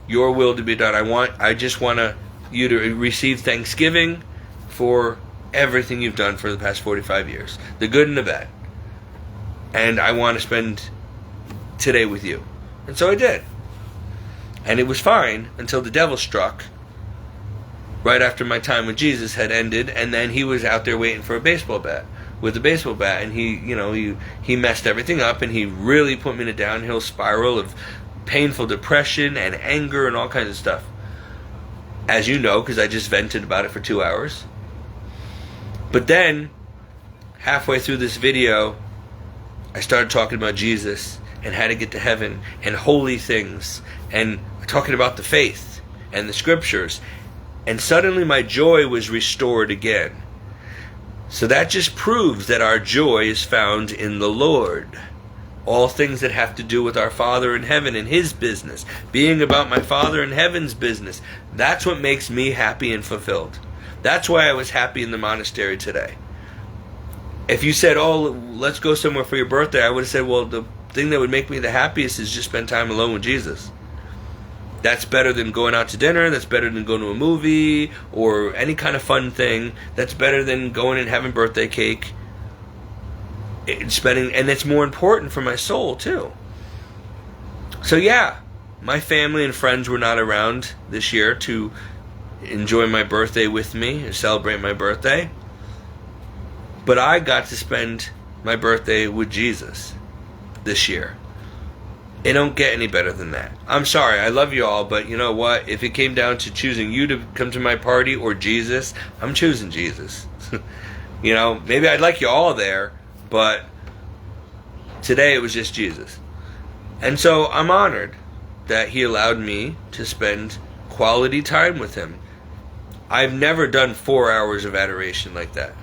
your will to be done. I just want you to receive thanksgiving for everything you've done for the past 45 years, the good and the bad. And I want to spend today with you. And so I did. And it was fine until the devil struck right after my time with Jesus had ended, and then he was out there waiting for a baseball bat. With a baseball bat, and he messed everything up, and he really put me in a downhill spiral of painful depression and anger and all kinds of stuff. As you know, because I just vented about it for 2 hours. But then, halfway through this video, I started talking about Jesus and how to get to heaven and holy things and talking about the faith and the scriptures. And suddenly my joy was restored again. So that just proves that our joy is found in the Lord. All things that have to do with our Father in heaven and His business. Being about my Father in heaven's business. That's what makes me happy and fulfilled. That's why I was happy in the monastery today. If you said, oh, let's go somewhere for your birthday, I would have said, well, the thing that would make me the happiest is just spend time alone with Jesus. That's better than going out to dinner. That's better than going to a movie or any kind of fun thing. That's better than going and having birthday cake. And it's more important for my soul, too. So, yeah, my family and friends were not around this year to enjoy my birthday with me and celebrate my birthday. But I got to spend my birthday with Jesus this year. It don't get any better than that. I'm sorry, I love you all, but you know what? If it came down to choosing you to come to my party or Jesus, I'm choosing Jesus. Maybe I'd like you all there, but today it was just Jesus. And so I'm honored that He allowed me to spend quality time with Him. I've never done 4 hours of adoration like that.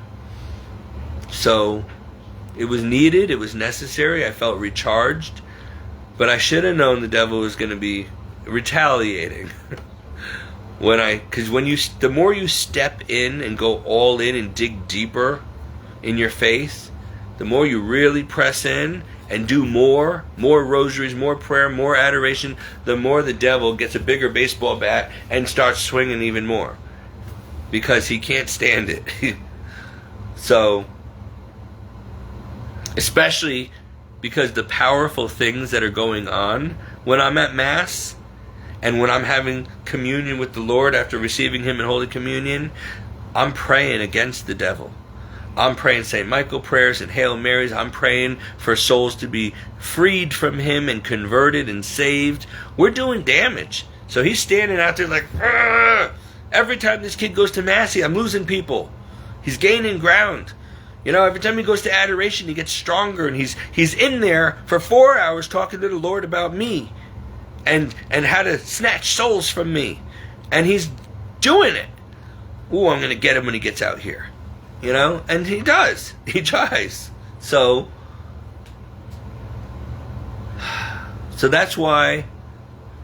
So it was needed, it was necessary, I felt recharged, but I should have known the devil was going to be retaliating. Because the more you step in and go all in and dig deeper in your faith, the more you really press in and do more rosaries, more prayer, more adoration, the more the devil gets a bigger baseball bat and starts swinging even more. Because he can't stand it. So, especially because the powerful things that are going on when I'm at Mass and when I'm having communion with the Lord after receiving Him in Holy Communion, I'm praying against the devil. I'm praying St. Michael prayers and Hail Marys. I'm praying for souls to be freed from him and converted and saved. We're doing damage. So he's standing out there like, argh! Every time this kid goes to Mass, I'm losing people. He's gaining ground. Every time he goes to adoration, he gets stronger, and he's in there for 4 hours talking to the Lord about me and how to snatch souls from me. And he's doing it. Ooh, I'm going to get him when he gets out here. And he does. He tries. So that's why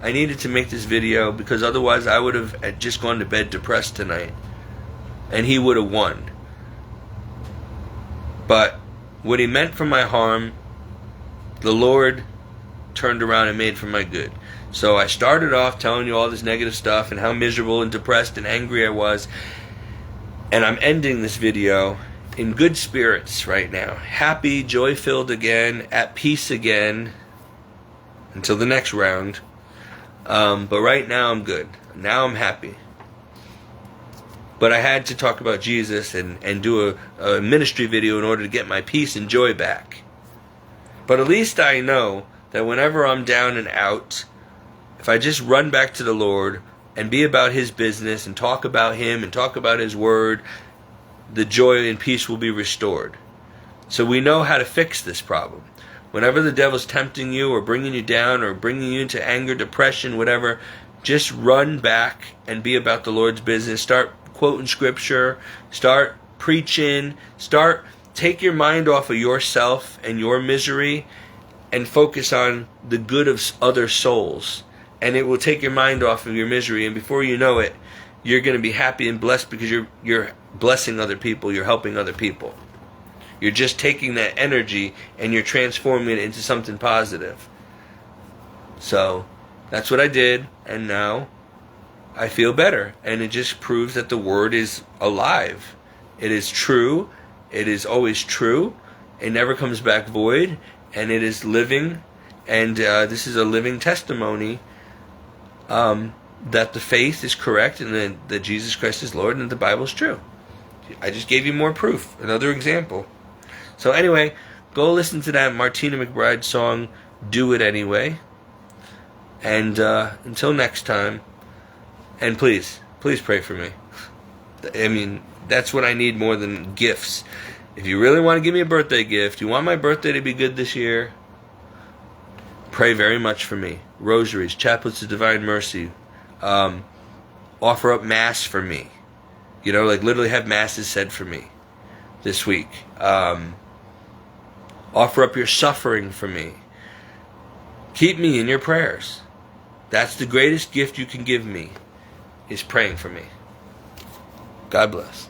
I needed to make this video, because otherwise I would have just gone to bed depressed tonight. And he would have won. But what he meant for my harm, the Lord turned around and made for my good. So I started off telling you all this negative stuff and how miserable and depressed and angry I was. And I'm ending this video in good spirits right now. Happy, joy-filled again, at peace again, until the next round. But right now I'm good. Now I'm happy. But I had to talk about Jesus and do a ministry video in order to get my peace and joy back. But at least I know that whenever I'm down and out, if I just run back to the Lord and be about His business and talk about Him and talk about His Word, the joy and peace will be restored. So we know how to fix this problem. Whenever the devil's tempting you or bringing you down or bringing you into anger, depression, whatever, just run back and be about the Lord's business. Start quoting scripture. Start preaching. Take your mind off of yourself and your misery and focus on the good of other souls. And it will take your mind off of your misery. And before you know it, you're going to be happy and blessed because you're blessing other people. You're helping other people. You're just taking that energy and you're transforming it into something positive. So that's what I did, and now I feel better. And it just proves that the Word is alive. It is true. It is always true. It never comes back void, and it is living. And this is a living testimony that the faith is correct and that Jesus Christ is Lord and that the Bible is true. I just gave you more proof, another example. So anyway, go listen to that Martina McBride song, Do It Anyway. And until next time, and please pray for me. I mean, that's what I need more than gifts. If you really want to give me a birthday gift, you want my birthday to be good this year, pray very much for me. Rosaries, chaplets of divine mercy, offer up mass for me. You know, like literally have masses said for me this week. Offer up your suffering for me. Keep me in your prayers. That's the greatest gift you can give me, is praying for me. God bless.